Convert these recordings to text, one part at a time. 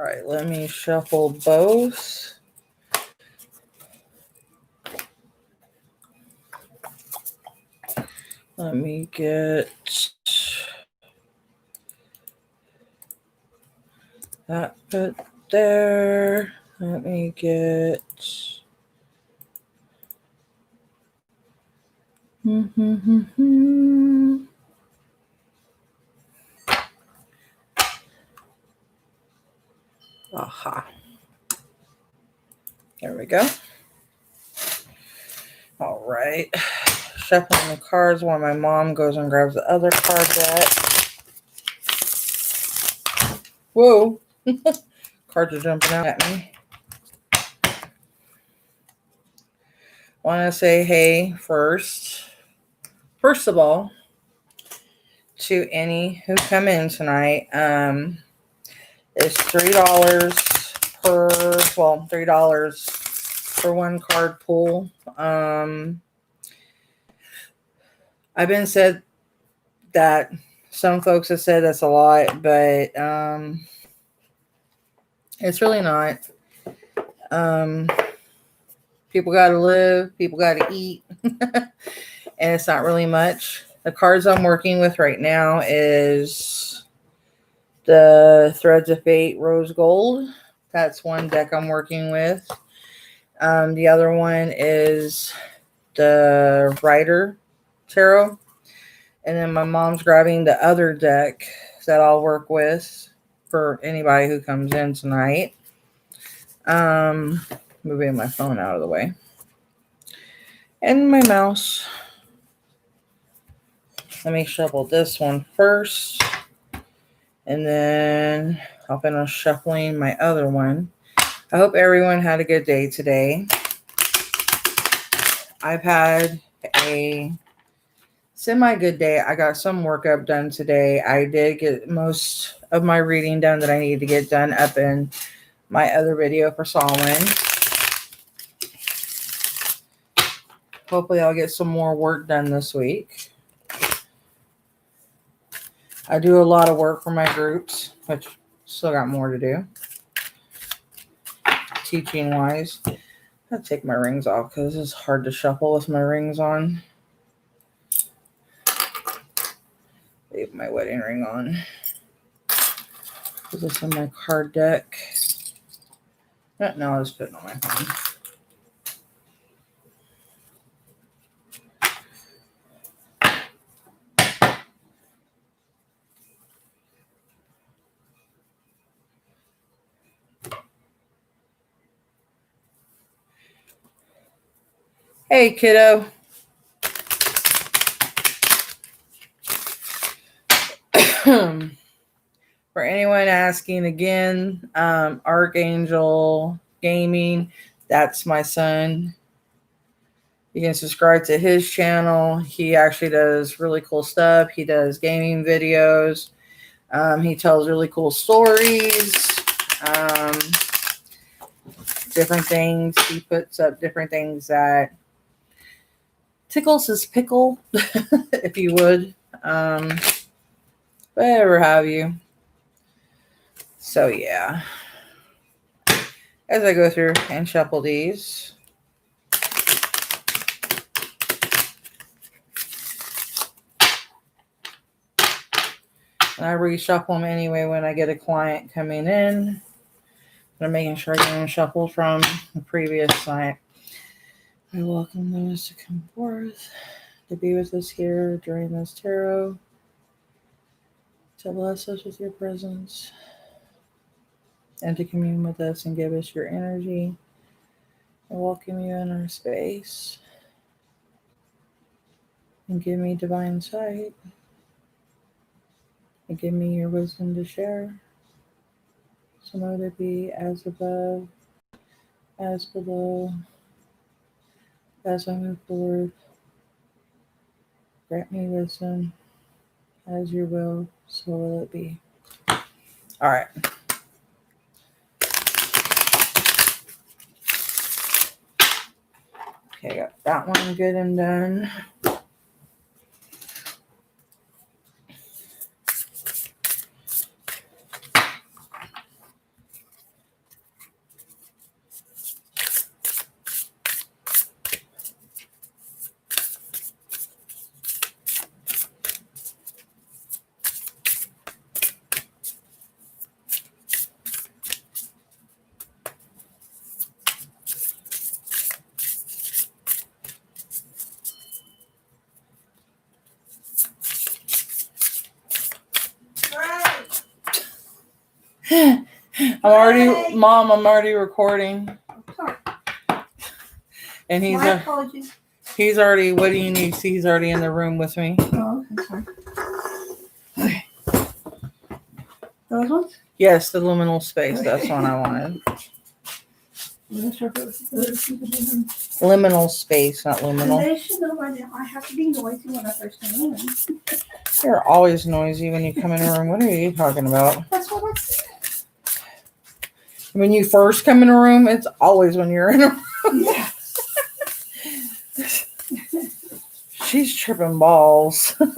right, let me shuffle both. Let me get that put there. Let me get aha. There we go. All right. Shuffling the cards while my mom goes and grabs the other card deck. Whoa. Cards are jumping out at me. Want to say hey first. First of all, to any who come in tonight, it's $3 $3 for one card pull. I've been said that some folks have said that's a lot, but it's really not. People got to live, people got to eat, and it's not really much. The cards I'm working with right now is the Threads of Fate Rose Gold. That's one deck I'm working with. The other one is the Rider Tarot. And then my mom's grabbing the other deck that I'll work with for anybody who comes in tonight. Moving my phone out of the way. And my mouse. Let me shuffle this one first. And then I'll finish shuffling my other one. I hope everyone had a good day today. I've had a semi-good day. I got some workup done today. I did get most of my reading done that I needed to get done up in my other video for Solomon. Hopefully I'll get some more work done this week. I do a lot of work for my groups, which still got more to do. Teaching wise. I'll take my rings off because it's hard to shuffle with my rings on. Leave my wedding ring on. Put this in my card deck. No, I was putting on my phone. Hey, kiddo. For anyone asking again, Archangel Gaming, that's my son. You can subscribe to his channel. He actually does really cool stuff. He does gaming videos. He tells really cool stories. Different things. He puts up different things that tickles his pickle, if you would. Whatever have you. So yeah. As I go through and shuffle these. And I reshuffle them anyway when I get a client coming in. I'm making sure I get them shuffled from the previous site. I welcome those to come forth, to be with us here during this tarot, to bless us with your presence, and to commune with us and give us your energy, and welcome you in our space, and give me divine sight, and give me your wisdom to share, so let it be as above, as below, as I move forward. Grant me wisdom, as your will, so will it be. All right. Okay, got that one good and done. Mom, I'm already recording. Sorry. And My apologies. he's already, what do you need? See, he's already in the room with me. Oh, okay, sorry. Okay. Those ones? Yes, the liminal space. That's one I wanted. Liminal space, not luminal. They should know by now. I have to be noisy when I first come in. You're always noisy when you come in a room. What are you talking about? That's what I said. When you first come in a room, it's always when you're in a room. Yeah. She's tripping balls. Talking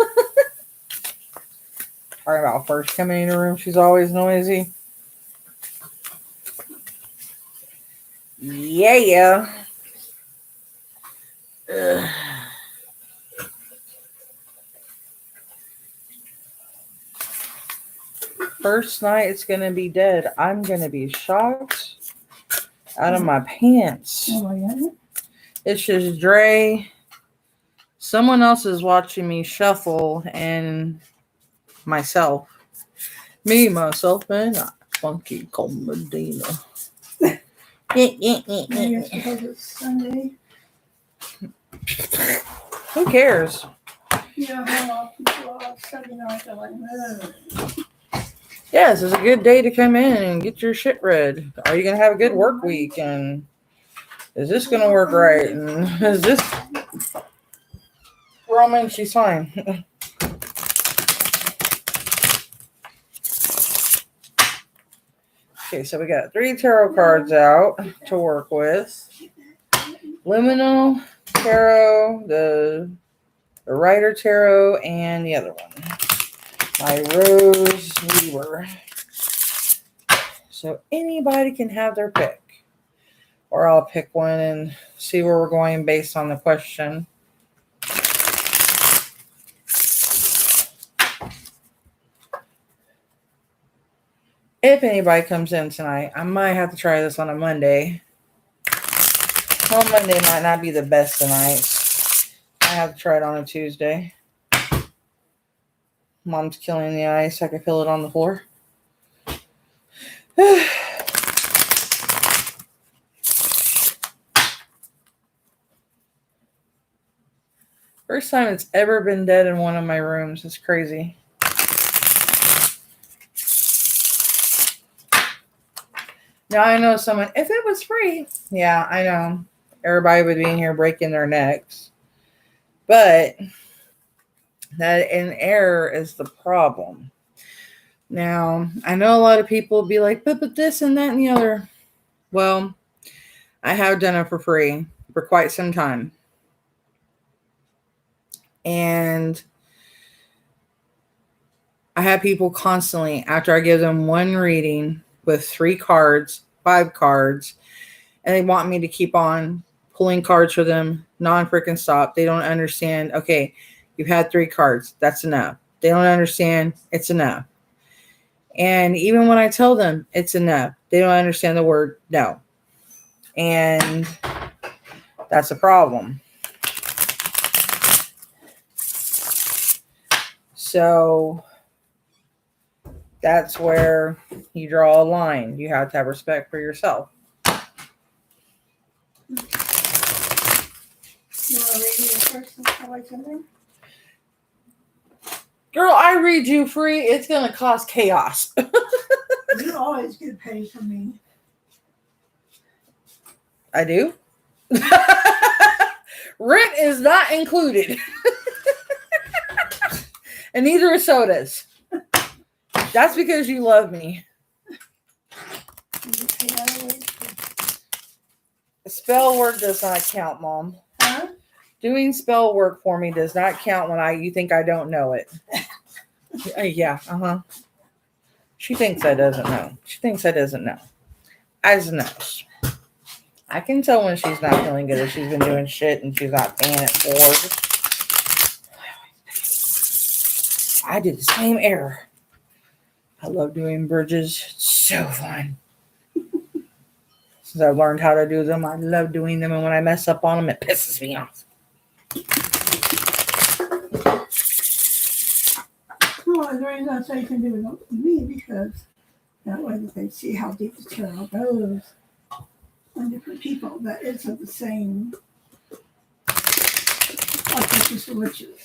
about first coming in a room, she's always noisy. Yeah. Ugh. First night it's gonna be dead. I'm gonna be shocked out of my pants. Oh my God. It's just Dre. Someone else is watching me shuffle and myself. Me, myself, and Funky Medina. Maybe it's because it's Sunday. Who cares? You know how people are Sunday nights are like, no. Yes, it's a good day to come in and get your shit read. Are you going to have a good work week? And is this going to work right? And is this... Roman, she's fine. Okay, so we got 3 tarot cards out to work with. Liminal Tarot, the Rider Tarot, and the other one. My Rose Weaver. So anybody can have their pick. Or I'll pick one and see where we're going based on the question. If anybody comes in tonight, I might have to try this on a Monday. Well, Monday might not be the best tonight. I have to try it on a Tuesday. Mom's killing the ice. I can feel it on the floor. First time it's ever been dead in one of my rooms. It's crazy. Now I know someone, if it was free, yeah, I know. Everybody would be in here breaking their necks. But that in error is the problem. Now, I know a lot of people be like, but this and that and the other. Well, I have done it for free for quite some time. And I have people constantly, after I give them one reading with 3 cards, 5 cards, and they want me to keep on pulling cards for them, non-freaking stop. They don't understand, okay, you've had 3 cards. That's enough. They don't understand it's enough. And even when I tell them it's enough, they don't understand the word no. And that's a problem. So that's where you draw a line. You have to have respect for yourself. You want to read me first and I like something? Girl, I read you free. It's going to cause chaos. You always get paid for me. I do? Rent is not included. And neither is sodas. That's because you love me. Spell work does not count, Mom. Huh? Doing spell work for me does not count when you think I don't know it. Yeah, uh-huh. She thinks I doesn't know. She thinks I doesn't know. I just knows. I can tell when she's not feeling good if she's been doing shit and she's not paying it forward. I did the same error. I love doing bridges. It's so fun. Since I've learned how to do them, I love doing them. And when I mess up on them, it pisses me off. Well, the reason I say you can do it with me because That way that they see how deep the tarot goes on different people. That it's of the same, like it's just the witches.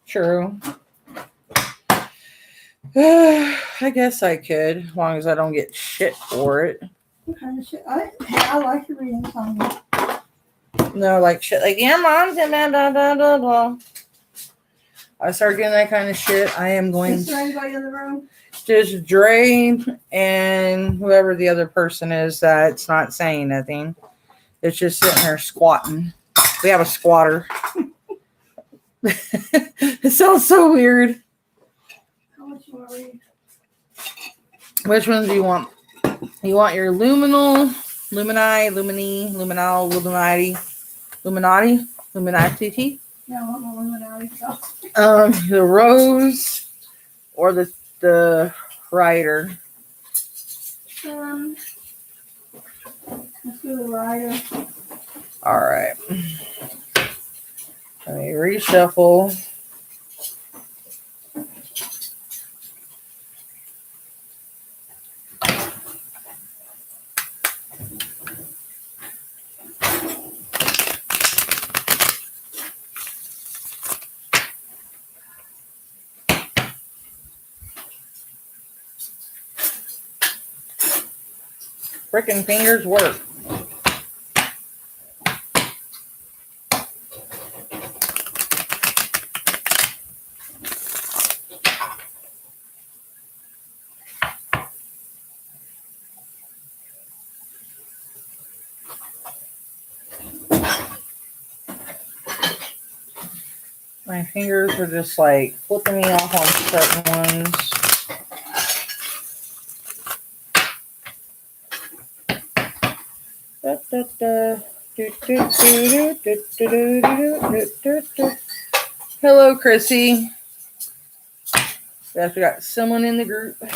True. I guess I could, as long as I don't get shit for it. What kind of shit? I like your readings on that. No, like shit, like your mom's in blah, blah, blah, blah, blah. I start getting that kind of shit. I am going Is there anybody in the room? just Dre and whoever the other person is that's not saying nothing. It's just sitting there squatting. We have a squatter. It sounds so weird. How much you want to read? Which ones do you want? You want your luminal, lumini, lumini, luminal, luminati? Yeah, I want my Illuminati stuff. The rose or the rider. Let's do the rider. All right. Let me reshuffle. Frickin' fingers work. My fingers are just like flipping me off on certain ones. Da, da, da. Do, do, do, do, do, do, do, do, do. Hello, Chrissy. We got someone in the group. Do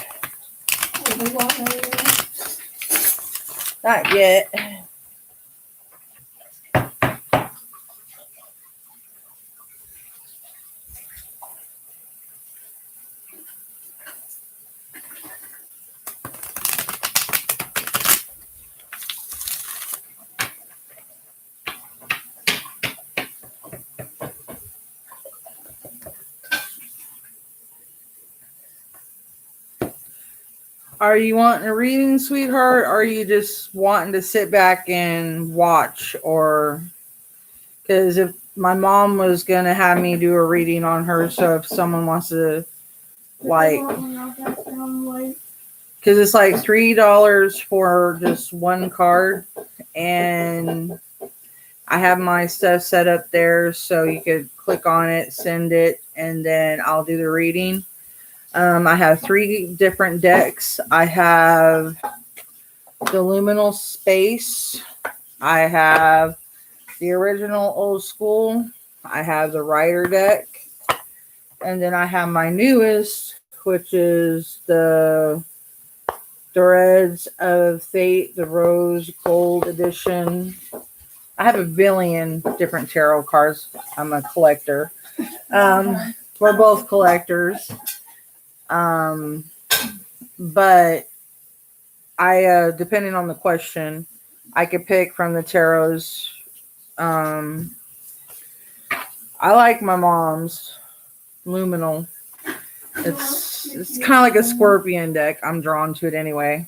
they want me to Not yet. Are you wanting a reading, sweetheart? Or are you just wanting to sit back and watch? Or because if my mom was going to have me do a reading on her, so if someone wants to, like, because it's like $3 for just one card, and I have my stuff set up there so you could click on it, send it, and then I'll do the reading. I have 3 different decks. I have the Luminal Space. I have the original old school. I have the Rider deck. And then I have my newest, which is the Threads of Fate, the Rose Gold Edition. I have a billion different tarot cards. I'm a collector. We're both collectors. But I, depending on the question, I could pick from the tarots. I like my mom's luminal. It's kind of like a scorpion deck. I'm drawn to it anyway.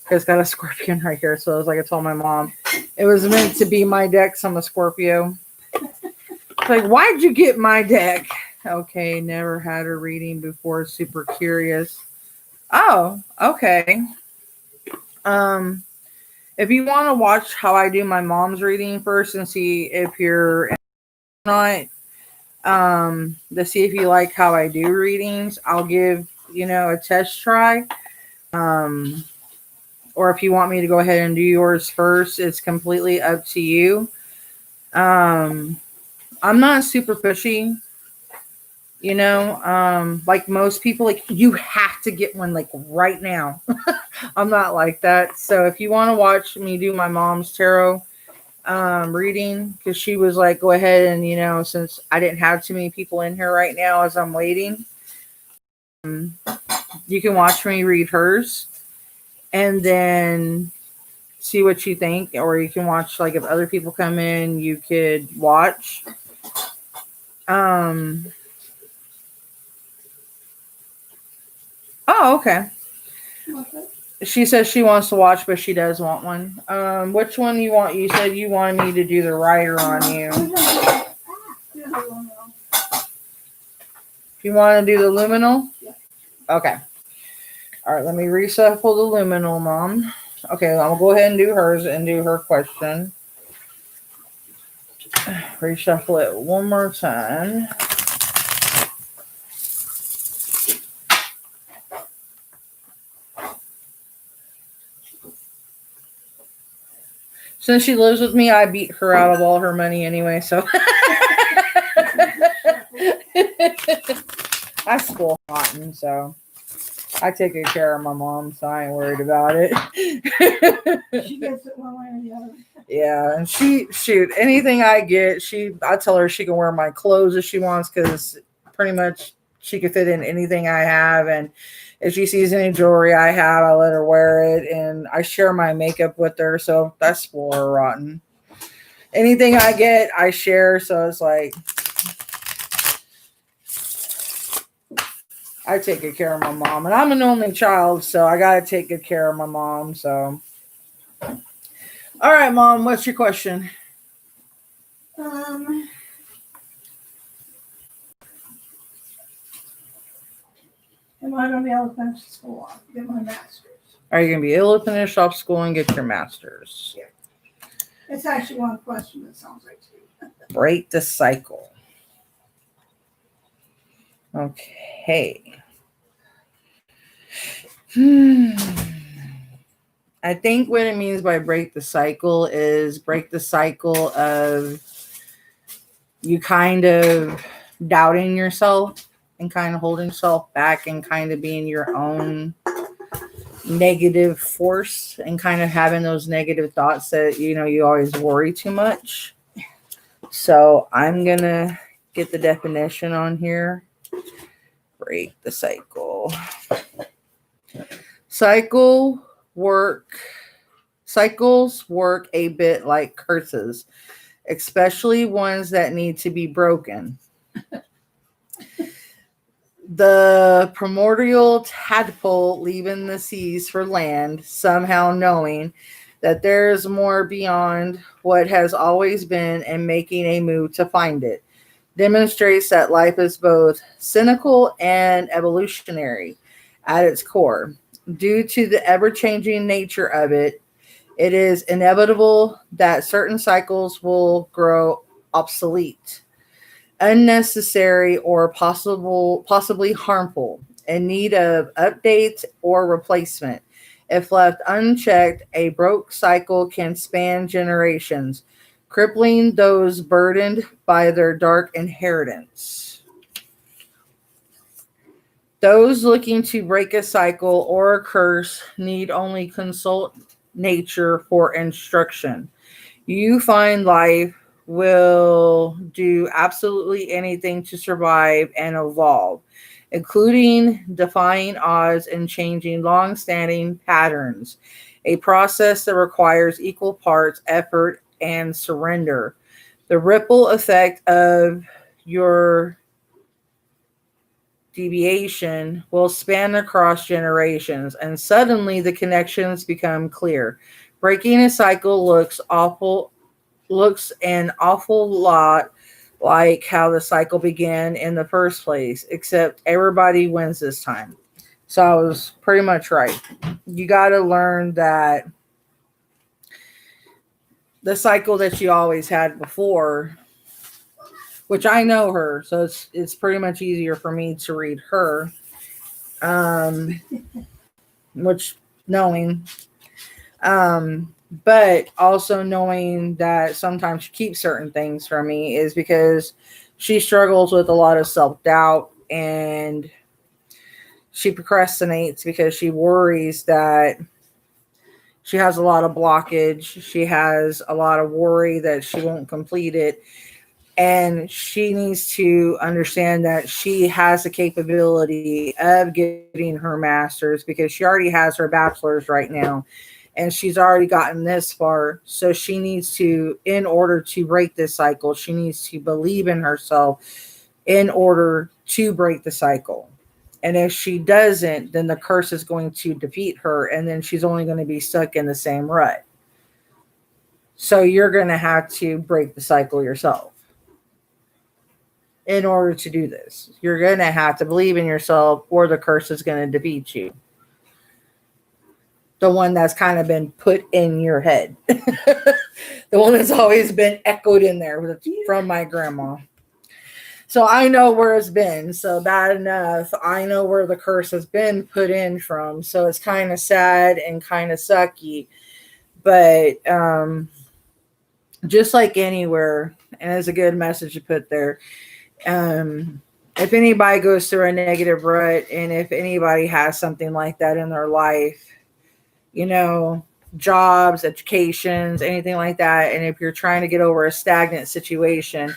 It's got a scorpion right here. So it was like I told my mom, it was meant to be my deck. So I'm a Scorpio. It's like, why'd you get my deck? Okay, never had a reading before. Super curious. Oh, okay. If you want to watch how I do my mom's reading first and see if you're not, to see if you like how I do readings, I'll give, a test try. Or if you want me to go ahead and do yours first, it's completely up to you. I'm not super pushy. Like most people, like you have to get one like right now. I'm not like that. So if you want to watch me do my mom's tarot reading, because she was like, go ahead and, since I didn't have too many people in here right now as I'm waiting, You can watch me read hers and then see what you think, or you can watch, like, if other people come in, you could watch. Um, oh, okay. Okay. She says she wants to watch, but she does want one. Which one you want? You said you wanted me to do the writer on you. You want to do the luminal? Yeah. Okay. All right, let me reshuffle the luminal, Mom. Okay, I'm going to go ahead and do hers and do her question. Reshuffle it one more time. Since she lives with me, I beat her out of all her money anyway, so. I spoil rotten, so I take good care of my mom, so I ain't worried about it. She gets it one way or the other. Yeah, and shoot, anything I get, I tell her she can wear my clothes if she wants, because pretty much she can fit in anything I have, and if she sees any jewelry I have, I let her wear it, and I share my makeup with her, so that's spoil her rotten. Anything I get, I share, so it's like I take good care of my mom, and I'm an only child, so I gotta take good care of my mom. So, all right, Mom, what's your question? Am I going to be able to finish school off, get my master's? Are you gonna be able to finish off school and get your master's? Yeah. It's actually one question that sounds like two. Break the cycle. Okay. I think what it means by break the cycle is break the cycle of you kind of doubting yourself and kind of holding yourself back and kind of being your own negative force and kind of having those negative thoughts that, you always worry too much. So I'm going to get the definition on here. Break the cycle. Cycles work a bit like curses, especially ones that need to be broken. The primordial tadpole leaving the seas for land, somehow knowing that there is more beyond what has always been and making a move to find it, demonstrates that life is both cynical and evolutionary at its core. Due to the ever-changing nature of it, it is inevitable that certain cycles will grow obsolete, unnecessary, or possibly harmful, in need of updates or replacement. If left unchecked, a broke cycle can span generations, crippling those burdened by their dark inheritance. Those looking to break a cycle or a curse need only consult nature for instruction. You find life will do absolutely anything to survive and evolve, including defying odds and changing long-standing patterns, a process that requires equal parts effort and surrender. The ripple effect of your deviation will span across generations, and suddenly the connections become clear. Breaking a cycle looks an awful lot like how the cycle began in the first place, except everybody wins this time. So I was pretty much right. You got to learn that the cycle that you always had before, which I know her, so it's pretty much easier for me to read her. Which knowing, but also knowing that sometimes she keeps certain things from me is because she struggles with a lot of self-doubt, and she procrastinates because she worries that she has a lot of blockage. She has a lot of worry that she won't complete it. And she needs to understand that she has the capability of getting her master's because she already has her bachelor's right now, and she's already gotten this far. So she needs to, in order to break this cycle, she needs to believe in herself in order to break the cycle. And if she doesn't, then the curse is going to defeat her, and then she's only going to be stuck in the same rut. So you're going to have to break the cycle yourself in order to do this. You're going to have to believe in yourself, or the curse is going to defeat you. The one that's kind of been put in your head. The one that's always been echoed in there from my grandma. So I know where it's been. So bad enough, I know where the curse has been put in from. So it's kind of sad and kind of sucky. But just like anywhere, and it's a good message to put there. If anybody goes through a negative rut, and if anybody has something like that in their life, jobs, educations, anything like that, and if you're trying to get over a stagnant situation,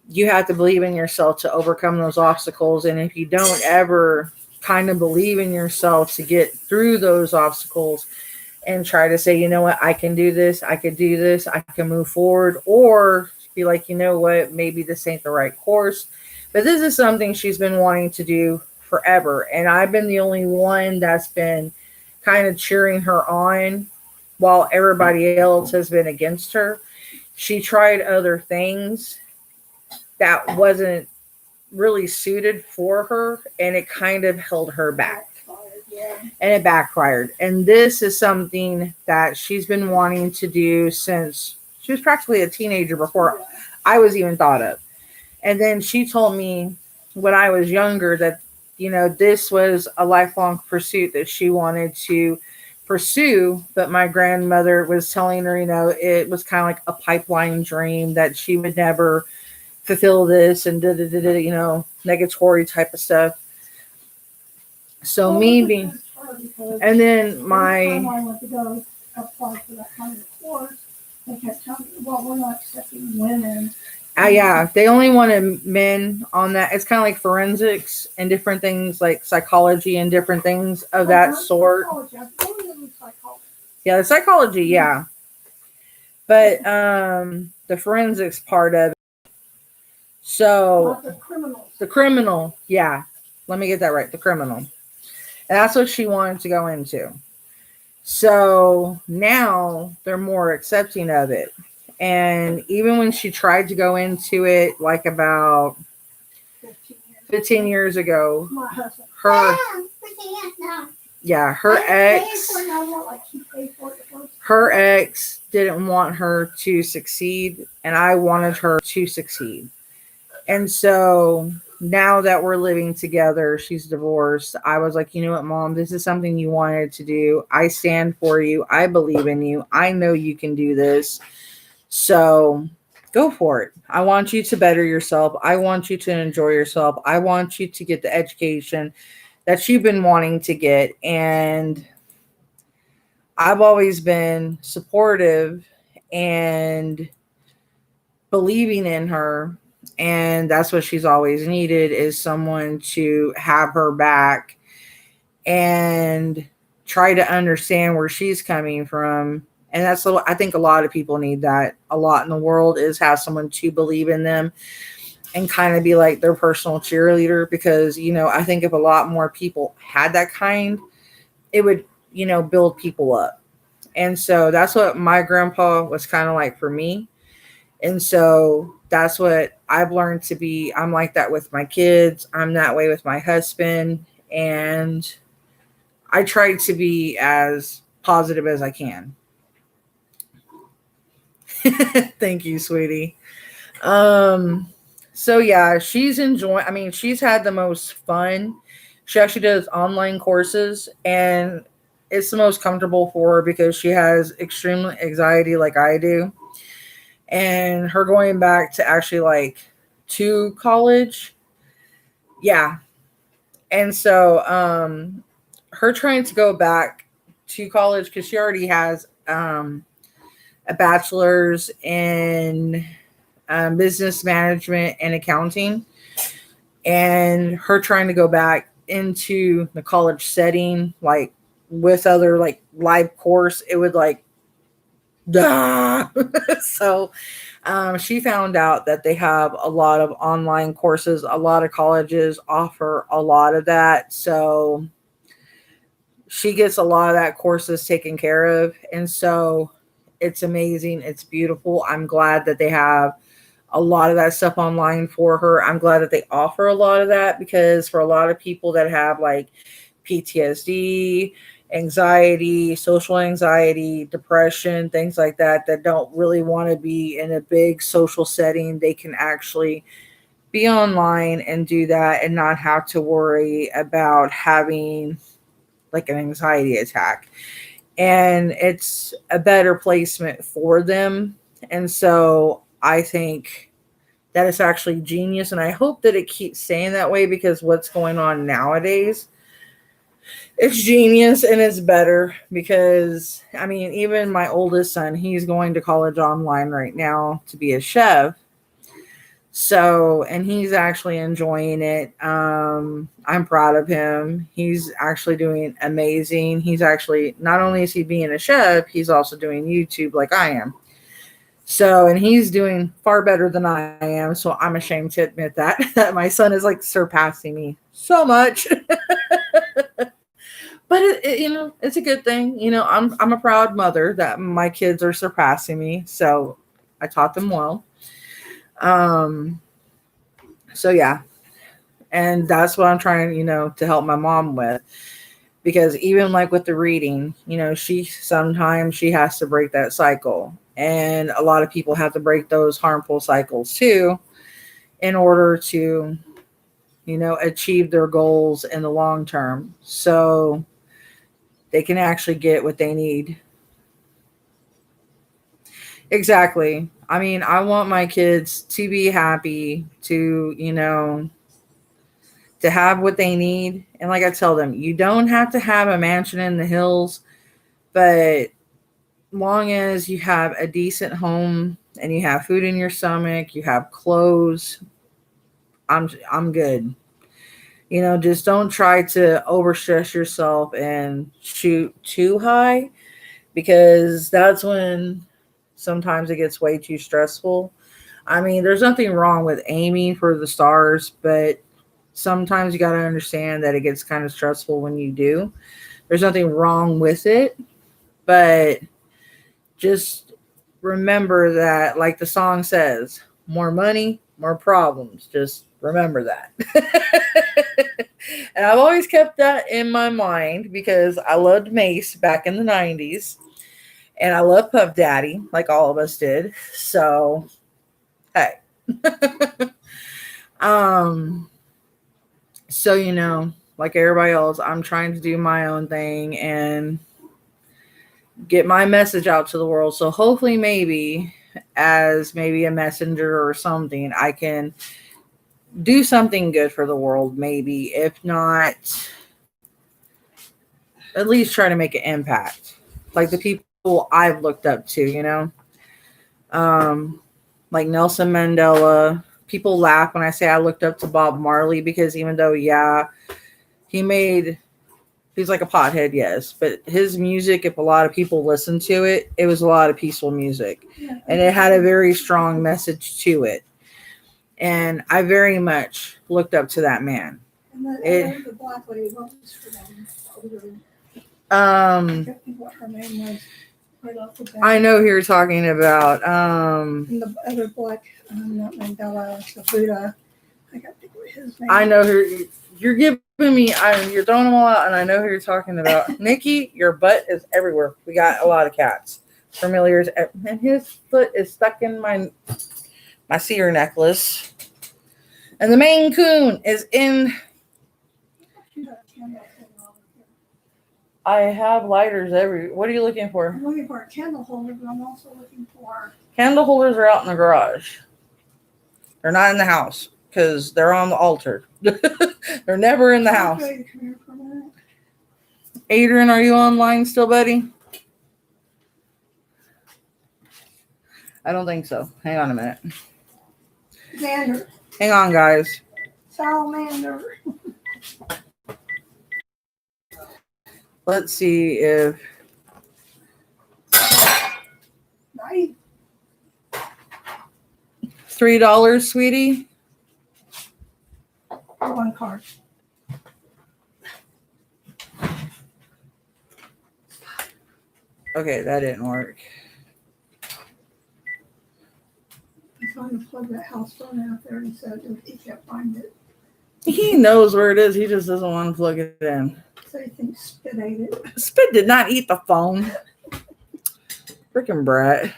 you have to believe in yourself to overcome those obstacles. And if you don't ever kind of believe in yourself to get through those obstacles and try to say, you know what, I can do this, I can do this, I can move forward, or be like, you know what, maybe this ain't the right course. But this is something she's been wanting to do forever. And I've been the only one that's been kind of cheering her on while everybody else has been against her. She tried other things that wasn't really suited for her, and it kind of held her back. And it backfired. And this is something that she's been wanting to do since she was practically a teenager, before I was even thought of. And then she told me when I was younger that, this was a lifelong pursuit that she wanted to pursue. But my grandmother was telling her, it was kind of like a pipeline dream, that she would never fulfill this, and negatory type of stuff. So me being, and then my, I went to go apply for that kind of course, they kept telling me, well, we're not accepting women. yeah, they only wanted men on that. It's kind of like forensics and different things, like psychology and different things of that sort. Yeah, the psychology, yeah. But the forensics part of it. So the criminal, yeah. Let me get that right. The criminal. And that's what she wanted to go into. So now they're more accepting of it. And even when she tried to go into it, like about 15 years ago, her ex didn't want her to succeed, and I wanted her to succeed. And so now that we're living together, she's divorced. I was like, you know what, Mom, this is something you wanted to do. I stand for you. I believe in you. I know you can do this. So go for it. I want you to better yourself. I want you to enjoy yourself. I want you to get the education that you've been wanting to get. And I've always been supportive and believing in her. And that's what she's always needed, is someone to have her back and try to understand where she's coming from. And that's, I think a lot of people need that a lot in the world, is have someone to believe in them and kind of be like their personal cheerleader. Because, I think if a lot more people had that kind, it would, build people up. And so that's what my grandpa was kind of like for me. And so that's what I've learned to be. I'm like that with my kids. I'm that way with my husband. And I try to be as positive as I can. Thank you, sweetie. So yeah, she's enjoying, she's had the most fun. She actually does online courses, and it's the most comfortable for her because she has extreme anxiety like I do. And her going back to actually to college. Yeah. And so her trying to go back to college, because she already has a bachelor's in business management and accounting, and her trying to go back into the college setting, like with other like live course, it would like, duh. So she found out that they have a lot of online courses. A lot of colleges offer a lot of that. So she gets a lot of that courses taken care of. And so it's amazing. It's beautiful. I'm glad that they have a lot of that stuff online for her. I'm glad that they offer a lot of that, because for a lot of people that have like PTSD, anxiety, social anxiety, depression, things like that, that don't really want to be in a big social setting, they can actually be online and do that and not have to worry about having like an anxiety attack. And it's a better placement for them. And so I think that is actually genius. And I hope that it keeps staying that way, because what's going on nowadays, it's genius and it's better. Because, I mean, even my oldest son, he's going to college online right now to be a chef. So, and he's actually enjoying it. I'm proud of him. He's actually doing amazing. He's actually, not only is he being a chef, he's also doing YouTube like I am. So, and he's doing far better than I am. So I'm ashamed to admit that, that my son is like surpassing me so much. But it's a good thing. I'm a proud mother that my kids are surpassing me. So I taught them well. Um, so yeah, and that's what I'm trying, to help my mom with. Because even like with the reading, she sometimes she has to break that cycle. And a lot of people have to break those harmful cycles too in order to, achieve their goals in the long term. So they can actually get what they need. Exactly. I mean, I want my kids to be happy, to have what they need. And like I tell them, you don't have to have a mansion in the hills, but long as you have a decent home and you have food in your stomach, you have clothes, I'm good. Just don't try to overstress yourself and shoot too high, because that's when sometimes it gets way too stressful. I mean, there's nothing wrong with aiming for the stars, but sometimes you got to understand that it gets kind of stressful when you do. There's nothing wrong with it, but just remember that, like the song says, more money, more problems. Just remember that. And I've always kept that in my mind, because I loved Mace back in the 90s. And I love Puff Daddy, like all of us did. So, hey. um, so, like everybody else, I'm trying to do my own thing and get my message out to the world. So hopefully maybe as maybe a messenger or something, I can do something good for the world. Maybe if not, at least try to make an impact. Like the people I've looked up to, um, like Nelson Mandela. People laugh when I say I looked up to Bob Marley, because even though, yeah, he's like a pothead, yes, but his music, if a lot of people listened to it, it was a lot of peaceful music, and it had a very strong message to it. And I very much looked up to that man. And the black lady, what was her name? I can't think what her name was right off the bat. I know who you're talking about. And the other black, not Mandela, it's the Buddha. I can't think of his name. I know who you're giving me. You're throwing them all out, and I know who you're talking about. Nikki, your butt is everywhere. We got a lot of cats, familiars, and his foot is stuck in my cedar necklace. And the Maine Coon is in. I have lighters every. What are you looking for? I'm looking for a candle holder, but I'm also looking for. Candle holders are out in the garage. They're not in the house because they're on the altar. They're never in the house. Adrian, are you online still, buddy? I don't think so. Hang on a minute. Xander. Hang on, guys. Salamander. Let's see if Nice. $3, sweetie. One card. Okay, that didn't work. I tried to plug that house phone out there and he said he can't find it. He knows where it is. He just doesn't want to plug it in. So he thinks Spit ate it. Spit did not eat the phone. Freaking brat.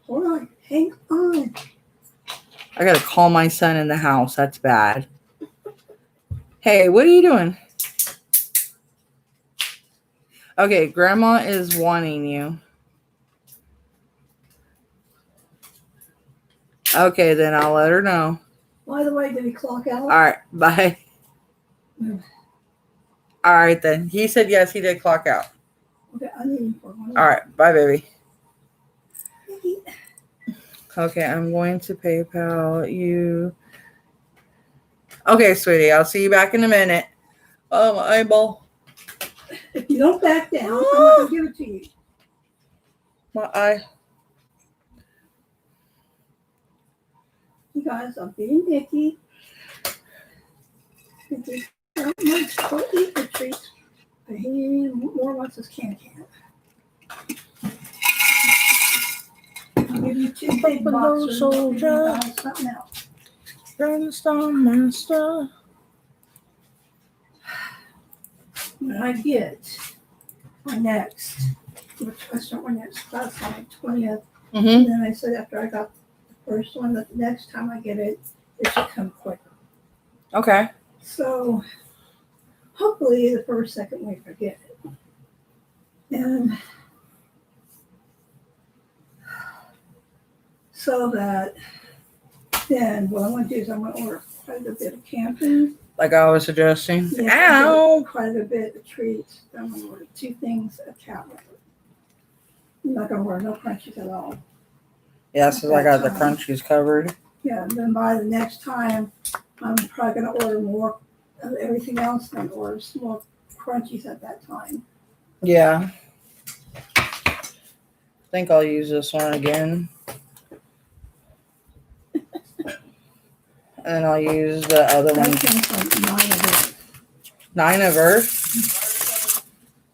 Hold on. Hang on. I gotta call my son in the house. That's bad. Hey, what are you doing? Okay, Grandma is wanting you. Okay, then I'll let her know. By the way, did he clock out? All right, bye. All right, then. He said yes, he did clock out. Okay, I need him for one. All right, bye, baby. Okay, I'm going to PayPal you. Okay, sweetie, I'll see you back in a minute. Oh, my eyeball. If you don't back down, I'm not going to give it to you. My eye. You guys, I'm being picky. Because don't much to eat the treats. But he more wants his can. I'll give you 2 big boxes. I'll give you guys something else. Brainstorm master. When I get my next, which I start my next class on the 20th, Mm-hmm. and then I said after I got the first one, that the next time I get it, it should come quicker. Okay. So hopefully the first, second week I get it. And so that then what I'm going to do is I'm going to order quite a bit of camping. Like I was suggesting. Yeah, Ow! quite a bit of treats. I'm going to order 2 things of cat litter. I'm not going to order no crunchies at all. Yeah, so I got the crunchies covered. Yeah, and then by the next time, I'm probably going to order more of everything else and order some more crunchies at that time. Yeah. I think I'll use this one again. And I'll use the other one. That came from 9 of it. 9 of Earth.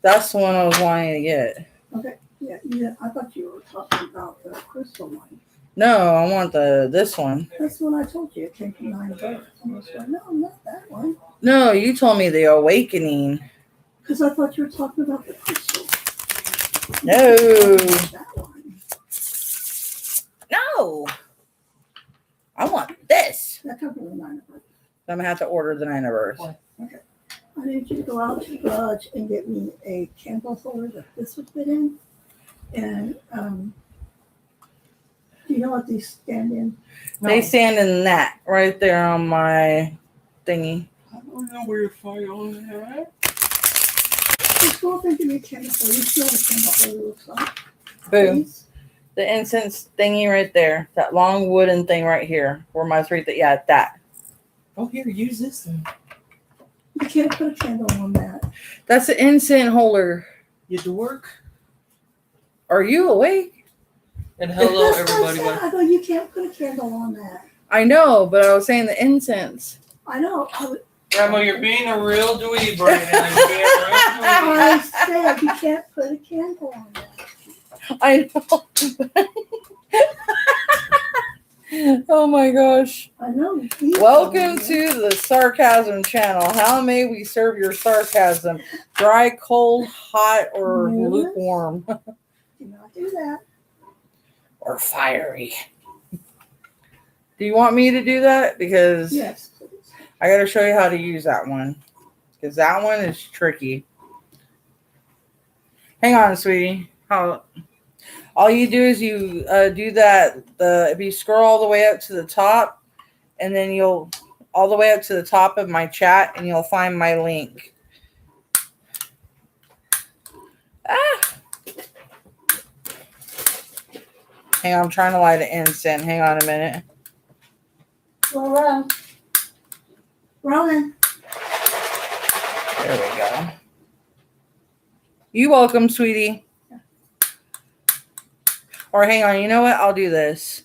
That's the one I was wanting to get. Okay, yeah, I thought you were talking about the crystal one. No, I want this one. That's the one I told you. It came from 9 of Earth. I was like, no, not that one. No, you told me the Awakening. Because I thought you were talking about the crystal. No. That one. No. I want this. That comes from the 9 of Earth. I'm going to have to order the 9 of Earth. Okay. I need you to go out to the garage and get me a candle holder that this would fit in. And do you know what these stand in? No. They stand in that right there on my thingy. I don't know where to find all that. Just go up and give me a candle holder. You see what a candle holder looks like? Boom. Please? The incense thingy right there. That long wooden thing right here. Where my 3 yeah, that. Oh, here, use this then. You can't put a candle on that. That's the incense holder. You dork. Are you awake? And hello, That's what I everybody. said. I go, you can't put a candle on that. I know, but I was saying the incense. I know. Grandma, you're being a real dweeb right now. You're being a real I said you can't put a candle on that. I know. Oh my gosh. I know. Welcome to the Sarcasm channel. How may we serve your sarcasm? Dry, cold, hot, or Yes. lukewarm? Do not do that. Or fiery? Do you want me to do that? Because Yes, please. I got to show you how to use that one. Because that one is tricky. Hang on, sweetie. All you do is you do that. If you scroll all the way up to the top, and then you'll all the way up to the top of my chat, and you'll find my link. Ah! Hang on, I'm trying to light an incense. Hang on a minute. Laura. Ronan. There we go. You welcome, sweetie. Or hang on, you know what? I'll do this.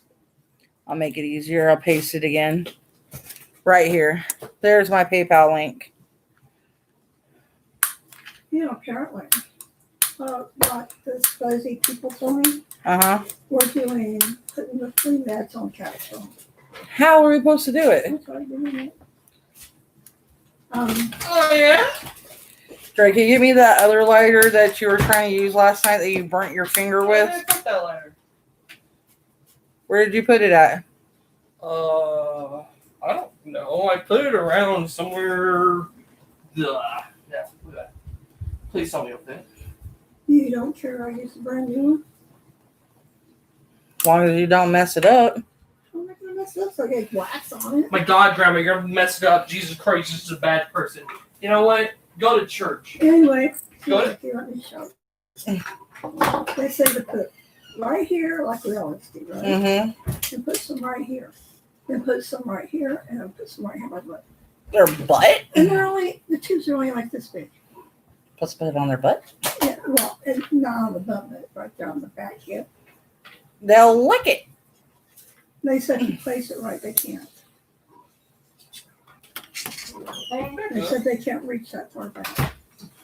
I'll make it easier. I'll paste it again. Right here. There's my PayPal link. You know, apparently, what this fuzzy people told me, Uh-huh. we're doing putting the flea meds on capsule. How are we supposed to do it? That's what I'm doing it. Oh yeah. Drake, can you give me that other lighter that you were trying to use last night that you burnt your finger Where with? did I put that lighter? Where did you put it at? I don't know. I put it around somewhere. Yeah, look at that. Please tell me up there. You don't care I use a brand new one? As long as you don't mess it up. I'm not gonna mess it up so I get wax on it. My God, Grandma, you're gonna mess it up. Jesus Christ, this is a bad person. You know what? Go to church. Anyway, Go ahead. here, let me show. They say to put right here, like we always do, right? Mm-hmm. And put some right here. Then put some right here, and then put some right here by the butt. Their butt? And they're only, the tubes are only like this big. Supposed to put it on their butt? Yeah, well, and not on the butt, but right there on the back hip. They'll lick it. They said to place it right, they can't. They said they can't reach that far back.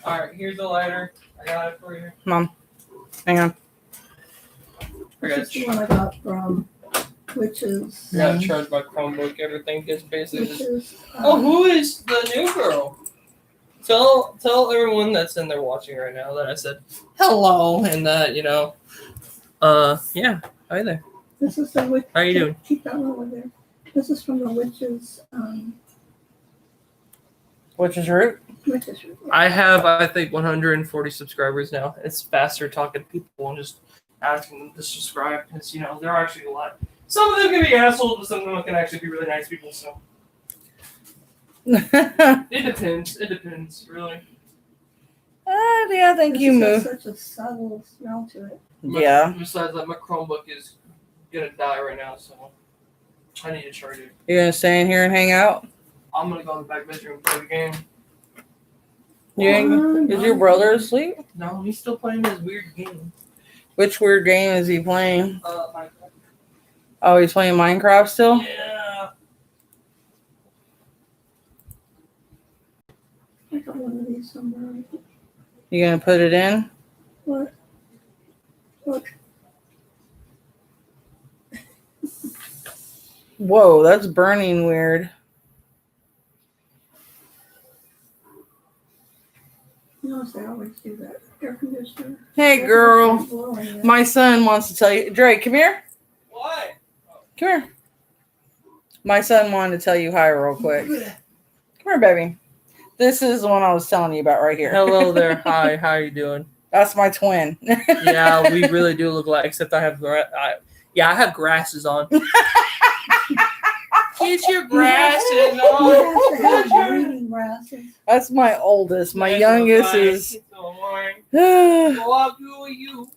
Alright, here's the lighter. I got it for you. Mom, hang on. I This got is the one I got from, which is, I gotta charge my Chromebook. Everything gets basically which just. is, Oh, who is the new girl? Tell everyone that's in there watching right now that I said hello and that yeah, hi there. this is the witch. How you doing? Keep that one over there. This is from the witch's, Which is root? witch's root. I have I think 140 subscribers now. It's faster talking to people and just asking them to subscribe because they're actually a lot. Some of them can be assholes, but some of them can actually be really nice people. So it depends. It depends, really. Yeah, I think This you has move. such a subtle smell to it. Yeah. Besides that, my Chromebook is gonna die right now, so I need to charge it. You gonna stay in here and hang out? I'm gonna go in the back bedroom and play the game. Is your brother asleep? No, he's still playing this weird game. Which weird game is he playing? My Oh, he's playing Minecraft still? yeah. I got one of these somewhere. You gonna put it in? What? Look. Whoa, that's burning weird. Notice they always do that. Air conditioner. Hey, Air girl. conditioner's blowing it. My son wants to tell you. Drake, come here. What? Come here. My son wanted to tell you hi real quick. Come here, baby. This is the one I was telling you about right here. Hello there. Hi. How you doing? That's my twin. Yeah, we really do look alike, except I have I have grasses on. Get your grasses You on. have to have reading glasses. That's my oldest. My That's youngest fine. is. Go up to you.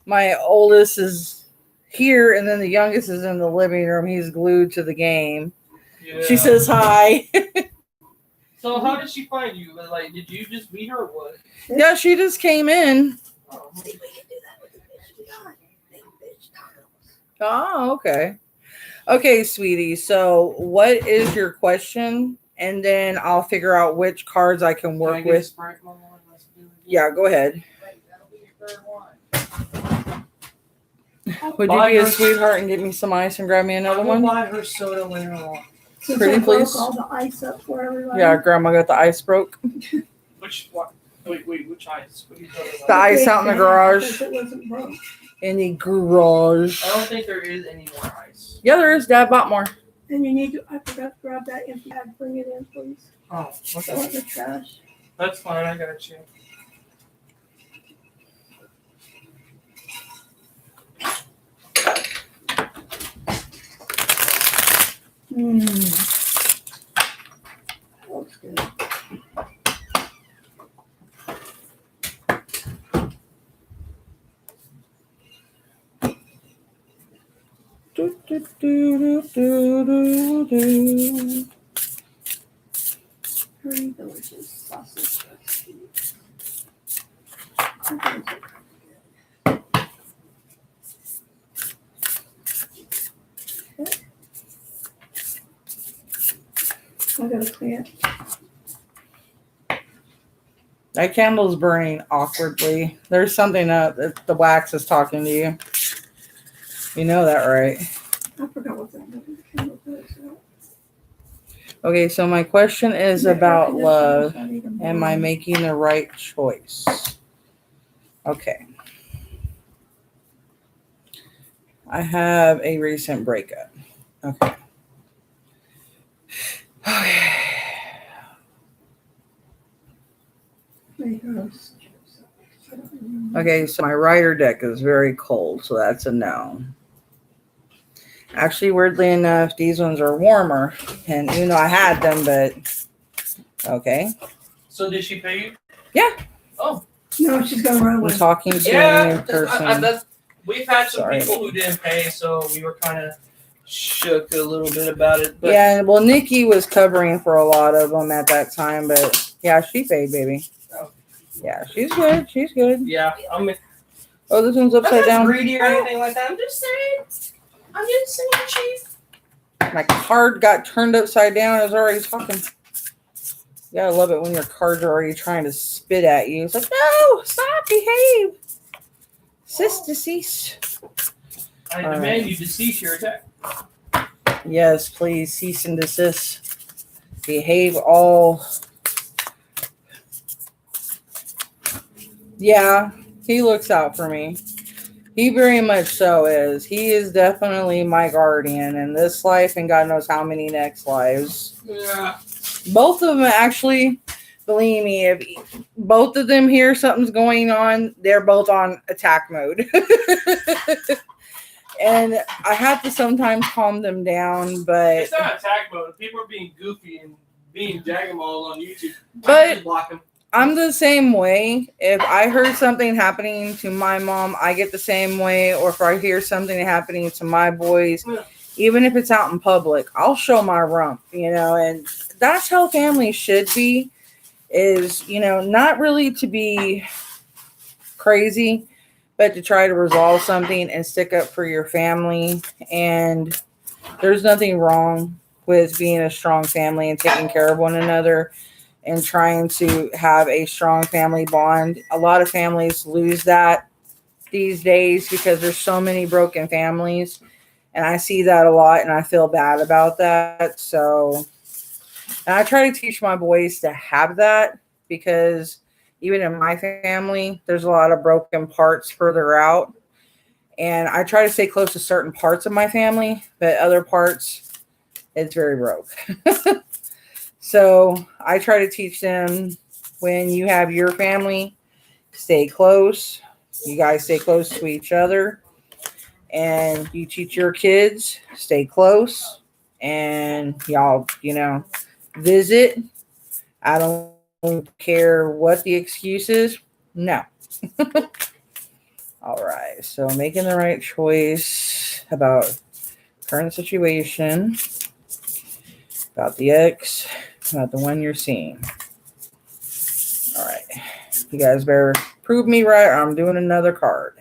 My oldest is here, and then the youngest is in the living room. He's glued to the game. Yeah. She says hi. So how did she find you? Like, did you just meet her or what? Yeah, she just came in. Oh. See, we can do that with the fish we got. Big fish tacos. Oh, okay. Okay, sweetie. So, what is your question? And then I'll figure out which cards I can work Can I get a with. Sprite, Mama? Let's do it. Yeah, go ahead. That'll be your third one. Would you be a sweetheart and get me some ice and grab me another one? Buy her soda later on. Since Pretty I broke please. all the ice up for everybody. Yeah, Grandma got the ice broke. Which what? Wait, which ice? What are you talking The about? ice out in the garage. Because it wasn't broke. In the garage. I don't think there is any more ice. Yeah, there is. Dad bought more. And you need to, I forgot to grab that empty bag, bring it in, please. Oh, I want the trash. that's fine. I got you. Looks good. Do, do, do, do, do, do. Very delicious sausage. I gotta clean it. That candle's burning awkwardly. There's something up. The wax is talking to you. You know that, right? I forgot what that candle was. Okay, so my question is about love. Am I making the right choice? Okay. I have a recent breakup. Okay. Okay. Okay, so my rider deck is very cold, so that's a no. Actually, weirdly enough, these ones are warmer, and even though I had them, but okay. So did she pay you? Yeah. Oh. No, she's gonna run I'm away. talking to a Yeah, new person. we've had some Sorry. people who didn't pay, so we were kind of shook a little bit about it. But Yeah, well, Nikki was covering for a lot of them at that time, but yeah, she paid, baby. Oh. Yeah, she's good. She's good. yeah, I'm Oh, this one's not upside down. greedy or anything like that. I'm just saying, Chief. My card got turned upside down. I was already talking. You gotta love it when your cards are already trying to spit at you. It's like, no, stop, behave. Sis, decease. I All demand right. you to cease your attack. Yes, please, cease and desist. Behave all. Yeah, he looks out for me. He very much so is. He is definitely my guardian in this life and God knows how many next lives. Yeah. Both of them actually, believe me, if both of them hear something's going on, they're both on attack mode. And I have to sometimes calm them down, but It's not attack mode. People are being goofy and being jagamalls on YouTube. But- just block them. I'm the same way. If I heard something happening to my mom, I get the same way. Or if I hear something happening to my boys, Yeah. even if it's out in public, I'll show my rump, and that's how families should be, is, not really to be crazy, but to try to resolve something and stick up for your family. And there's nothing wrong with being a strong family and taking care of one another and trying to have a strong family bond. A lot of families lose that these days because there's so many broken families. And I see that a lot and I feel bad about that. So, and I try to teach my boys to have that because even in my family, there's a lot of broken parts further out. And I try to stay close to certain parts of my family, but other parts, it's very broke. So I try to teach them, when you have your family, stay close. You guys stay close to each other. And you teach your kids, stay close. And y'all, visit. I don't care what the excuse is. No. All right. So making the right choice about current situation, about the ex, about the one you're seeing. All right. You guys better prove me right or I'm doing another card.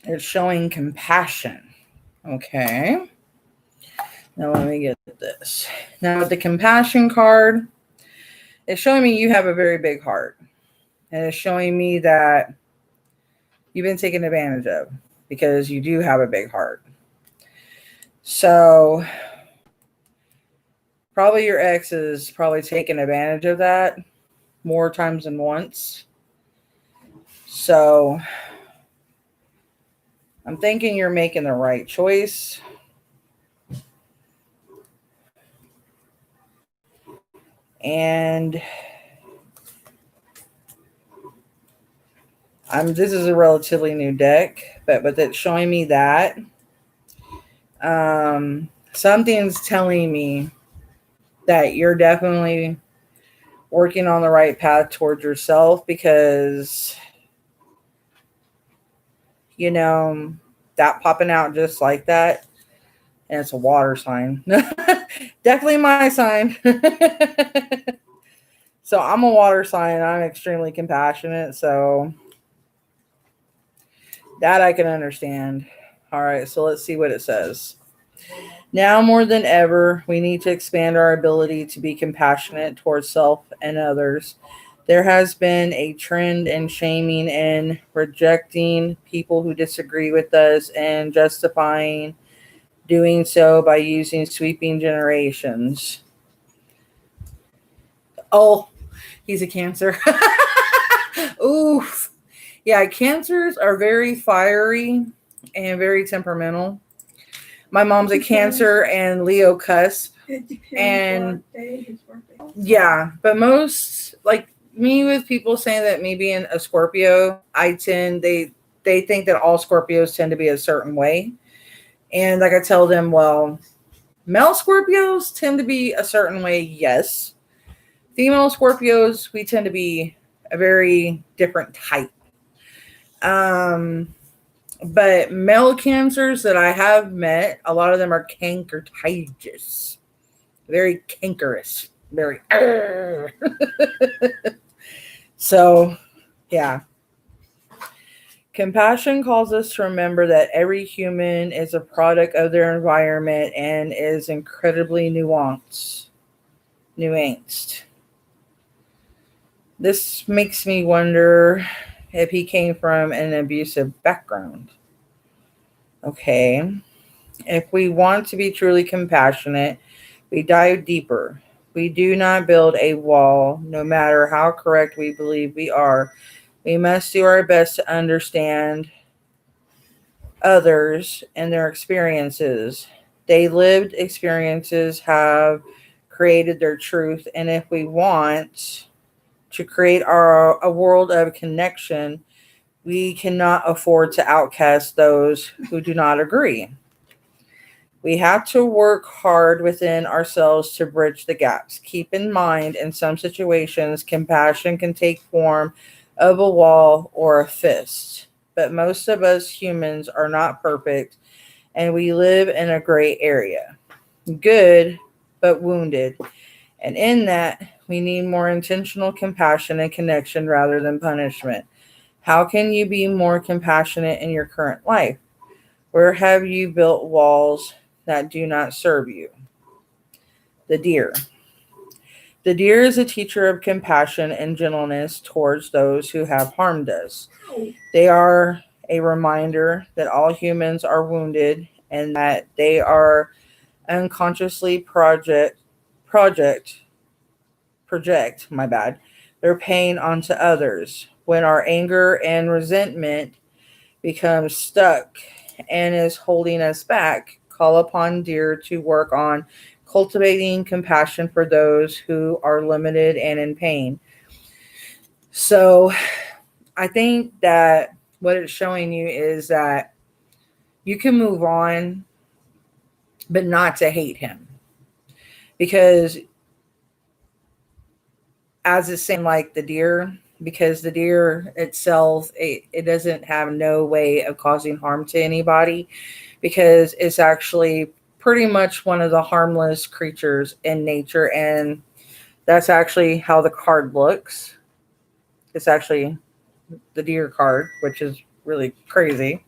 It's showing compassion. Okay. Now let me get this. Now with the compassion card, it's showing me you have a very big heart. And it's showing me that you've been taken advantage of because you do have a big heart. So probably your ex is probably taking advantage of that more times than once. So I'm thinking you're making the right choice. And this is a relatively new deck, but it's showing me that something's telling me that you're definitely working on the right path towards yourself, because that popping out just like that. And it's a water sign. Definitely my sign. So I'm a water sign. I'm extremely compassionate. So that I can understand. All right. So let's see what it says. Now more than ever, we need to expand our ability to be compassionate towards self and others. There has been a trend in shaming and rejecting people who disagree with us and justifying doing so by using sweeping generations. Oh, he's a Cancer. Oof. Yeah, Cancers are very fiery and very temperamental. My mom's a Cancer and Leo cusp. It depends And what day his birthday. yeah, but most, like me, with people saying that me being a Scorpio, they think that all Scorpios tend to be a certain way. And like I tell them, well, male Scorpios tend to be a certain way, yes. Female Scorpios, we tend to be a very different type. But male Cancers that I have met, a lot of them are cankertiges. Very cankerous. Very. So, yeah. Compassion calls us to remember that every human is a product of their environment and is incredibly nuanced. This makes me wonder if he came from an abusive background. Okay. If we want to be truly compassionate, we dive deeper. We do not build a wall, no matter how correct we believe we are. We must do our best to understand others and their experiences. They lived experiences have created their truth, and if we want to create a world of connection, we cannot afford to outcast those who do not agree. We have to work hard within ourselves to bridge the gaps. Keep in mind, in some situations, compassion can take form of a wall or a fist. But most of us humans are not perfect, and we live in a gray area. Good, but wounded. And in that, we need more intentional compassion and connection rather than punishment. How can you be more compassionate in your current life? Where have you built walls that do not serve you? The deer. The deer is a teacher of compassion and gentleness towards those who have harmed us. They are a reminder that all humans are wounded and that they are unconsciously project, my bad, their pain onto others. When our anger and resentment becomes stuck and is holding us back, call upon deer to work on cultivating compassion for those who are limited and in pain. So I think that what it's showing you is that you can move on, but not to hate him. Because as it's saying, like the deer, because the deer itself, it doesn't have no way of causing harm to anybody, because it's actually pretty much one of the harmless creatures in nature. And that's actually how the card looks. It's actually the deer card, which is really crazy.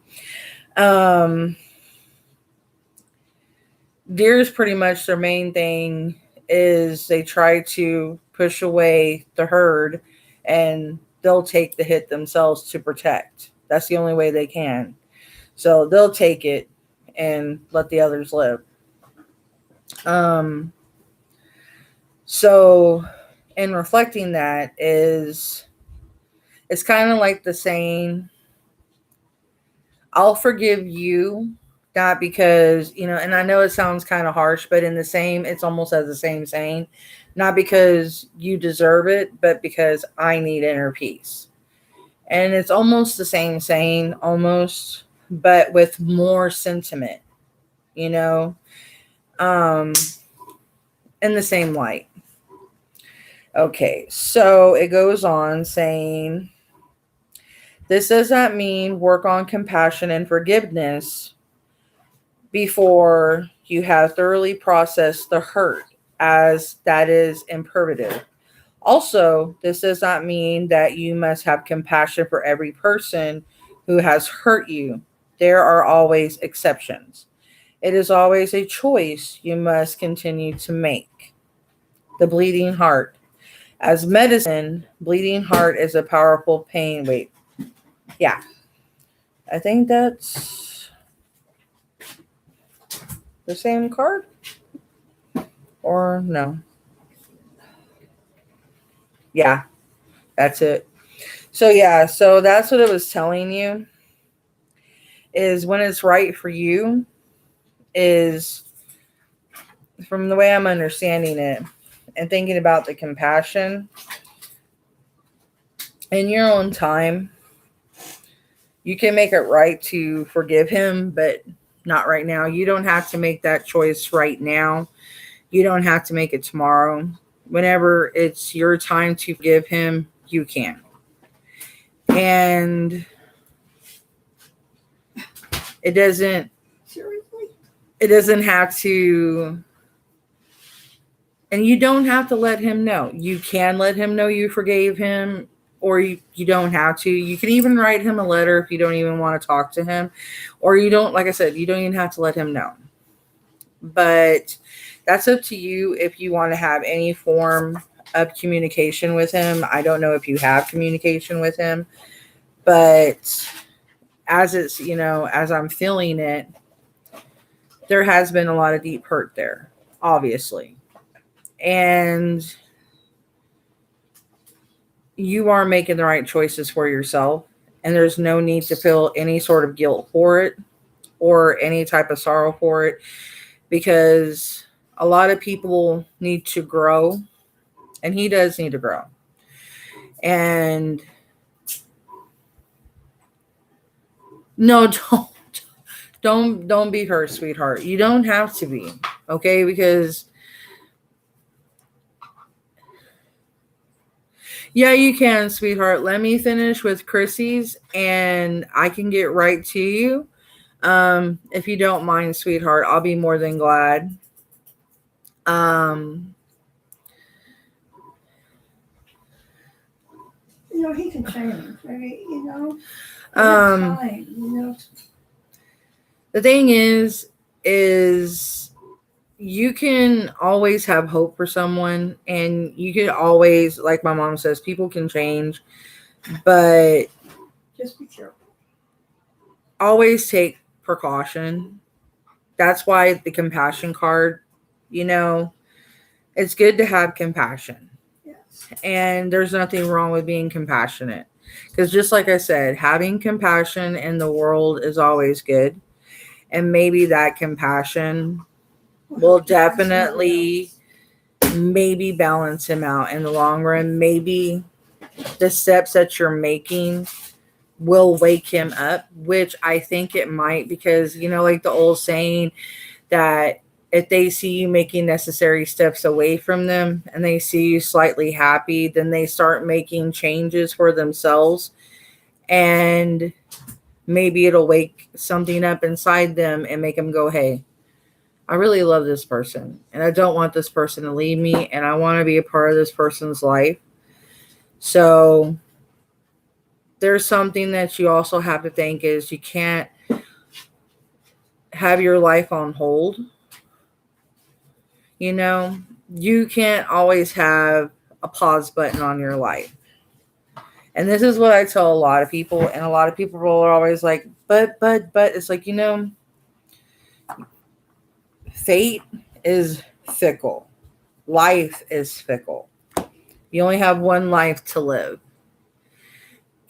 Deers, pretty much their main thing is they try to push away the herd, and they'll take the hit themselves to protect. That's the only way they can. So they'll take it and let the others live. So in reflecting that, is it's kind of like the saying, I'll forgive you, not because, and I know it sounds kind of harsh, but it's almost as the same saying, not because you deserve it, but because I need inner peace. And it's almost the same saying, almost, but with more sentiment, um, in the same light. Okay, so it goes on saying, This does not mean work on compassion and forgiveness before you have thoroughly processed the hurt, as that is imperative. Also, this does not mean that you must have compassion for every person who has hurt you. There are always exceptions. It is always a choice you must continue to make. The bleeding heart. As medicine, bleeding heart is a powerful pain. Wait, yeah, I think that's the same card. Or no. Yeah, that's it. So yeah, so that's what it was telling you is when it's right for you is from the way I'm understanding it and thinking about the compassion in your own time, you can make it right to forgive him, but not right now. You don't have to make that choice right now. You don't have to make it tomorrow. Whenever it's your time to forgive him, you can. And it doesn't Seriously? it doesn't have to, and you don't have to let him know. You can let him know you forgave him, or you don't have to. You can even write him a letter if you don't even want to talk to him, or you don't, like I said, you don't even have to let him know. But that's up to you if you want to have any form of communication with him. I don't know if you have communication with him, but as it's, as I'm feeling it, there has been a lot of deep hurt there, obviously. And you are making the right choices for yourself. And there's no need to feel any sort of guilt for it or any type of sorrow for it, because a lot of people need to grow, and he does need to grow. And no, don't be hurt, sweetheart. You don't have to be, okay? Because yeah, you can, sweetheart. Let me finish with Chrissy's and I can get right to you. If you don't mind, sweetheart, I'll be more than glad. He can change, right? Time. The thing is you can always have hope for someone, and you can always, like my mom says, people can change, but just be careful. Always take precaution. That's why the compassion card, it's good to have compassion. Yes. And there's nothing wrong with being compassionate. Because just like I said, having compassion in the world is always good. And maybe that compassion will definitely maybe balance him out in the long run. Maybe the steps that you're making will wake him up, which I think it might, because, like the old saying that if they see you making necessary steps away from them and they see you slightly happy, then they start making changes for themselves, and maybe it'll wake something up inside them and make them go, hey, I really love this person and I don't want this person to leave me, and I want to be a part of this person's life. So there's something that you also have to think is you can't have your life on hold. You can't always have a pause button on your life. And this is what I tell a lot of people, and a lot of people are always like, but it's like, fate is fickle. Life is fickle. You only have one life to live.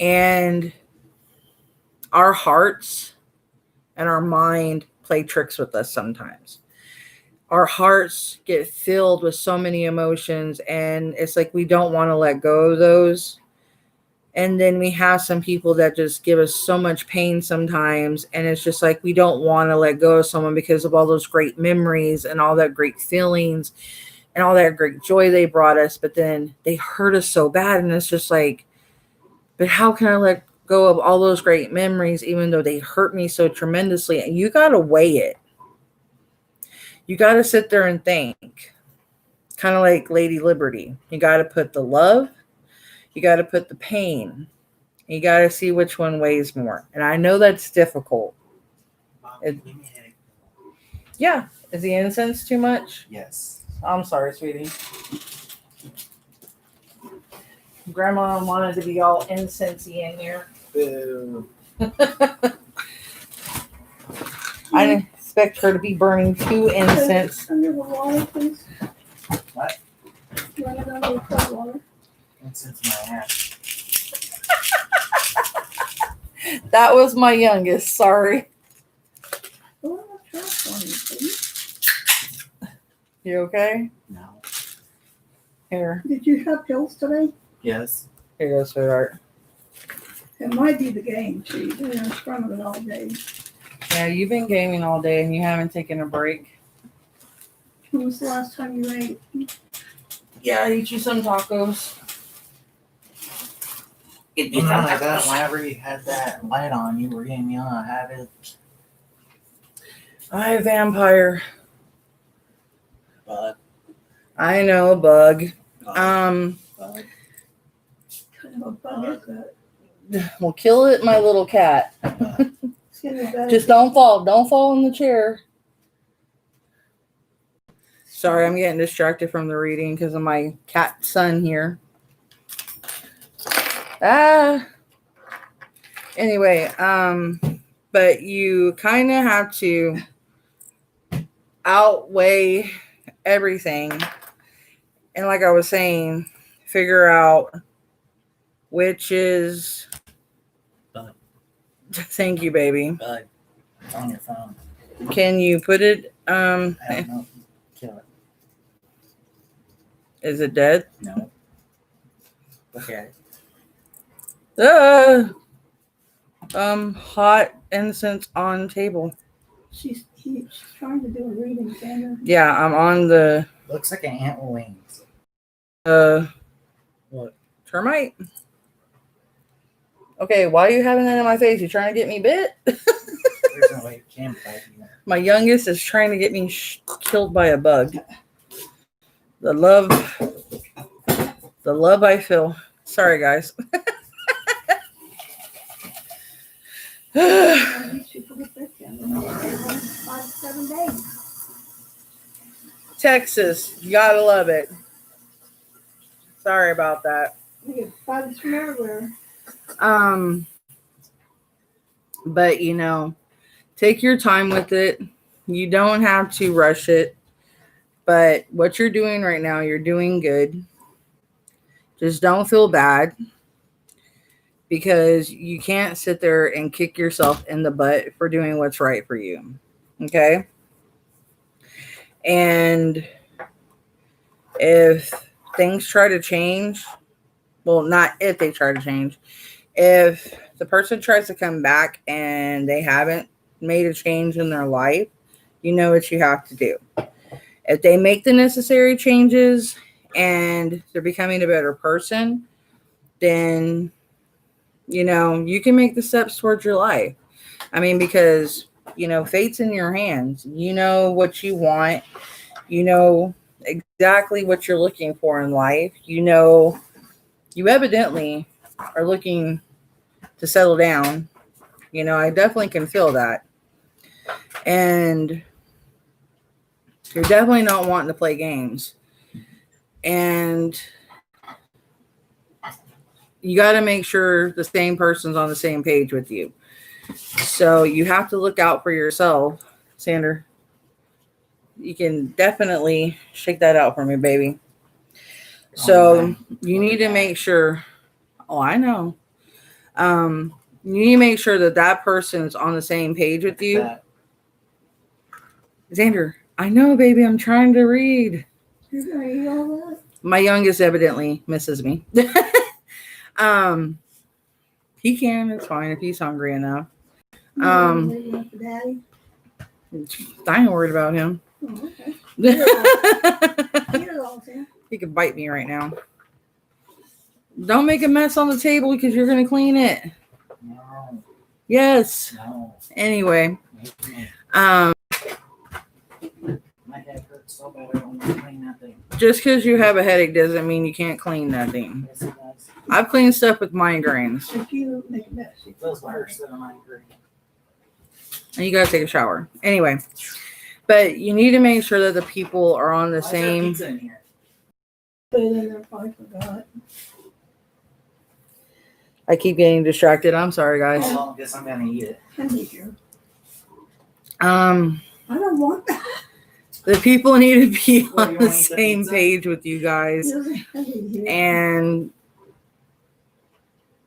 And our hearts and our mind play tricks with us sometimes. Our hearts get filled with so many emotions, and it's like we don't want to let go of those. And then we have some people that just give us so much pain sometimes, and it's just like we don't want to let go of someone because of all those great memories and all that great feelings and all that great joy they brought us, but then they hurt us so bad, and it's just like, but how can I let go of all those great memories, even though they hurt me so tremendously. And you got to weigh it. You got to sit there and think, kind of like Lady Liberty. You got to put the love, you got to put the pain, you got to see which one weighs more. And I know that's difficult. Yeah. Is the incense too much? Yes. I'm sorry, sweetie. Grandma wanted to be all incensey in here. Boo. I didn't expect her to be burning 2 incense. Under the water, please. What? You want it under the cold water? Incense in my ass. That was my youngest. Sorry. Oh, I'll try for you, please. You okay? No. Here. Did you have pills today? Yes. Here you go, sweetheart. It might be the game. She's been in front of it all day. Yeah, you've been gaming all day and you haven't taken a break. When was the last time you ate? Yeah, I eat you some tacos. Get you You some know, like that, tacos. whenever you had that light on, you were getting me on a habit. I vampire. Bug. I know, bug. Bug. Kind of a bug is that? Well, kill it, my little cat. Excuse me, bug. Just don't fall. Don't fall in the chair. Sorry, I'm getting distracted from the reading because of my cat son here. Anyway, but you kind of have to outweigh everything. And like I was saying, figure out which is. Bug. Thank you, baby. Bug. It's on your phone. Can you put it? I don't know. Kill it. Is it dead? No. Look at it. Hot incense on table. She's trying to do a reading, Sandra. Yeah, I'm on the Looks like an ant with wings. what? Termite? Okay, why are you having that in my face? You trying to get me bit? There's no way it can bite you. My youngest is trying to get me killed by a bug. The love I feel. Sorry, guys. At least she put it back in. 5 to 7 days. Texas, you gotta love it. Sorry about that. We get bugs from everywhere. But you know, take your time with it. You don't have to rush it. But what you're doing right now, you're doing good. Just don't feel bad because you can't sit there and kick yourself in the butt for doing what's right for you. Okay? And if things try to change, well, not if they try to change, if the person tries to come back and they haven't made a change in their life, you know what you have to do. If they make the necessary changes and they're becoming a better person, then, you know, you can make the steps towards your life. I mean, because, you know, fate's in your hands. You know what you want. You know exactly what you're looking for in life. You know, you evidently are looking to settle down. You know, I definitely can feel that. And you're definitely not wanting to play games. And you got to make sure the same person's on the same page with you. So you have to look out for yourself. Sander, you can definitely shake that out for me, baby. So you need to make sure. Oh, I know. You need to make sure that that person's on the same page with you. That. Xander, I know, baby. I'm trying to read. You're gonna eat all that? My youngest evidently misses me. He can. It's fine if he's hungry enough. Waiting up for Daddy? I ain't worried about him. Oh, okay. Eat it all, Sam. He could bite me right now. Don't make a mess on the table because you're going to clean it. Yes. No. Anyway, My head hurts so bad I don't want to clean that thing. just because you have a headache doesn't mean you can't clean that thing. Yes, it does. I've cleaned stuff with migraines. If you make a mess, you It feels worse than a migraine. And you gotta take a shower. Anyway, but you need to make sure that the people are on the Why is there same. pizza in here? put it in there, probably forgot. I keep getting distracted. I'm sorry, guys. Well, I guess I'm gonna eat it. I need you. I I don't want that. The people need to be What, on you the wanna eat the same pizza? page with you guys I need you. and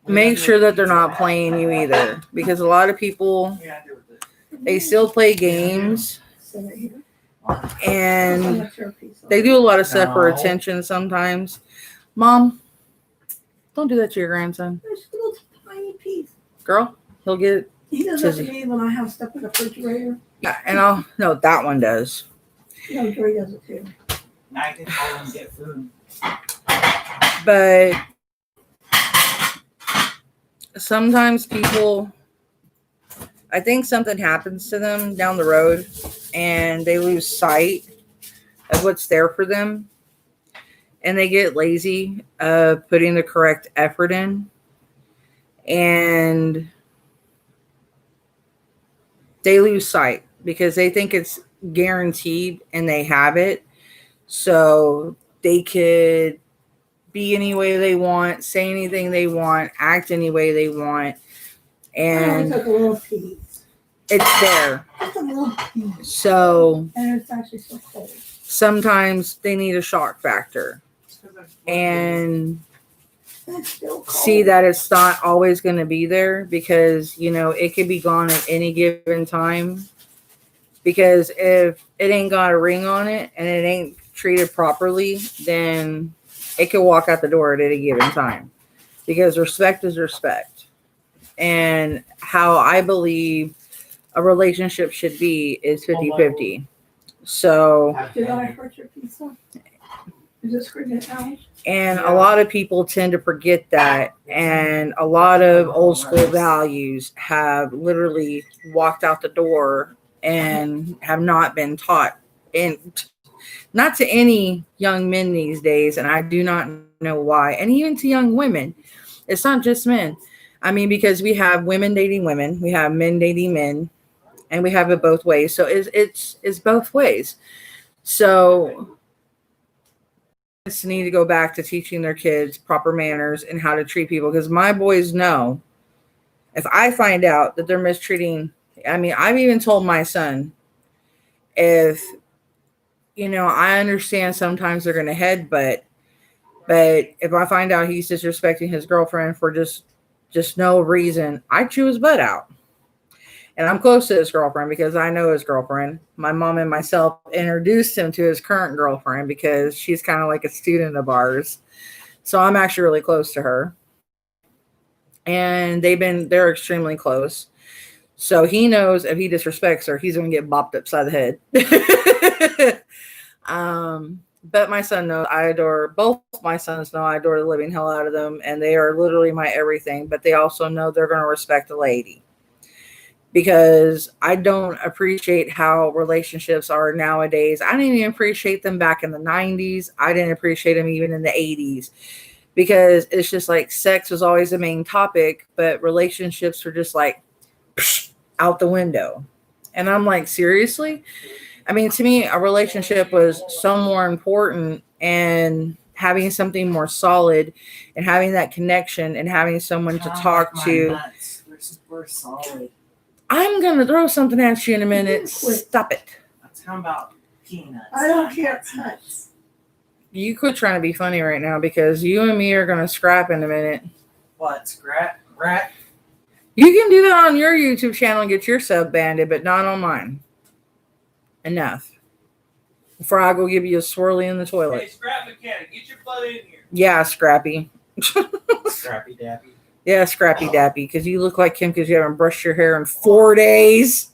make sure that they're not playing you either, because a lot of people, What do you gotta do with it? they still play games Sit right here. and That's your piece. they do a lot of stuff for No. attention sometimes. Mom, don't do that to your grandson. There's a little tiny piece. Girl, he'll get, He does that to Tizzy. me when I have stuff in the refrigerator. yeah, and I'll, no, that one does. You know, Dre does it too. Now I can call and get food. But sometimes people, I think something happens to them down the road and they lose sight of what's there for them. And they get lazy putting the correct effort in. And they lose sight because they think it's guaranteed and they have it. So they could be any way they want, say anything they want, act any way they want. I only And took a little piece. it's there. Just a little piece. So And it's actually so cold. sometimes they need a shock factor and It's still cold. see that it's not always going to be there, because, you know, it could be gone at any given time. Because if it ain't got a ring on it and it ain't treated properly, then it could walk out the door at any given time. Because respect is respect. And how I believe a relationship should be is 50-50. So, Did I hurt your pizza? Is it screaming out? and a lot of people tend to forget that. And a lot of old school values have literally walked out the door and have not been taught. And not to any young men these days, and I do not know why. And even to young women. It's not just men. I mean, because we have women dating women, we have men dating men, and we have it both ways. So it's both ways. So parents need to go back to teaching their kids proper manners and how to treat people, because my boys know if I find out that they're mistreating, I mean, I've even told my son, if, you know, I understand sometimes they're going to headbutt, but if I find out he's disrespecting his girlfriend for just no reason, I chew his butt out. And I'm close to his girlfriend because I know his girlfriend. My mom and myself introduced him to his current girlfriend because she's kind of like a student of ours. So I'm actually really close to her. And they're extremely close. So he knows if he disrespects her, he's going to get bopped upside the head. But my son knows both my sons know I adore the living hell out of them. And they are literally my everything. But they also know they're going to respect a lady. Because I don't appreciate how relationships are nowadays. I didn't even appreciate them back in the 90s. I didn't appreciate them even in the 80s. Because it's just like sex was always the main topic, but relationships were just like out the window. And I'm like, seriously? I mean, to me, a relationship was so more important, and having something more solid and having that connection and having someone to talk to. Nuts. We're solid. I'm going to throw something at you in a minute. Stop it. Let's talk about peanuts. I don't care. Nuts. You quit trying to be funny right now, because you and me are going to scrap in a minute. What? Scrap? Rat? You can do that on your YouTube channel and get your sub banded, but not on mine. Enough. Before I go give you a swirly in the Hey, toilet. scrap mechanic, get your butt in here. Yeah, Scrappy. Scrappy Dappy. Yeah, Scrappy Dappy, because you look like him because you haven't brushed your hair in 4 days.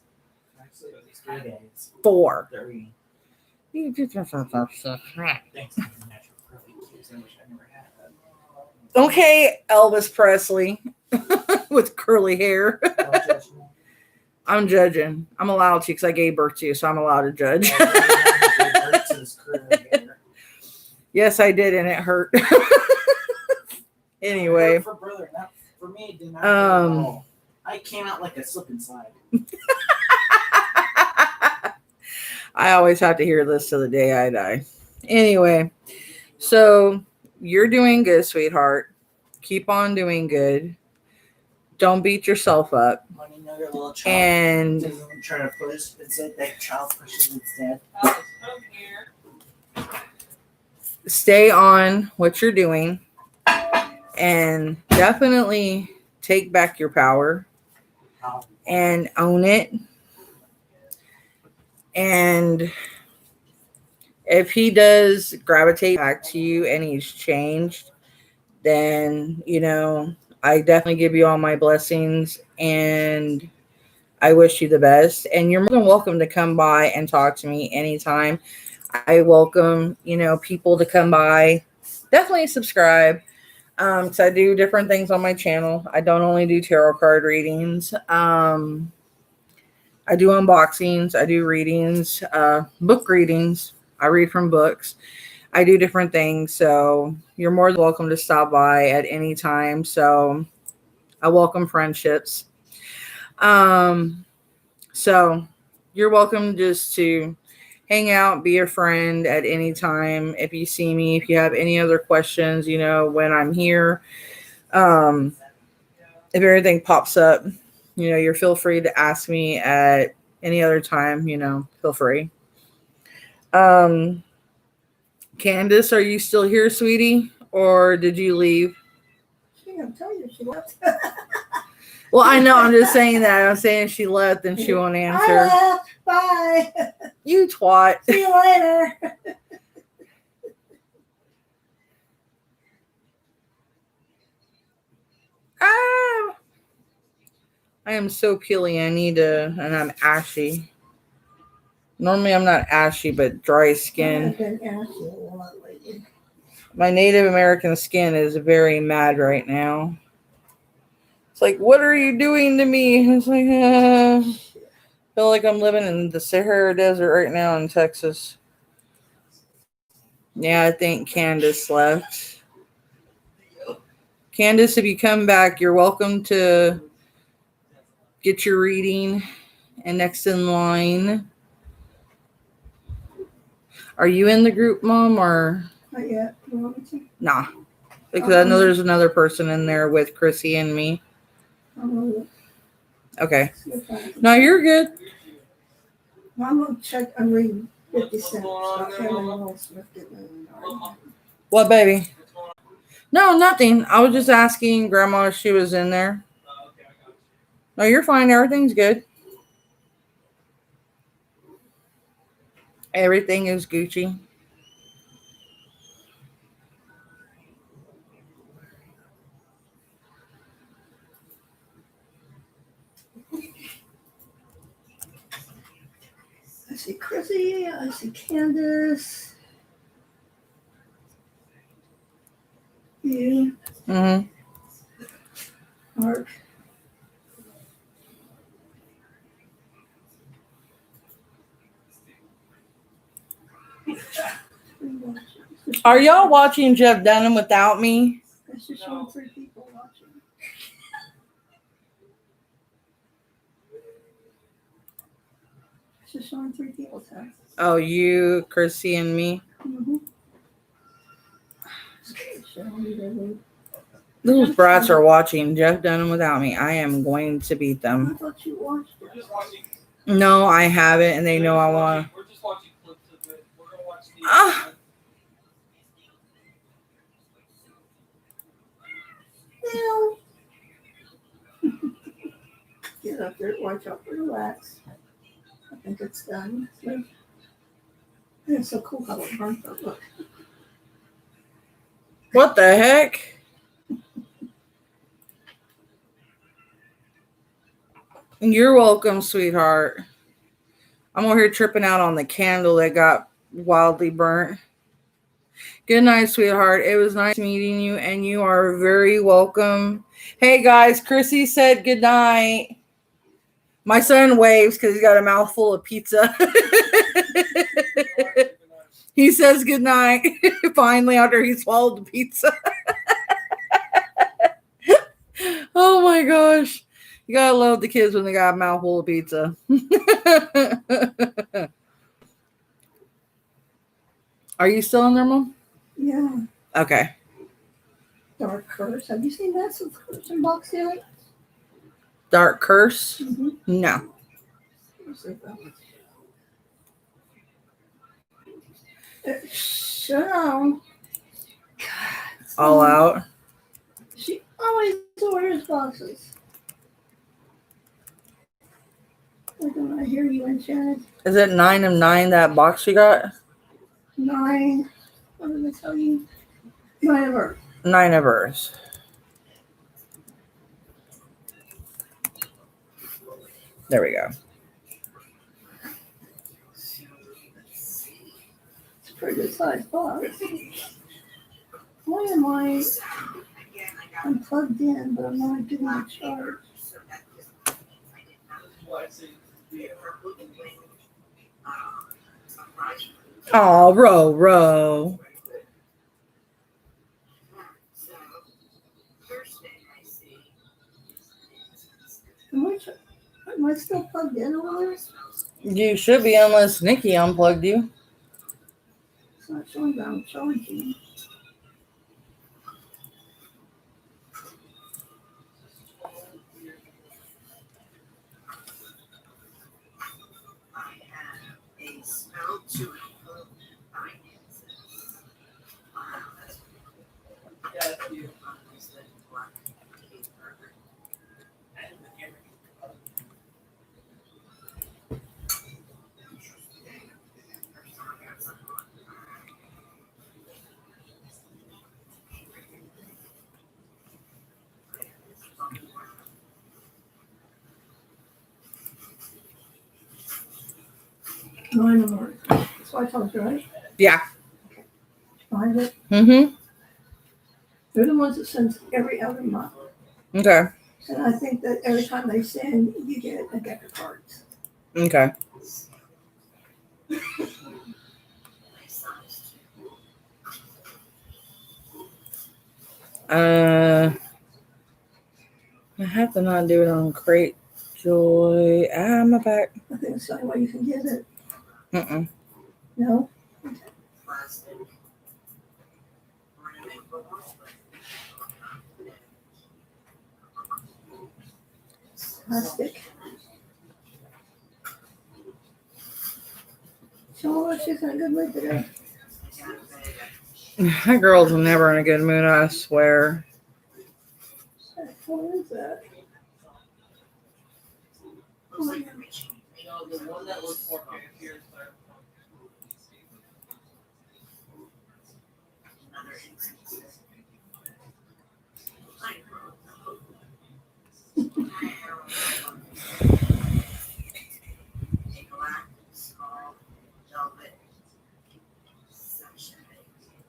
Actually, at least 3 days. 4. 3. You did yourself up so crap. Thanks to the natural curly cues. I wish I never had that. Okay, Elvis Presley. with curly hair. Don't judge me. I'm judging. I'm allowed to because I gave birth to you, so I'm allowed to judge. Yes, I did, and it hurt. Anyway. For brother, not for me, it did not hurt at all. I came out like a slip and slide. I always have to hear this till the day I die. Anyway, so you're doing good, sweetheart. Keep on doing good. Don't beat yourself up. When you know your little child And doesn't try to push, instead that child pushes instead. stay on what you're doing and definitely take back your power and own it. And if he does gravitate back to you and he's changed, then, you know, I definitely give you all my blessings and I wish you the best. And you're more than welcome to come by and talk to me anytime. I welcome, you know, people to come by. Definitely subscribe. Because I do different things on my channel. I don't only do tarot card readings. I do unboxings. I do readings, book readings. I read from books. I do different things. So you're more than welcome to stop by at any time. So I welcome friendships. So you're welcome just to hang out, be a friend at any time. If you see me, if you have any other questions, you know, when I'm here, if everything pops up, you know, you're feel free to ask me at any other time, you know, feel free. Candace, are you still here, sweetie? Or did you leave? She didn't tell you she left. Well, I know. I'm just saying that. I'm saying she left and she won't I answer. left. Bye. You twat. See you later. Ah, I am so peely. And I'm ashy. Normally I'm not ashy, but dry skin. I've been asking a lot lately. My Native American skin is very mad right now. It's like, what are you doing to me? It's like, I feel like I'm living in the Sahara Desert right now in Texas. Yeah, I think Candace left. Candace, if you come back, you're welcome to get your reading. And next in line, are you in the group, Mom, or? Not yet. You want me to? Nah. Because I know there's another person in there with Chrissy and me. Okay. No, you're good. I'm going to check and read 50 cents. What, baby? No, nothing. I was just asking Grandma if she was in there. No, you're fine. Everything's good. Everything is Gucci. I see Chrissy. I see Candace. You. Mm-hmm. Mark. Are y'all watching Jeff Dunham without me? It's just showing 3 people watching. It's just showing 3 people, Ted. Oh, you, Chrissy, and me. Mm-hmm. Those brats are watching Jeff Dunham without me. I am going to beat I them. thought you watched it. No, I haven't, and they know I want. We're just watching clips of it. We're gonna watch the. Ah. Get up there, watch out, relax. I think it's done. So, it's so cool how it burnt up. Look. What the heck? You're welcome, sweetheart. I'm over here tripping out on the candle that got wildly burnt. Good night, sweetheart. It was nice meeting you, and you are very welcome. Hey, guys, Chrissy said good night. My son waves because he's got a mouthful of pizza. He says good night finally after he swallowed the pizza. Oh my gosh. You gotta love the kids when they got a mouthful of pizza. Are you still in there, Mom? Yeah. Okay. Dark Curse. Have you seen that subscription box yet? Dark Curse? Mm-hmm. No. Sure. All out. She always orders boxes. Why don't I hear you, Enchanted? Is it 9 of 9 that box you got? 9. What did I tell you? 9 of Earth. 9 of Earth. There we go. It's a pretty good sized box. Why am I'm plugged in, but I'm not getting a charge? Oh, row. Am I still plugged in over there? You should be, unless Nikki unplugged you. It's not showing that I'm charging. Nine of Earth. That's what I told you, right? Yeah. Find it. Mm-hmm. They're the ones that send every other month. Okay. And I think that every time they send, you get a deck of cards. Okay. I have to not do it on Crate Joy. My back. I think it's the only way you can get it. Mm-mm. No? Plastic. So she's in a good mood today. That girl's never in a good mood, I swear. What is that? Oh, yeah. The one that looks more here.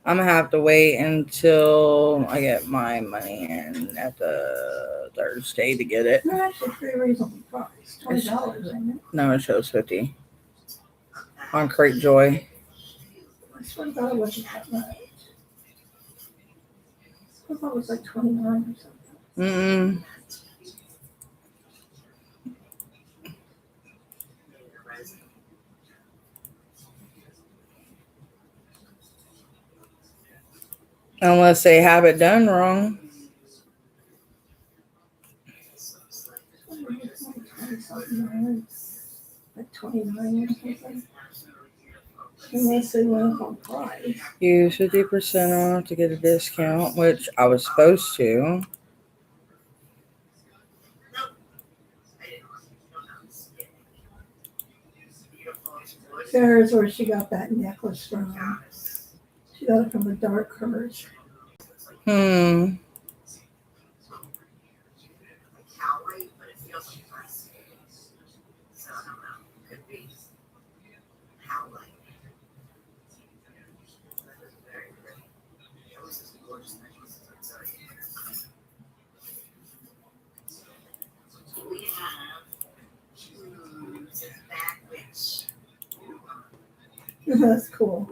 I'm gonna have to wait until I get my money in at the Thursday to get it. They're actually pretty reasonable price. $20, isn't it? No, it shows 50 on Crate Joy. I swear to God it wasn't that much. I thought it was like 29 or something. Mm-mm. Unless they have it done wrong. Like 29 or something. Unless they went up on price. Use 50% off to get a discount, which I was supposed to. There's where she got that necklace from. She got it from the Dark Curse. That's cool.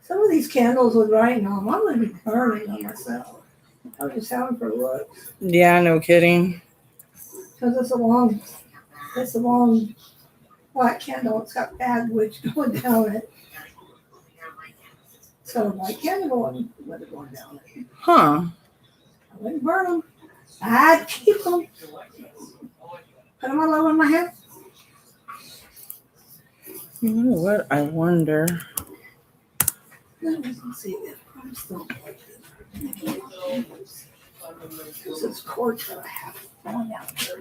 Some of these candles with writing on them, I'm going to be burning them myself. I'll just have them for looks. Yeah, no kidding. Because it's a long white candle. It's got bad witch going down it. So my candle going down it. Huh. I wouldn't burn them. I'd keep them. Put them all over my head. You know what? I wonder. Let me see if I'm still this is quartz that I have falling out there.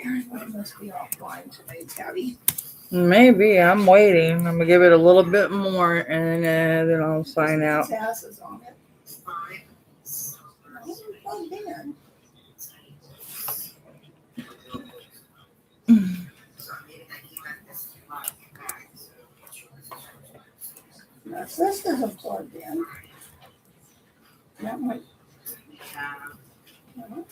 Everybody must be offline today, Tabby. Maybe. I'm waiting. I'm going to give it a little bit more and then I'll sign out. Asses on it. Oh, man. This isn't plugged in. That might. No.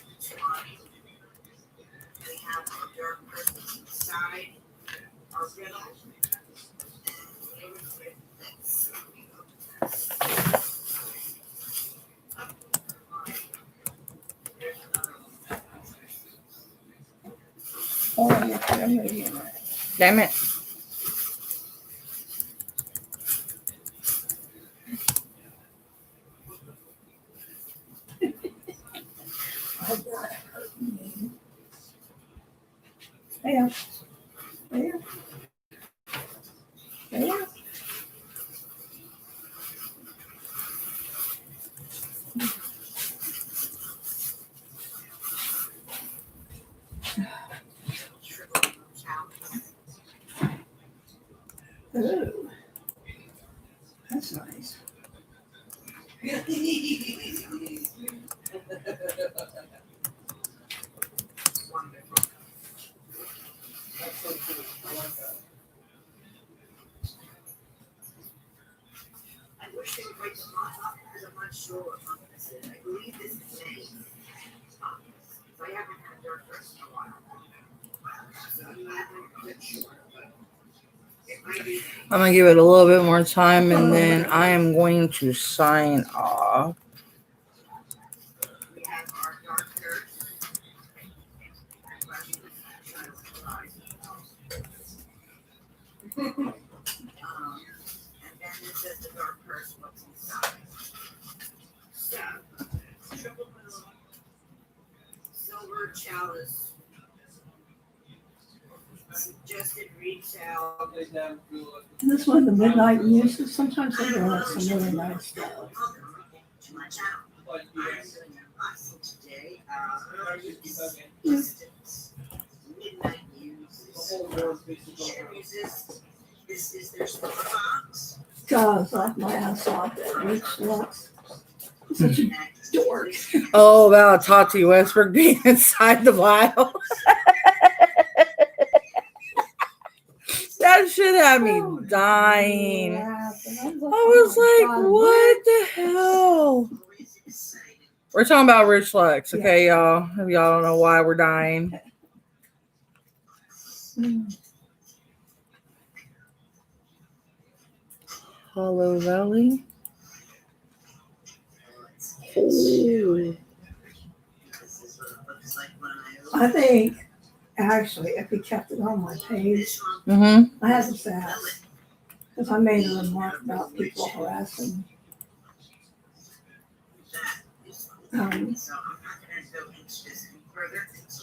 Oh, yeah, I'm gonna be in there. Damn it. Yeah. Yeah. Yeah. Ooh. That's nice. I wish they would write the line up because I'm not sure what month this is. I believe this is May. So I haven't had their first in a while. So I'm not quite sure, but it might be. I'm going to give it a little bit more time and then I am going to sign off. We have our dark nurse. And then it says the dark purse, what's inside. So, triple middle, silver chalice, suggested retail. This one, the midnight music. Sometimes they do have some really nice stuff. To my channel. I'm doing a lesson today. Distance, midnight uses. This is their silver box. God, I thought my ass off that Rich Lux. Such a dork. Oh, about Tati Westbrook being inside the vial. That shit had me dying. I was like, what the hell? We're talking about Rich Lux, okay, y'all? If y'all don't know why we're dying. Hollow Valley. Oh. I think, actually, if we kept it on my page, Mm-hmm. I had to say, because I made a remark about people harassing.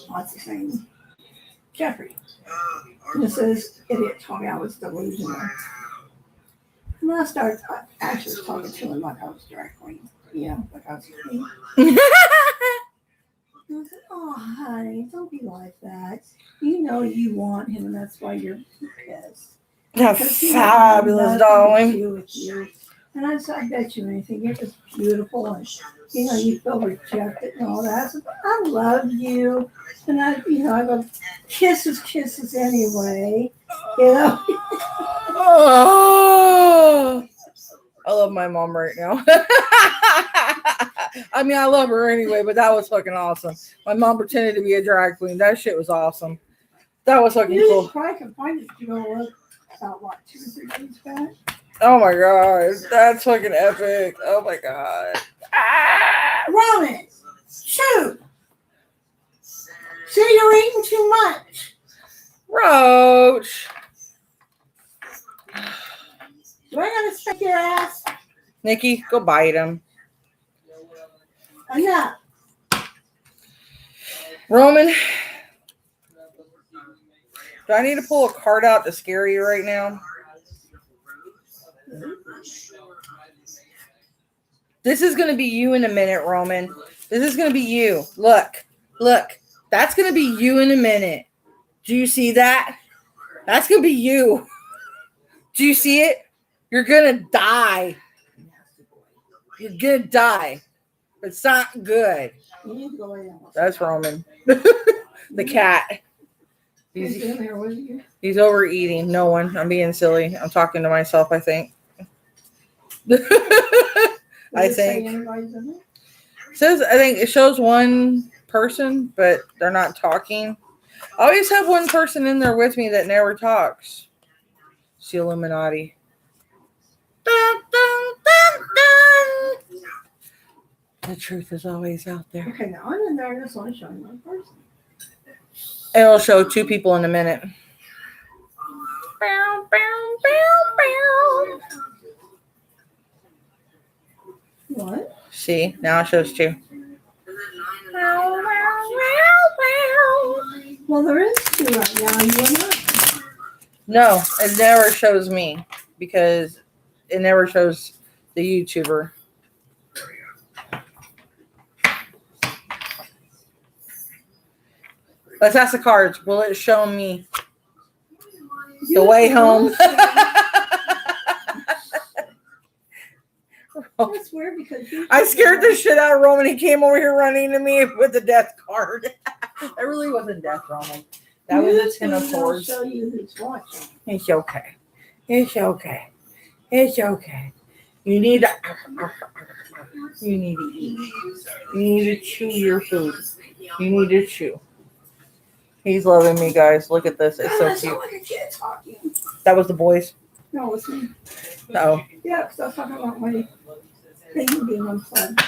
What's his name? Jeffrey. And it says, idiot told me I was delusional. And then I started actually talking to him like I was drag queen. Yeah, like I was queen. I said, oh, honey, don't be like that. You know you want him, and that's why you're pissed. That's fabulous, darling. With you. And I said, I bet you anything. You're just beautiful, and you feel rejected and all that. I said, I love you, and I go kisses anyway. Oh, I love my mom right now. I mean, I love her anyway, but that was fucking awesome. My mom pretended to be a drag queen. That shit was awesome. That was fucking You cool. probably can find it. You know what? About what, 2 or 3 days back? Oh my god, that's fucking epic. Oh my god. Ah! Roman, shoot! See, you're eating too much. Roach. Do I gotta stick your ass? Nikki, go bite him. Enough. Roman, do I need to pull a card out to scare you right now? This is going to be you in a minute, Roman. This is going to be you. Look. That's going to be you in a minute. Do you see that? That's going to be you. Do you see it? You're going to die. You're going to die. It's not good. You need to go lay down. That's Roman. The cat. He's in there with you. He's overeating. No one. I'm being silly. I'm talking to myself, I think. I think. I think it shows one person, but they're not talking. I always have one person in there with me that never talks. It's the Illuminati. Dun, dun, dun, dun. The truth is always out there. Okay, now I'm in there and this one's showing one person. It'll show 2 people in a minute. Bow, bow, bow, bow. What? See, now it shows 2. Well, there is 2 right now. You are not. No, it never shows me because it never shows the YouTuber. Let's ask the cards. Will it show me the way home? That's weird because I scared the shit out of Roman. He came over here running to me with the death card. That really wasn't death, Roman. That was a 10 of swords. Show you who's watching. It's okay. It's okay. It's okay. You need to eat. You need to chew your food. You need to chew. He's loving me, guys. Look at this. It's so cute. Like a kid talking. That was the boys. No, it's me. Oh. Yeah, because I was talking about my baby being unplugged.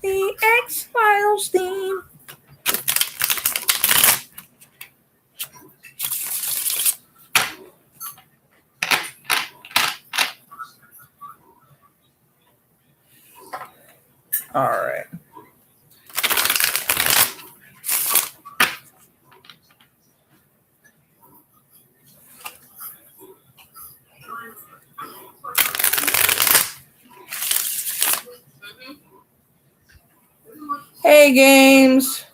The X-Files theme. All right. Hey, games.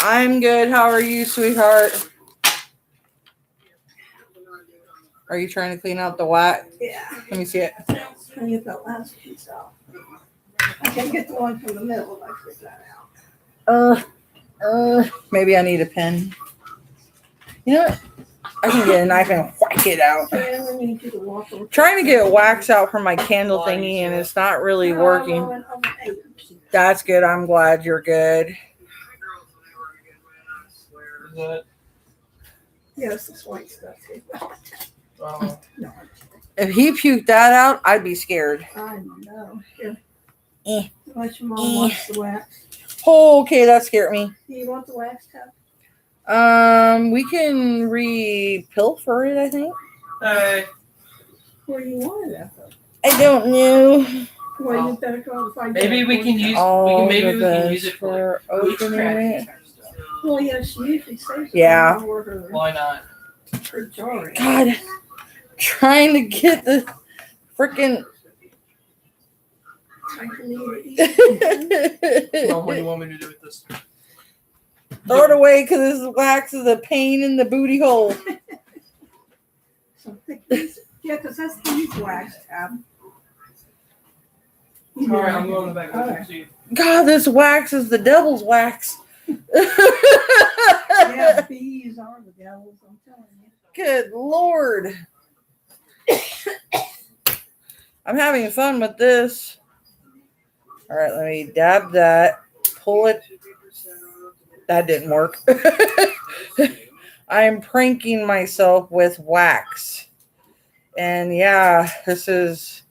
I'm good. How are you, sweetheart? Are you trying to clean out the wax? Yeah. Let me see it. Trying to get that last piece out. I can't get the one from the middle if I figure that out. Maybe I need a pen. You know what? I can get a knife and whack it out. And we need you to walk over. Trying to get wax out from my candle thingy, and it's not really working. That's good. I'm glad you're good. Is that? Yes, this white stuff. No, If he puked that out, I'd be scared. I know. Here. Eh. Let your mom wants the wax. Oh, okay, that scared me. Do you want the wax cup? We can re-pilfer it, I think. Hey. Where do you want it at though? I don't know. Well, you better go and find Maybe out. we can use. All Maybe the we can best use it for for opening it. Well, yeah, she usually says it. Yeah. Or her, Why not? her jar. God, trying to get the freaking. I can eat Well, what do you want me to do with this? Throw it away because this wax is a pain in the booty hole. So thick piece. Yeah, because that's beeswax tab. All right, I'm going back. Okay. See you. God, this wax is the devil's wax. Yeah, bees are the devils, I'm telling you. Good Lord. I'm having fun with this. All right, let me dab that. Pull it. That didn't work. I'm pranking myself with wax. And yeah, this is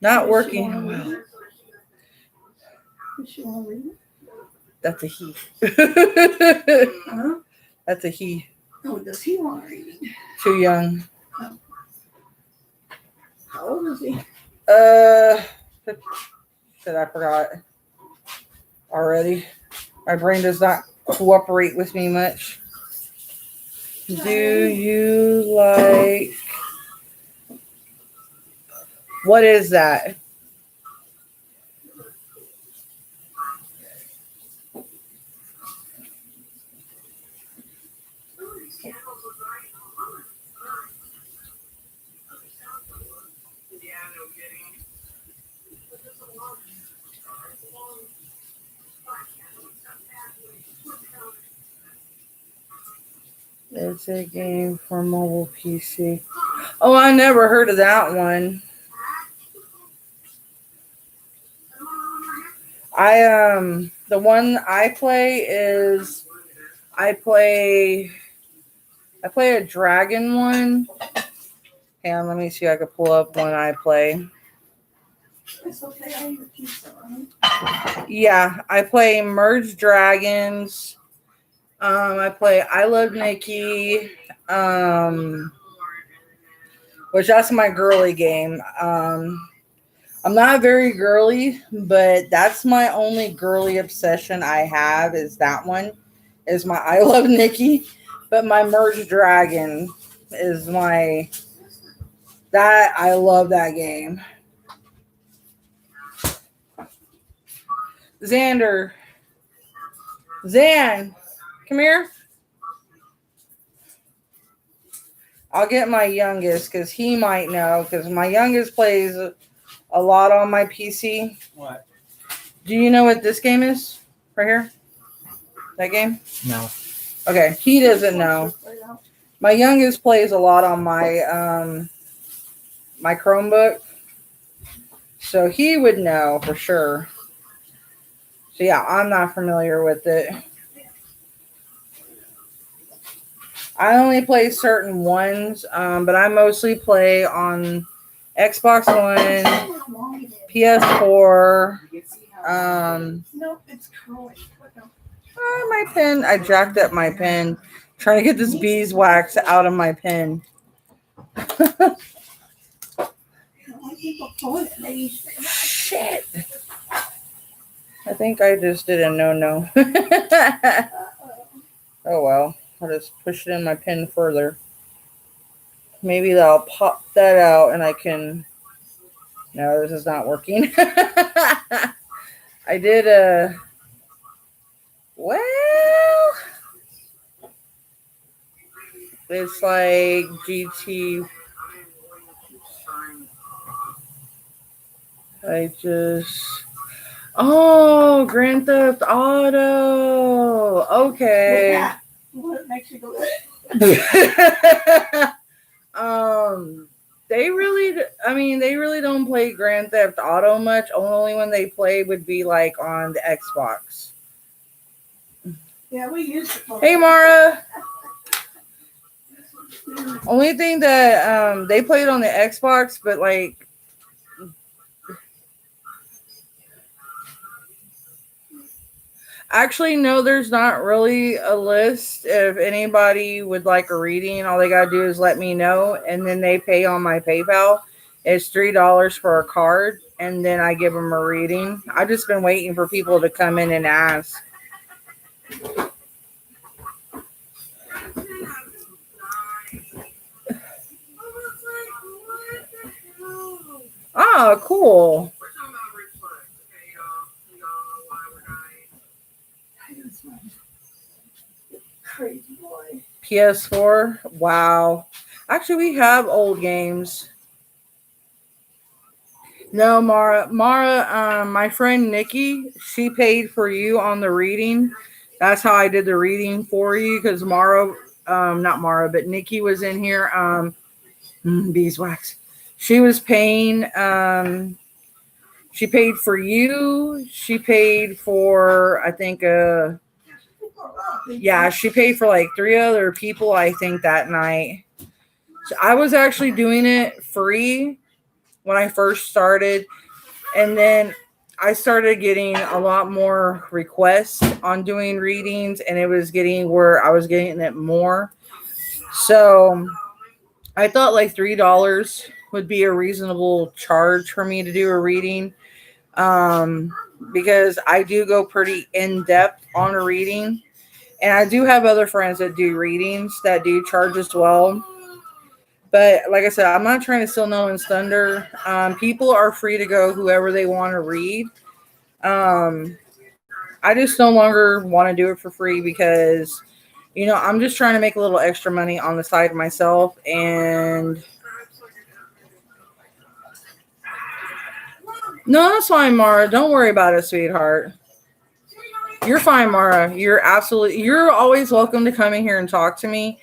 not working well. Does she want to read it? That's a he. Huh? That's a he. Oh, does he want to read it? Too young. How old is he? Shit, I forgot already. My brain does not cooperate with me much. Do you like... What is that? It's a game for mobile PC. Oh, I never heard of that one. The one I play is I play a dragon one. Hang on, let me see if I can pull up one I play. It's okay, I eat a pizza, right? Yeah, I play Merge Dragons. I play I Love Nikki. Which that's my girly game. I'm not very girly, but that's my only girly obsession I have is that one. Is my I Love Nikki. But my Merge Dragon is I love that game. Xander. Zan, come here. I'll get my youngest because he might know because my youngest plays a lot on my PC. What? Do you know what this game is? Right here? That game? No. Okay, he doesn't know. My youngest plays a lot on my my Chromebook. So he would know for sure. So yeah, I'm not familiar with it. I only play certain ones, but I mostly play on Xbox One, PS4. No, it's curly. My pen. I jacked up my pen, trying to get this beeswax out of my pen. Shit. I think I just did a no-no. Oh well. I'll just push it in my pen further. Maybe that'll pop that out and I can... No, this is not working. I did a... Well... It's like GT... Oh, Grand Theft Auto. Okay. What makes you go? They really don't play Grand Theft Auto much. Only when they play would be like on the Xbox. Yeah, we used to play. Hey, Mara. Only thing that they played on the Xbox, but like actually no, there's not really a list. If anybody would like a reading, all they gotta do is let me know, and then they pay on my PayPal. It's $3 for a card, and then I give them a reading. I've just been waiting for people to come in and ask. Oh, cool. Crazy boy. PS4. Wow. Actually, we have old games. No, Mara, my friend Nikki, she paid for you on the reading. That's how I did the reading for you because not Mara, but Nikki was in here. Beeswax. She was paying. She paid for you. She paid for, I think, yeah, she paid for like 3 other people, I think, that night. So I was actually doing it free when I first started. And then I started getting a lot more requests on doing readings, and it was getting where I was getting it more. So I thought like $3 would be a reasonable charge for me to do a reading. Because I do go pretty in depth on a reading. And I do have other friends that do readings that do charge as well. But like I said, I'm not trying to steal no one's thunder. People are free to go whoever they want to read. I just no longer want to do it for free because, I'm just trying to make a little extra money on the side myself. And no, that's fine, Mara. Don't worry about it, sweetheart. You're fine, Mara. You're always welcome to come in here and talk to me.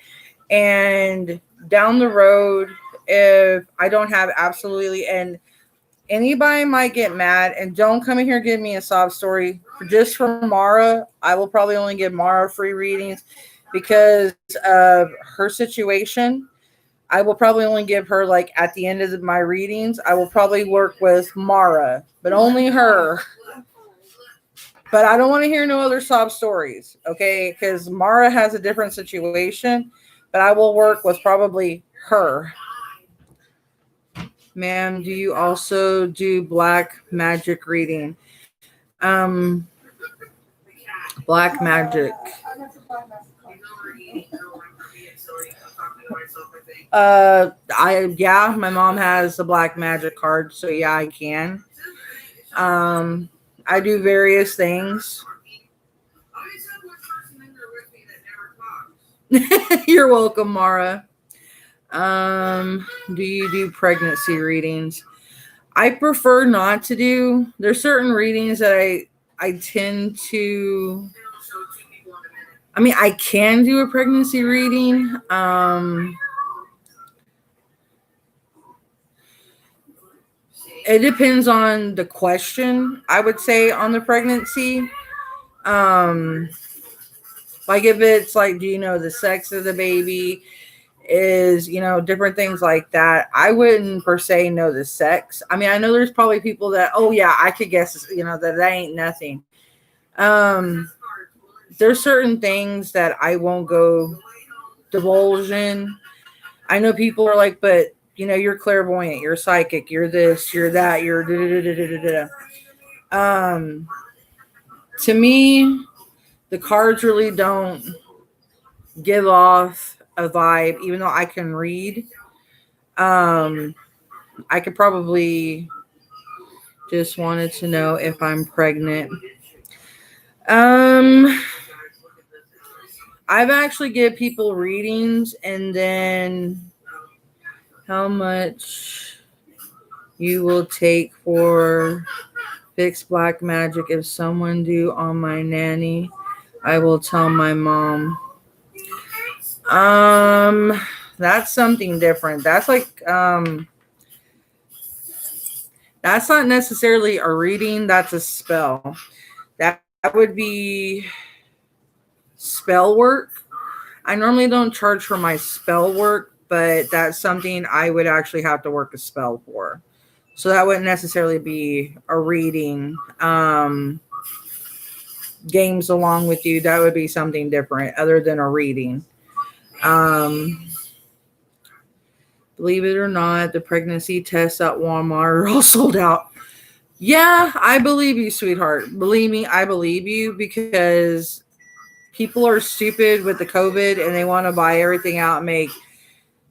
And down the road, if I don't have absolutely, and anybody might get mad, and don't come in here and give me a sob story. Just for Mara, I will probably only give Mara free readings because of her situation. I will probably only give her, like, at the end of my readings, I will probably work with Mara, but only her. But I don't want to hear no other sob stories, okay? Because Mara has a different situation, but I will work with probably her. Ma'am, do you also do black magic reading? Black magic. My mom has the black magic card, so yeah, I can. I do various things. You're welcome, Mara. Do you do pregnancy readings? I prefer not to do. There's certain readings that I tend to. I mean, I can do a pregnancy reading. It depends on the question, I would say, on the pregnancy. Like if it's like, do you know the sex of the baby? Is, different things like that. I wouldn't per se know the sex. I mean, I know there's probably people that, oh yeah, I could guess, that ain't nothing. There's certain things that I won't go divulge in. I know people are like, but you're clairvoyant, you're psychic, you're this, you're that, you're da. To me, the cards really don't give off a vibe, even though I can read. I could probably just wanted to know if I'm pregnant. I've actually give people readings, and then how much you will take for fixed black magic. If someone do on my nanny, I will tell my mom. That's something different. That's like that's not necessarily a reading, that's a spell. That would be spell work. I normally don't charge for my spell work, but that's something I would actually have to work a spell for. So that wouldn't necessarily be a reading. Games along with you, that would be something different other than a reading. Believe it or not, the pregnancy tests at Walmart are all sold out. Yeah, I believe you, sweetheart. Believe me, I believe you, because people are stupid with the COVID and they want to buy everything out and make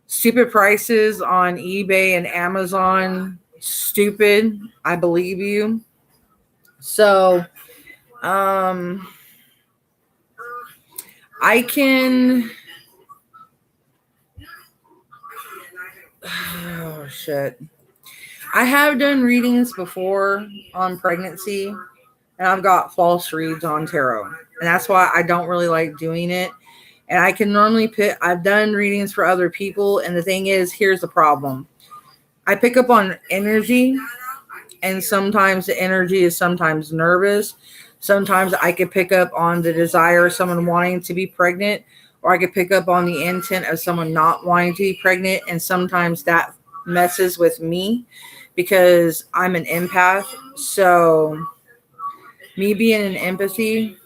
stupid prices on eBay and Amazon. Stupid. I believe you. So, I can. Oh, shit. I have done readings before on pregnancy, and I've got false reads on tarot. And that's why I don't really like doing it. And I can normally pick, I've done readings for other people. And the thing is, here's the problem. I pick up on energy, and sometimes the energy is sometimes nervous. Sometimes I could pick up on the desire of someone wanting to be pregnant, or I could pick up on the intent of someone not wanting to be pregnant. And sometimes that messes with me because I'm an empath. So me being an empathy,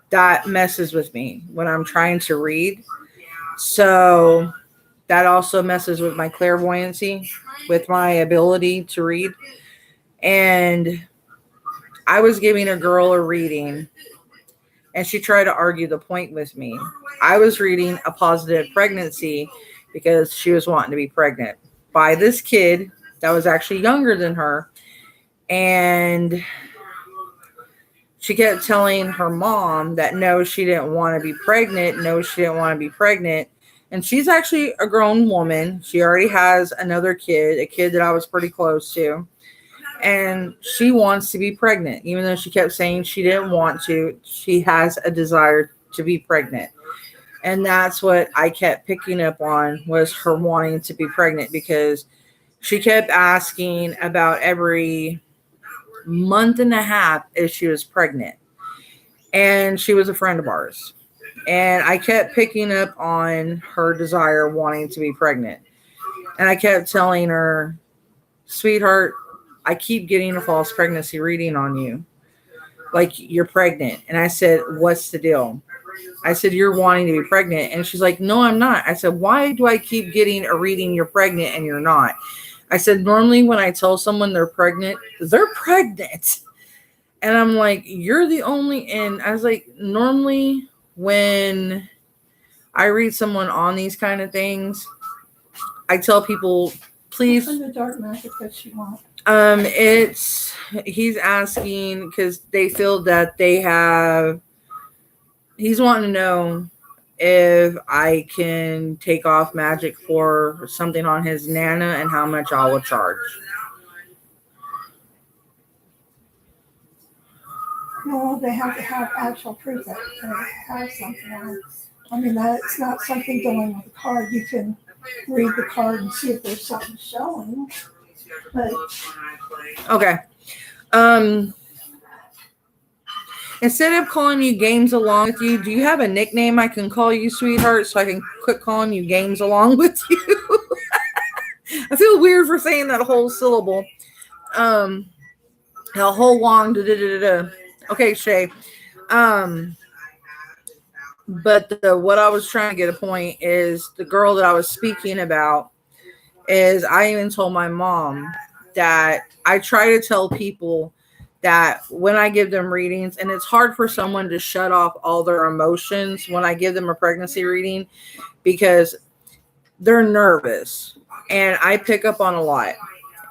that messes with me when I'm trying to read. So that also messes with my clairvoyancy, with my ability to read. And I was giving a girl a reading, and she tried to argue the point with me. I was reading a positive pregnancy because she was wanting to be pregnant by this kid that was actually younger than her. And she kept telling her mom that no, she didn't want to be pregnant. No, she didn't want to be pregnant. And she's actually a grown woman. She already has another kid, a kid that I was pretty close to. And she wants to be pregnant. Even though she kept saying she didn't want to, she has a desire to be pregnant. And that's what I kept picking up on, was her wanting to be pregnant, because she kept asking about every month and a half if she was pregnant. And she was a friend of ours. And I kept picking up on her desire wanting to be pregnant. And I kept telling her, sweetheart, I keep getting a false pregnancy reading on you. Like, you're pregnant. And I said, what's the deal? I said, you're wanting to be pregnant. And she's like, no, I'm not. I said, why do I keep getting a reading you're pregnant and you're not? I said, normally when I tell someone they're pregnant, they're pregnant. And I'm like, you're the only, and I was like, normally when I read someone on these kind of things, I tell people, please. What's in the dark magic that you want? He's asking because they feel that he's wanting to know if I can take off magic for something on his Nana and how much I will charge. No, they have to have actual proof that they have something on it. I mean, that's not something going with a card. You can read the card and see if there's something showing. But Okay. Instead of calling you Games Along with you, do you have a nickname I can call you, sweetheart, so I can quit calling you Games Along with you? I feel weird for saying that whole syllable. A whole long da-da-da-da-da. Okay, Shay. But what I was trying to get a point is the girl that I was speaking about is, I even told my mom that I try to tell people that when I give them readings, and it's hard for someone to shut off all their emotions when I give them a pregnancy reading because they're nervous, and I pick up on a lot,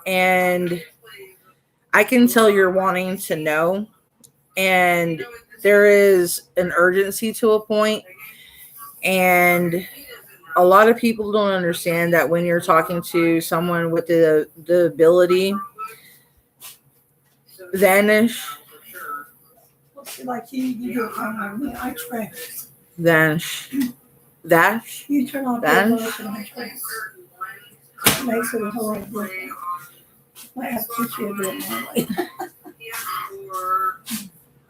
and I can tell you're wanting to know, and there is an urgency to a point, and a lot of people don't understand that when you're talking to someone with the ability vanish, like you do it on me, I trance. vanish, dash, You turn on vanish. the and I trance. It makes it a whole lot different. I have to teach you to do it normally.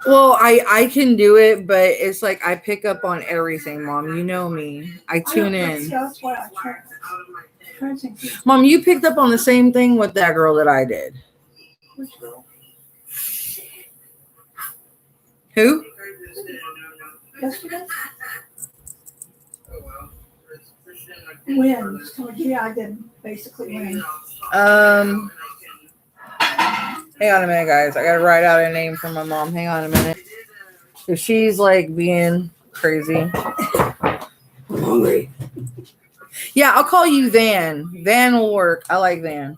Well, I can do it, but it's like I pick up on everything, Mom. You know me. I tune in. That's why I trance. Trancing. Mom, you picked up on the same thing with that girl that I did. Which girl? Who? Yesterday? When? Yeah, I did basically win. Hang on a minute, guys. I gotta write out a name for my mom. Hang on a minute. If she's like being crazy. I'm hungry. Yeah, I'll call you Van. Van will work. I like Van.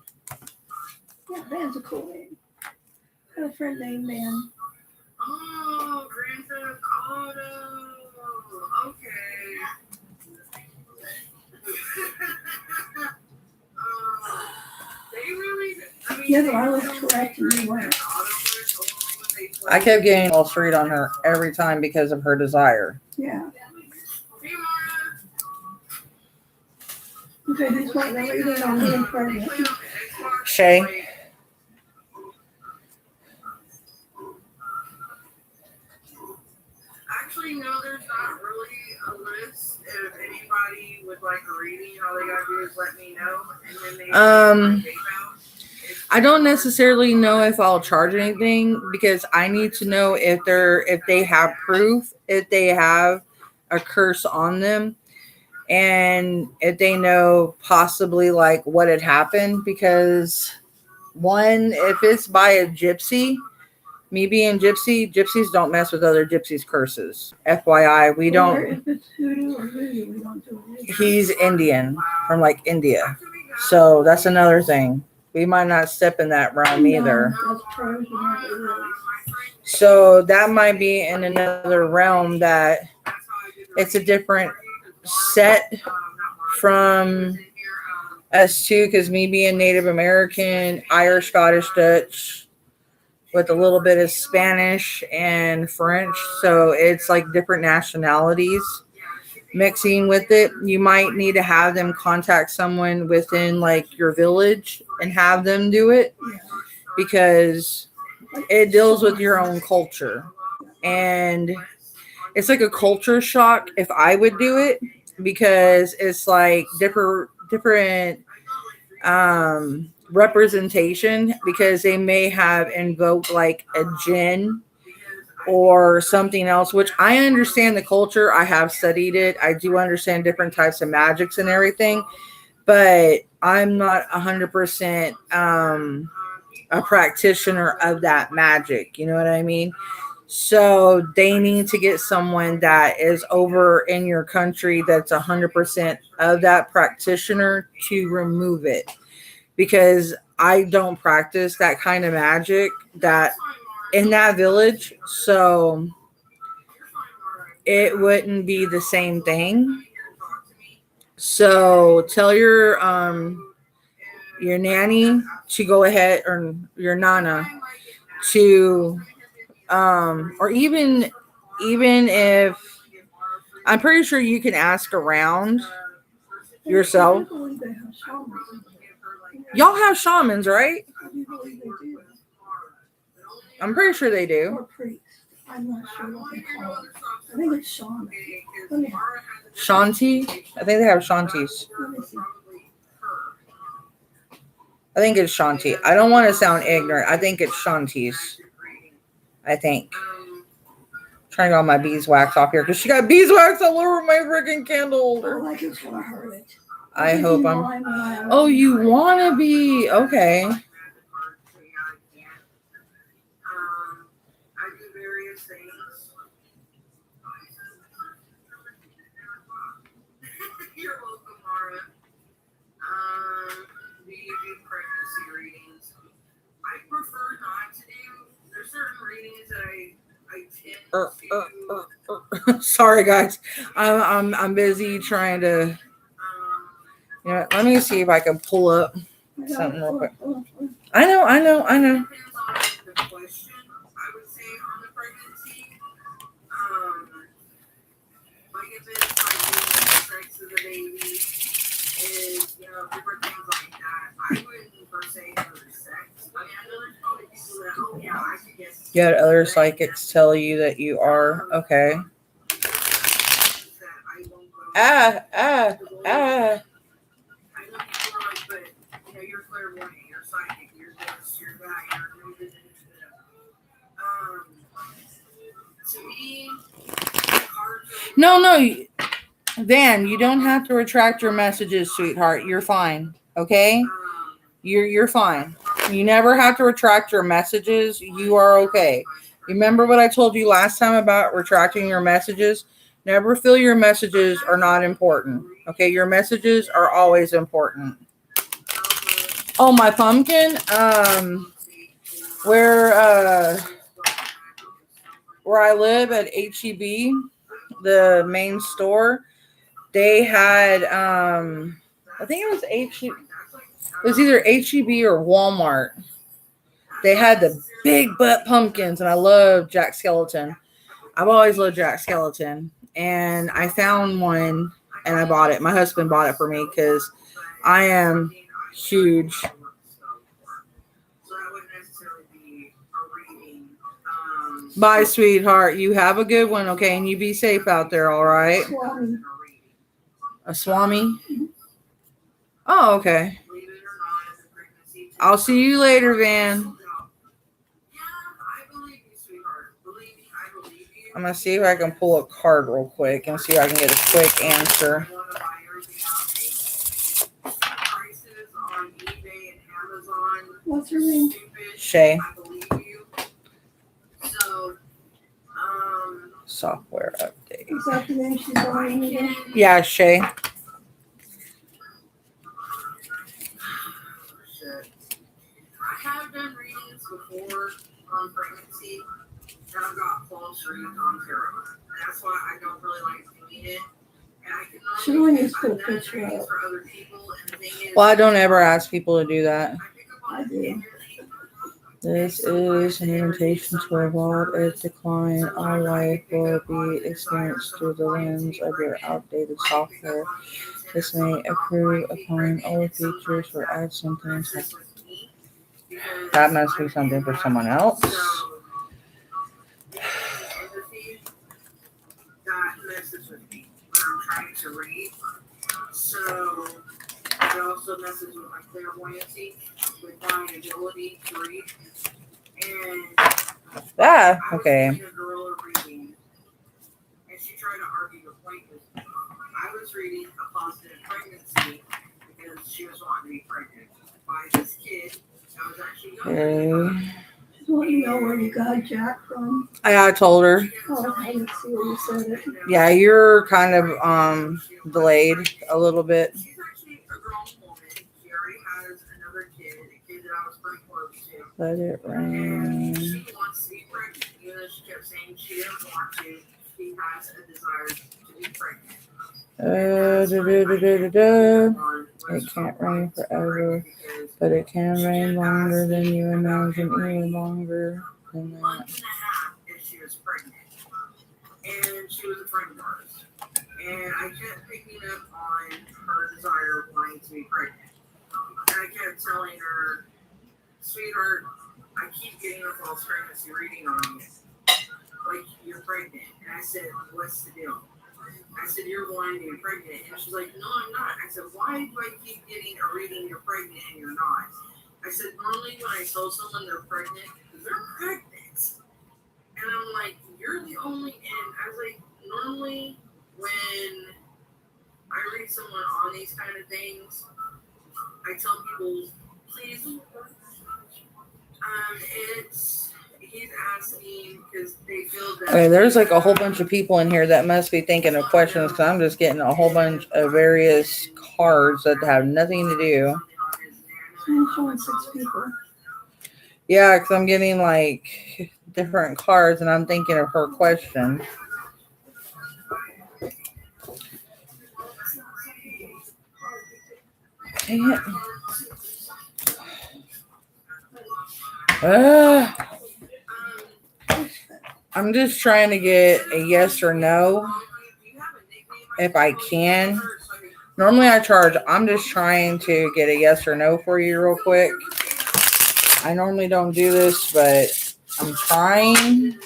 Yeah, Van's a cool name. I have a friend named Van. Oh, Grand Theft Auto. Okay. They really Yeah, but I was correct and you weren't. I kept getting all straight on her every time because of her desire. Yeah. Okay, who's wanting to read it on being pregnant? Shay. Actually, no, there's not really a list. If anybody would like a reading, all they gotta do is let me know, and then they I don't necessarily know if I'll charge anything because I need to know if they have proof, if they have a curse on them, and if they know possibly like what had happened. Because one, if it's by a gypsy, me being gypsies don't mess with other gypsies' curses. FYI, we Or don't. if it's hoodoo or voodoo, we don't do it. He's Indian, from like India, so that's another thing. We might not step in that realm either. No, that's pros, you know, it is. So that might be in another realm that it's a different set from us too, because me being Native American, Irish, Scottish, Dutch, with a little bit of Spanish and French. So it's like different nationalities mixing with it. You might need to have them contact someone within like your village and have them do it, because it deals with your own culture. And it's like a culture shock if I would do it, because it's like different representation, because they may have invoked like a jinn or something else, which I understand the culture. I have studied it. I do understand different types of magics and everything, but I'm not 100% a practitioner of that magic. You know what I mean? So they need to get someone that is over in your country that's 100% of that practitioner to remove it, because I don't practice that kind of magic that in that village. So it wouldn't be the same thing. So tell your nanny to go ahead, or your nana to or even if, I'm pretty sure you can ask around yourself. I do believe they have shamans. Y'all have shamans, right? I do believe they do. I'm pretty sure they do. Or priests. I'm not sure what they call them. I think it's shaman. Let me, Shanti? I think they have Shantis. let me see. I think it's Shanti. I don't want to sound ignorant. I think it's Shantis. I think. Trying to get all my beeswax off here because she got beeswax all over my freaking candle holder. Well, I just want to hurt it. I hope I'm. Oh, you want to be? Okay. I do various things. You're welcome, Mara. Do you do pregnancy readings? I prefer not to do. There's certain readings that I tend to. Sorry, guys. I'm busy trying to. You know, let me see if I can pull up something real quick. I know. Depends on the question, I would say, on the pregnancy. Like if it's like the sex of the baby, is, different things like that. I wouldn't per se for sex. I mean, I know there's probably people that, oh yeah, I could guess. You had other psychics tell you that you are okay. Ah. I know people are like, but you're clairvoyant, you're psychic, you're this, you're that, you're moving into to me, cards are No, Van, you don't have to retract your messages, sweetheart. You're fine. Okay? You're fine. You never have to retract your messages. You are okay. Remember what I told you last time about retracting your messages? Never feel your messages are not important. Okay? Your messages are always important. Oh, my pumpkin. Where I live at HEB, the main store, they had I think it was HEB. It was either HEB or Walmart. they had the big butt pumpkins, and I love Jack Skellington. I've always loved Jack Skellington, and I found one and I bought it. My husband bought it for me because I am huge. So that wouldn't necessarily be a reading. Bye, sweetheart. You have a good one, okay? And you be safe out there, all right? Swami. A Swami? Oh, okay. I'll see you later, Van. I'm going to see if I can pull a card real quick and see if I can get a quick answer. What's her name? Shay. I believe you. So, Software update. Is that the name she's on again? Yeah, Shay. I have done readings before on pregnancy, and I've got false reads on tarot. That's why I don't really like doing it. And I can She really needs to I've put a done picture readings up. for other people, and the thing is, Well, I don't ever ask people to do that. I pick up on I do. This is an invitation to evolve. If decline, all life will be experienced through the lens of your outdated software. This may improve upon old features or add something. That must be something for someone else. That messes with me when I'm trying to read. So it also messes with my clairvoyancy, with my ability to read. And Ah, I was okay. reading a girl a reading, and she tried to argue the point with me. I was reading a positive pregnancy because she was wanting to be pregnant by this kid that was actually younger. Okay. Just want to know where you got Jack from. I told her. Oh, I didn't see where you said it. Yeah, you're kind of delayed a little bit. She's actually a grown woman. She already has another kid, a kid that I was pretty close to. Let it rain. She wants to be pregnant. Even though she kept saying she didn't want to, she has a desire to be pregnant. It can't rain forever, but it can rain longer than you imagine, even longer than that. Month and a half if she was pregnant. And she was a friend of ours. And I kept picking up on her desire of wanting to be pregnant. And I kept telling her, sweetheart, I keep getting a false pregnancy reading on you. Like, you're pregnant. And I said, what's the deal? I said, you're wanting to be pregnant. And she's like, no, I'm not. I said, why do I keep getting a reading you're pregnant and you're not? I said, normally when I tell someone they're pregnant, they're pregnant. And I'm like, you're the only, and I was like, normally when I read someone on these kind of things, I tell people, please, he's asking because they feel that. Okay, there's like a whole bunch of people in here that must be thinking of questions because I'm just getting a whole bunch of various cards that have nothing to do. I'm showing 6 people. Yeah, because I'm getting like different cards and I'm thinking of her question. Dang it. I'm just trying to get a yes or no if I can. Normally I charge. I'm just trying to get a yes or no for you real quick. I normally don't do this, but I'm trying.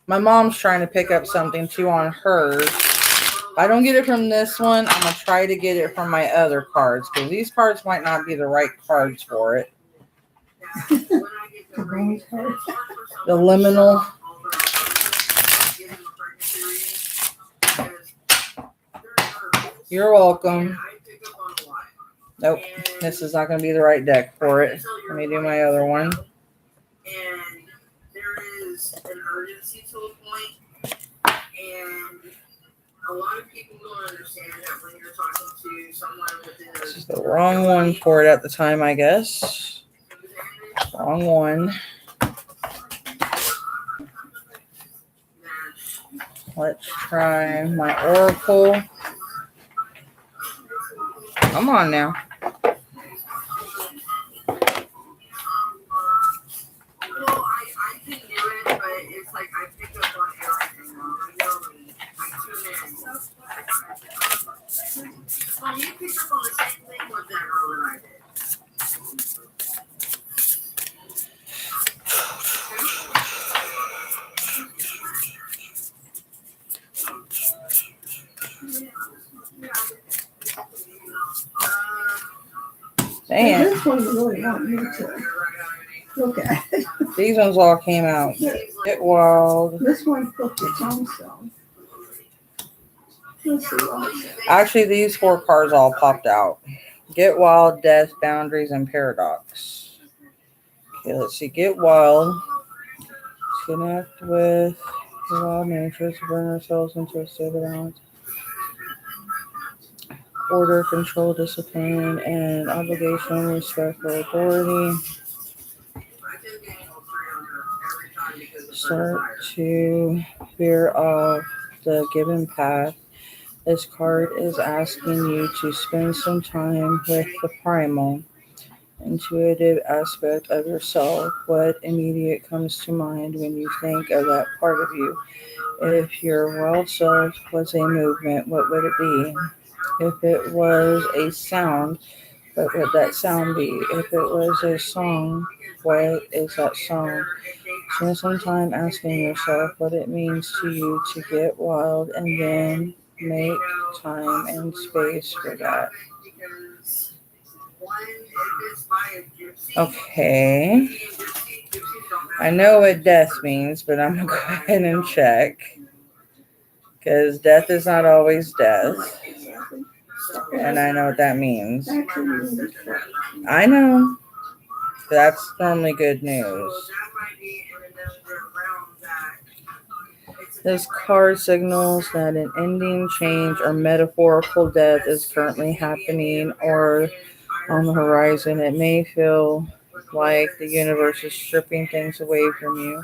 My mom's trying to pick up something too on hers. If I don't get it from this one, I'm going to try to get it from my other cards because these cards might not be the right cards for it. The liminal. You're welcome. Nope, this is not going to be the right deck for it. Let me do my other one. And there is an urgency to a point, and a lot of people don't understand that when you're talking to someone within This is the wrong one for it at the time, I guess. Wrong one. Let's try my Oracle. Come on now. Man, This one you really want me to look at. these ones all came out. Get Wild. This one flipped its own self. Let's see what it says. Actually, these 4 cards all popped out. Get Wild, Death, Boundaries, and Paradox. Okay, let's see. Get Wild. Connect with the wild nature to bring ourselves into a state of balance. Order, control, discipline, and obligation, respect for authority. Start to veer off the given path. This card is asking you to spend some time with the primal, intuitive aspect of yourself. What immediate comes to mind when you think of that part of you? If your wild self was a movement, what would it be? If it was a sound, what would that sound be? If it was a song, what is that song? Spend some time asking yourself what it means to you to get wild, and then make time and space for that. Okay. I know what death means, but I'm going to go ahead and check. Because death is not always death. And I know what that means. I know. That's normally good news. This card signals that an ending, change, or metaphorical death is currently happening or on the horizon. It may feel like the universe is stripping things away from you.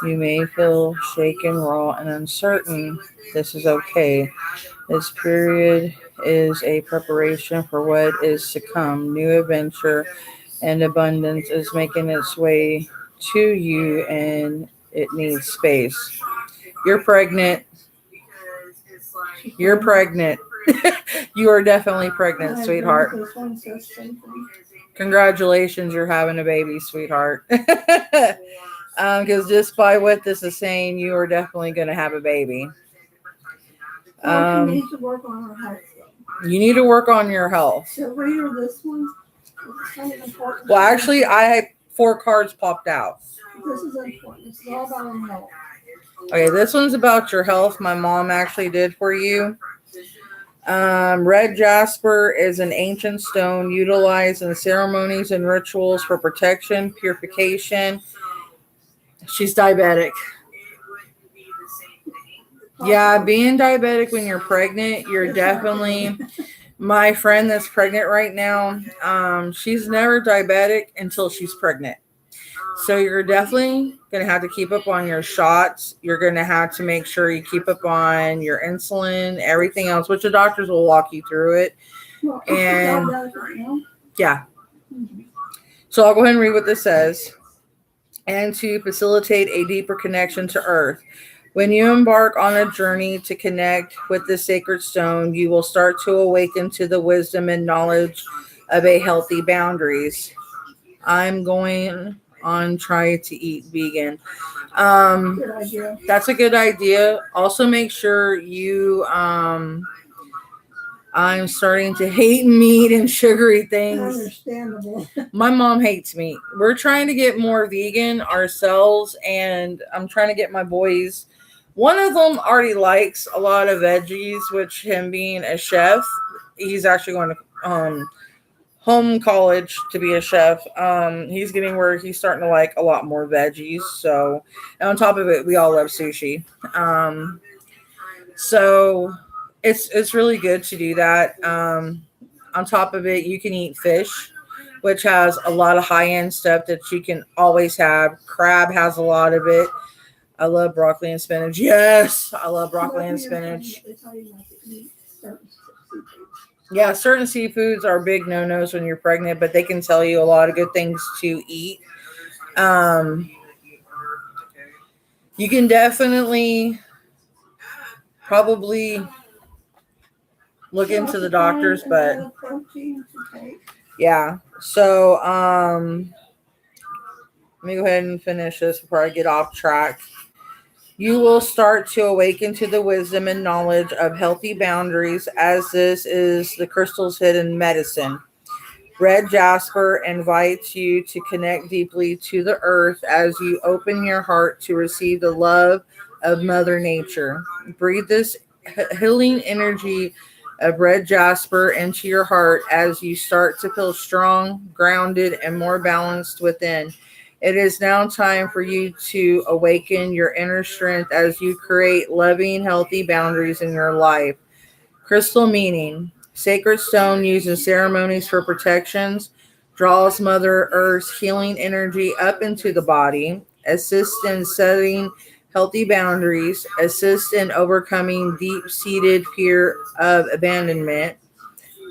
You may feel shaken, raw, and uncertain. This is okay. This period is a preparation for what is to come. New adventure and abundance is making its way to you, and it needs space. You're pregnant. You're pregnant. You are definitely pregnant, sweetheart. Congratulations, you're having a baby, sweetheart. Because just by what this is saying, you are definitely going to have a baby. She needs to work on her health. You need to work on your health. So read her this one. It's kind of important. Well, actually, I had 4 cards popped out. This is important. This is all about her health. Okay, this one's about your health. My mom actually did for you. Red jasper is an ancient stone utilized in ceremonies and rituals for protection, purification. She's diabetic. Yeah, being diabetic when you're pregnant, you're definitely... My friend that's pregnant right now, she's never diabetic until she's pregnant. So you're definitely going to have to keep up on your shots. You're going to have to make sure you keep up on your insulin, everything else, which the doctors will walk you through it. And yeah. So I'll go ahead and read what this says. And to facilitate a deeper connection to Earth. When you embark on a journey to connect with the sacred stone, you will start to awaken to the wisdom and knowledge of a healthy boundaries. I'm going on try to eat vegan. That's a good idea. Also make sure you I'm starting to hate meat and sugary things. Understandable. My mom hates meat. We're trying to get more vegan ourselves, and I'm trying to get my boys. One of them already likes a lot of veggies, which him being a chef, he's actually going to home college to be a chef. He's getting where he's starting to like a lot more veggies. So, and on top of it, we all love sushi. So it's really good to do that. On top of it, you can eat fish, which has a lot of high-end stuff that you can always have. Crab has a lot of it. I love broccoli and spinach. Yes, I love broccoli and spinach. Yeah, certain seafoods are big no-nos when you're pregnant, but they can tell you a lot of good things to eat. You can definitely probably look into the doctors, but yeah. So let me go ahead and finish this before I get off track. You will start to awaken to the wisdom and knowledge of healthy boundaries, as this is the crystal's hidden medicine. Red jasper invites you to connect deeply to the earth as you open your heart to receive the love of Mother Nature. Breathe this healing energy of red jasper into your heart as you start to feel strong, grounded, and more balanced within. It is now time for you to awaken your inner strength as you create loving, healthy boundaries in your life. Crystal meaning. Sacred stone used in ceremonies for protections, draws Mother Earth's healing energy up into the body, assists in setting healthy boundaries, assists in overcoming deep-seated fear of abandonment.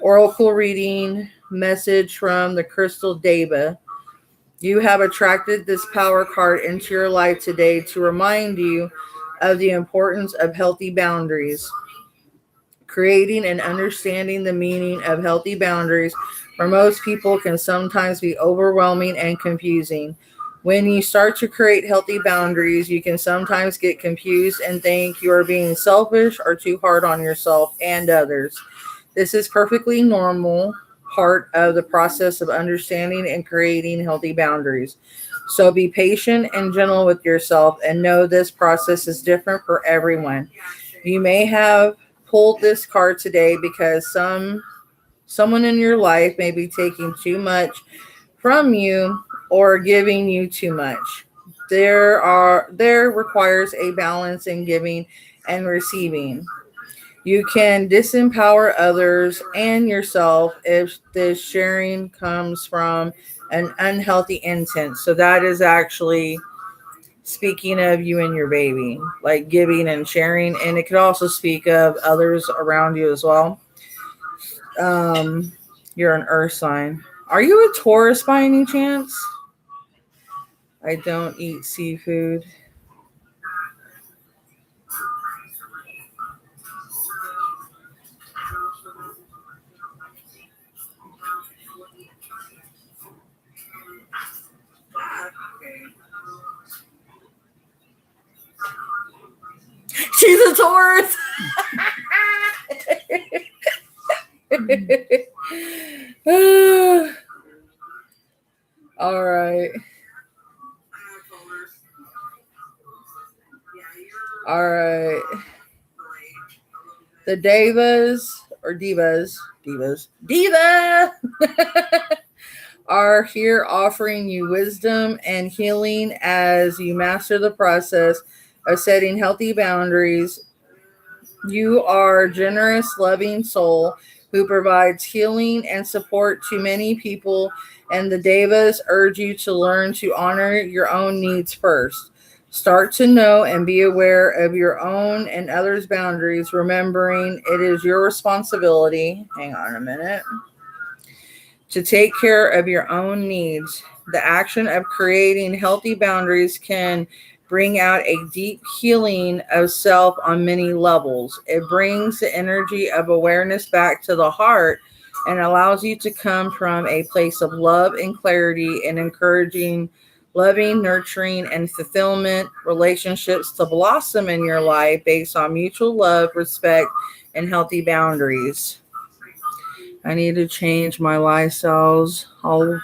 Oracle reading, message from the crystal Deva. You have attracted this power card into your life today to remind you of the importance of healthy boundaries. Creating and understanding the meaning of healthy boundaries for most people can sometimes be overwhelming and confusing. When you start to create healthy boundaries, you can sometimes get confused and think you are being selfish or too hard on yourself and others. This is perfectly normal part of the process of understanding and creating healthy boundaries. So be patient and gentle with yourself and know this process is different for everyone. You may have pulled this card today because someone in your life may be taking too much from you or giving you too much. There requires a balance in giving and receiving. You can disempower others and yourself if this sharing comes from an unhealthy intent. So that is actually speaking of you and your baby, like giving and sharing, and it could also speak of others around you as well. You're an earth sign. Are you a Taurus by any chance? I don't eat seafood. She's a Taurus. All right. All right. The Diva are here offering you wisdom and healing as you master the process of setting healthy boundaries. You are a generous, loving soul who provides healing and support to many people, and the Devas urge you to learn to honor your own needs first. Start to know and be aware of your own and others' boundaries, remembering it is your responsibility. Hang on a minute. To take care of your own needs. The action of creating healthy boundaries can bring out a deep healing of self on many levels. It brings the energy of awareness back to the heart and allows you to come from a place of love and clarity and encouraging loving, nurturing, and fulfillment relationships to blossom in your life based on mutual love, respect, and healthy boundaries. I need to change my lifestyles. I'll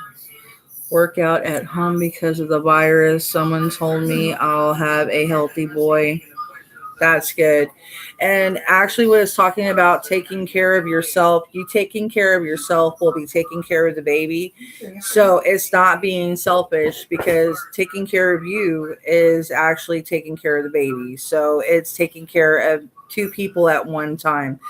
work out at home because of the virus. Someone told me I'll have a healthy boy. That's good. And actually, what it's talking about taking care of yourself, you taking care of yourself will be taking care of the baby. So it's not being selfish because taking care of you is actually taking care of the baby. So it's taking care of two people at one time.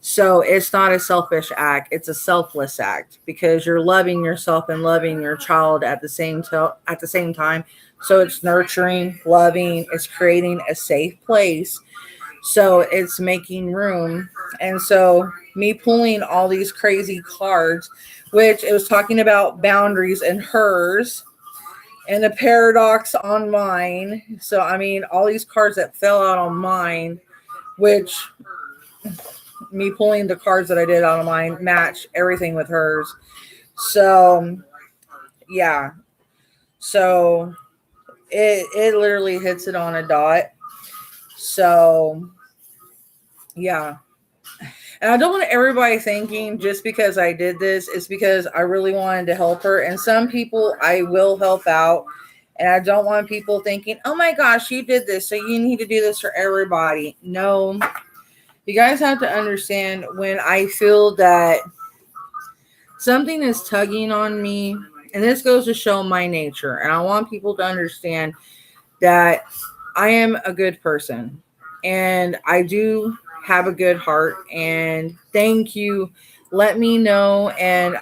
So it's not a selfish act, it's a selfless act because you're loving yourself and loving your child at the same time. So it's nurturing, loving, it's creating a safe place. So it's making room. And so me pulling all these crazy cards, which it was talking about boundaries and hers and a paradox on mine. So I mean all these cards that fell out on mine, which me pulling the cards that I did out of mine match everything with hers. So yeah. So it literally hits it on a dot. So, yeah. And I don't want everybody thinking just because I did this, it's because I really wanted to help her. And some people I will help out. And I don't want people thinking, oh my gosh, you did this, so you need to do this for everybody. No, you guys have to understand when I feel that something is tugging on me, and this goes to show my nature. And I want people to understand that I am a good person and I do have a good heart. And thank you. Let me know. And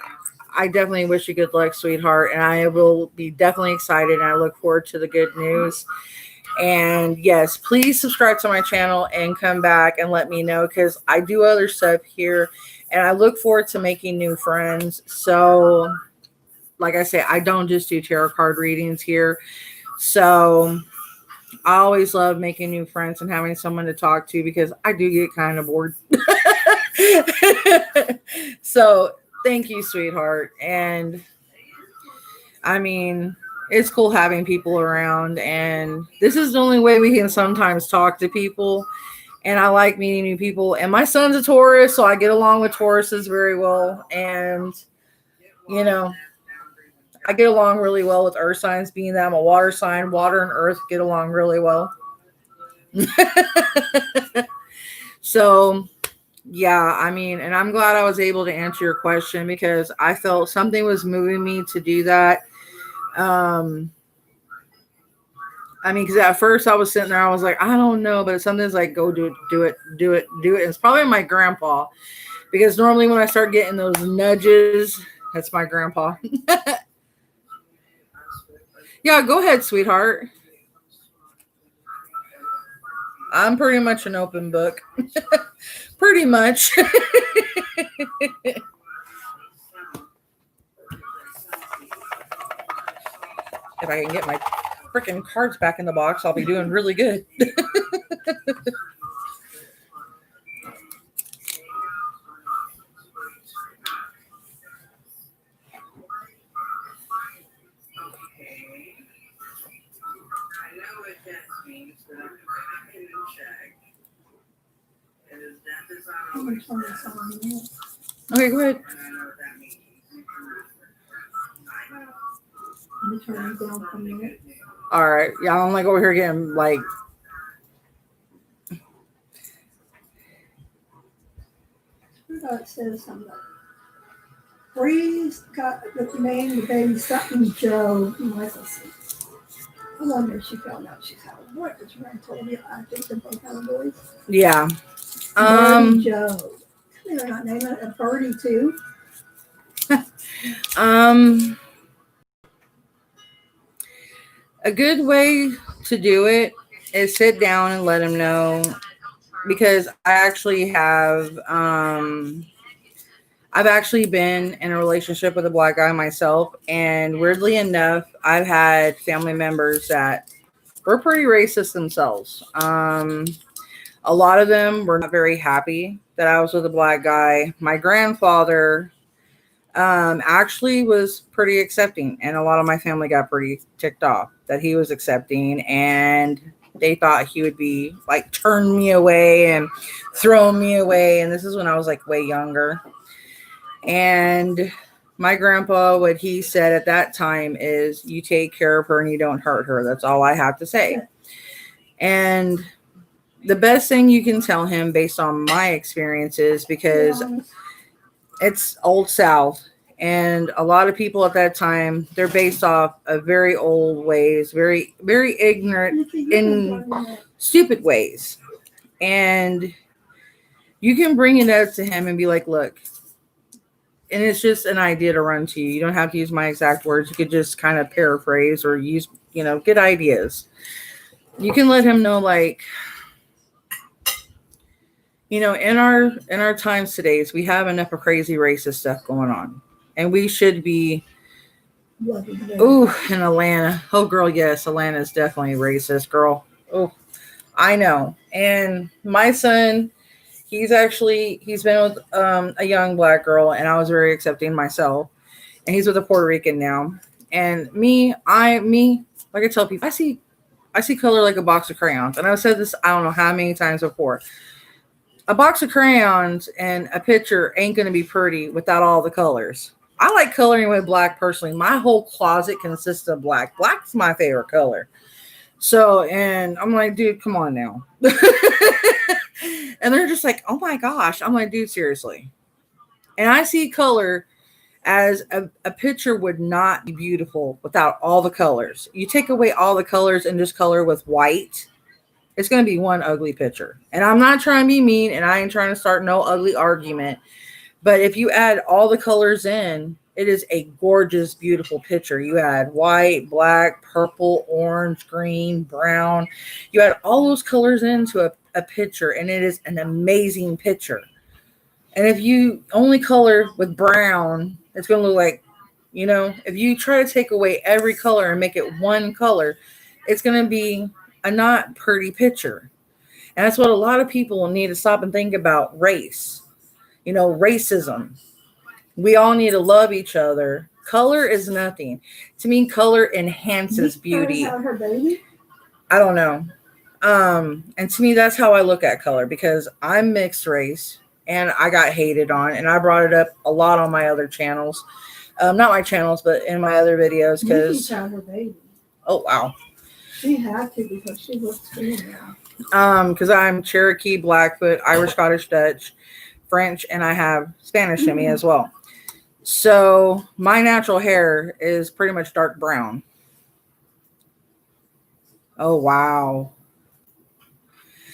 I definitely wish you good luck, sweetheart. And I will be definitely excited. And I look forward to the good news. And yes, please subscribe to my channel and come back and let me know, because I do other stuff here and I look forward to making new friends. So, like I say, I don't just do tarot card readings here. So, I always love making new friends and having someone to talk to, because I do get kind of bored. So, thank you, sweetheart. And I mean, it's cool having people around, and this is the only way we can sometimes talk to people. And I like meeting new people. And my son's a Taurus, so I get along with Tauruses very well. And, you know, I get along really well with earth signs, being that I'm a water sign. Water and earth get along really well. So, yeah, I mean, and I'm glad I was able to answer your question, because I felt something was moving me to do that. I mean, because at first I was sitting there, I was like, I don't know, but something's like, go do it, do it, do it, do it. And it's probably my grandpa, because normally when I start getting those nudges, that's my grandpa. Yeah, go ahead, sweetheart. I'm pretty much an open book. Pretty much. If I can get my freaking cards back in the box, I'll be doing really good. Okay, go ahead. Let me turn it down for a minute. All right. Yeah, I'm like over here getting like. It says something. Bree's got the name of the baby something Joe. Let's see. I wonder if she found out she's had a boy, because Ren told me I think they both have boys. Yeah. Birdie Joe. They're not naming it a birdie too. A good way to do it is sit down and let him know, because I actually have I've actually been in a relationship with a black guy myself, and weirdly enough, I've had family members that were pretty racist themselves. A lot of them were not very happy that I was with a black guy. My grandfather actually was pretty accepting, and a lot of my family got pretty ticked off that he was accepting, and they thought he would be like turn me away and throw me away. And this is when I was like way younger. And my grandpa, what he said at that time is, you take care of her and you don't hurt her. That's all I have to say. And the best thing you can tell him, based on my experiences, because it's Old South, and a lot of people at that time, they're based off of very old ways, very, very ignorant in stupid ways. And you can bring it up to him and be like, look, and it's just an idea to run to you. You don't have to use my exact words. You could just kind of paraphrase or use, good ideas. You can let him know, like, in our times today, we have enough of crazy racist stuff going on. And we should be, in Atlanta. Oh, girl, yes, Atlanta is definitely racist, girl. Oh, I know. And my son, he's been with a young black girl, and I was very accepting myself. And he's with a Puerto Rican now. And me, like I tell people, I see I see color like a box of crayons. And I've said this, I don't know how many times before. A box of crayons and a picture ain't going to be pretty without all the colors. I like coloring with black personally. My whole closet consists of black. Black's my favorite color. So, and I'm like, dude, come on now. And they're just like, oh my gosh. I'm like, dude, seriously. And I see color as a picture would not be beautiful without all the colors. You take away all the colors and just color with white, it's going to be one ugly picture. And I'm not trying to be mean, and I ain't trying to start no ugly argument. But if you add all the colors in, it is a gorgeous, beautiful picture. You add white, black, purple, orange, green, brown. You add all those colors into a picture, and it is an amazing picture. And if you only color with brown, it's going to look like, if you try to take away every color and make it one color, it's going to be a not pretty picture. And that's what a lot of people need to stop and think about race. Racism. We all need to love each other. Color is nothing. To me, color enhances beauty. Her baby? I don't know. And to me, that's how I look at color, because I'm mixed race and I got hated on, and I brought it up a lot on my other channels. Not my channels, but in my other videos. Because her baby. Oh, wow. She had to, because she looks good now. Because I'm Cherokee, Blackfoot, Irish, Scottish, Dutch, French, and I have Spanish in me as well. So my natural hair is pretty much dark brown. Oh, wow.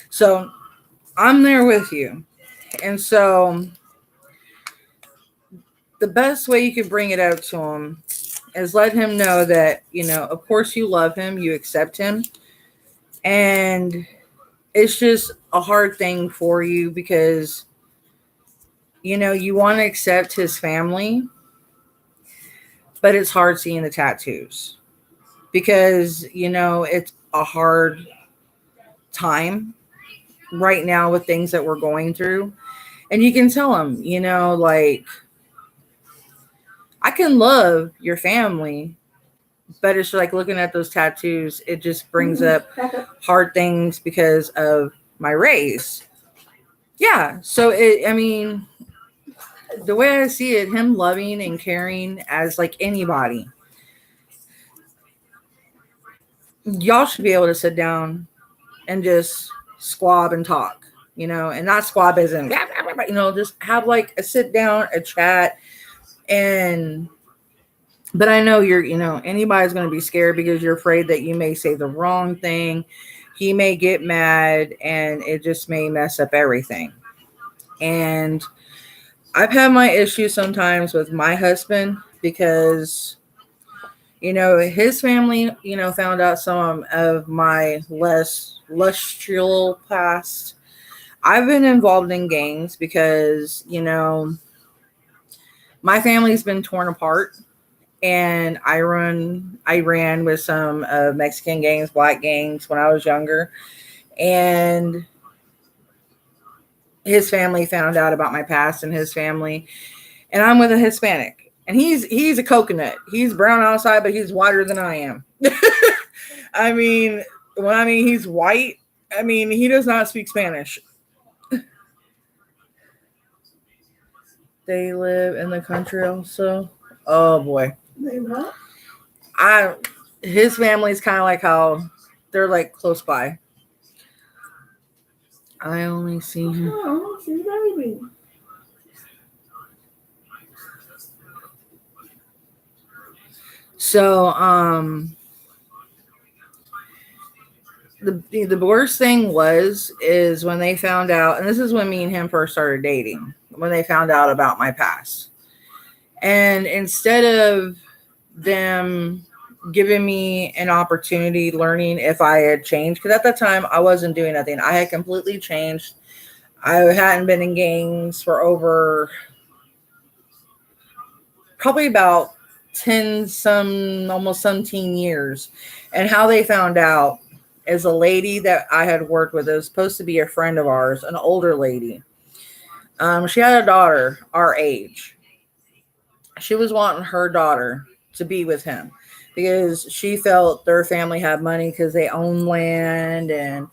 So I'm there with you. And so the best way you can bring it out to him is let him know that, of course you love him, you accept him. And it's just a hard thing for you because, you want to accept his family, but it's hard seeing the tattoos because, it's a hard time right now with things that we're going through. And you can tell him, like, I can love your family, but it's like looking at those tattoos, it just brings up hard things because of my race. Yeah. So the way I see it, him loving and caring as like anybody, y'all should be able to sit down and just squab and talk, and not squab as in, just have like a sit down, a chat. But I know anybody's going to be scared because you're afraid that you may say the wrong thing. He may get mad and it just may mess up everything. And I've had my issues sometimes with my husband because, his family, found out some of my less lustrous past. I've been involved in gangs because, my family's been torn apart. And I ran with some Mexican gangs, black gangs when I was younger. And his family found out about my past and his family. And I'm with a Hispanic. And he's a coconut. He's brown outside, but he's whiter than I am. He's white. He does not speak Spanish. They live in the country also. Oh, boy. They what? His family's kind of like how they're like close by. I only see him. Oh, she's baby. So, the worst thing is when they found out, and this is when me and him first started dating, when they found out about my past. And instead of them giving me an opportunity, learning if I had changed, because at that time I wasn't doing nothing. I had completely changed. I hadn't been in gangs for over probably about almost 17 years. And how they found out is a lady that I had worked with. It was supposed to be a friend of ours, an older lady. She had a daughter our age. She was wanting her daughter to be with him because she felt their family had money because they own land and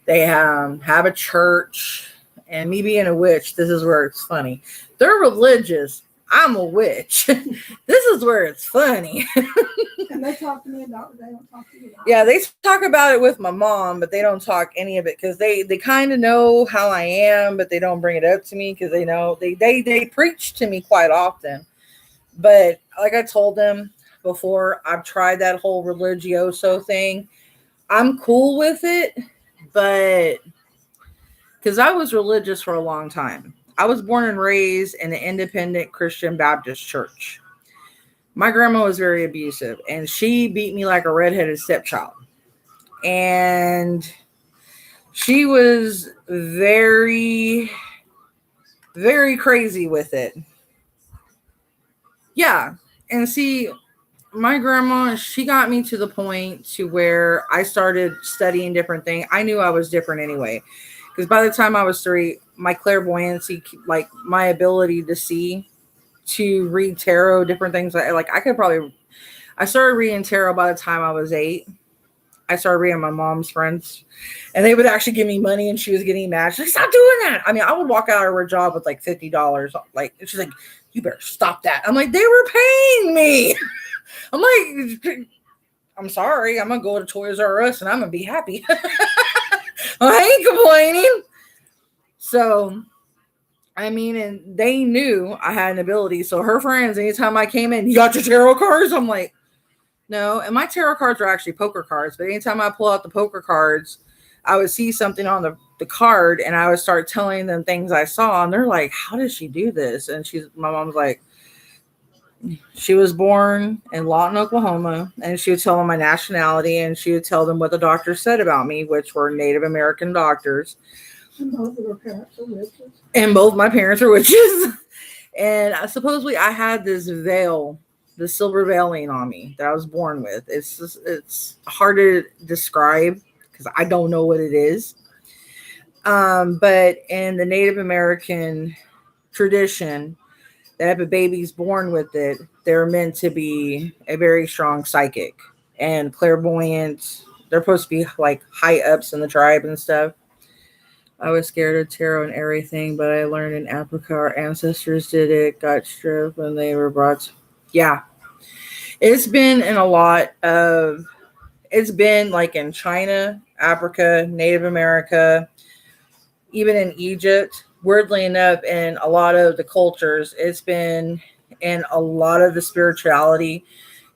they have a church. And me being a witch, this is where it's funny. They're religious. I'm a witch. This is where it's funny. And they talk to me about it. They don't talk to you about Yeah, it. they talk about it with my mom, but they don't talk any of it because they kind of know how I am, but they don't bring it up to me because they know they preach to me quite often. But like I told them before, I've tried that whole religioso thing. I'm cool with it, but because I was religious for a long time. I was born and raised in an independent Christian Baptist church. My grandma was very abusive and she beat me like a redheaded stepchild. And she was very, very crazy with it. Yeah. And see, my grandma, she got me to the point to where I started studying different things. I knew I was different anyway. Because by the time I was 3, my clairvoyancy, like my ability to see, to read tarot, different things, like I could probably, I started reading tarot by the time I was 8. I started reading my mom's friends, and they would actually give me money, and she was getting mad. She's like, "Stop doing that!" I mean, I would walk out of her job with like $50. Like, she's like, "You better stop that." I'm like, "They were paying me." I'm like, "I'm sorry. I'm gonna go to Toys R Us, and I'm gonna be happy." I ain't complaining. So, I mean, and they knew I had an ability. So her friends, anytime I came in, "You got your tarot cards?" I'm like, no, and my tarot cards are actually poker cards. But anytime I pull out the poker cards, I would see something on the card and I would start telling them things I saw. And they're like, "How does she do this?" And my mom's like, she was born in Lawton, Oklahoma. And she would tell them my nationality and she would tell them what the doctors said about me, which were Native American doctors. And both of their parents are witches. And both my parents are witches. And supposedly I had this veil, the silver veiling on me that I was born with. It's hard to describe because I don't know what it is. But in the Native American tradition, that if a baby's born with it, they're meant to be a very strong psychic and clairvoyant. They're supposed to be like high ups in the tribe and stuff. I was scared of tarot and everything, but I learned in Africa our ancestors did it, got stripped when they were brought. Yeah. It's been in a lot of, it's been like in China, Africa, Native America, even in Egypt. Weirdly enough, in a lot of the cultures, it's been in a lot of the spirituality.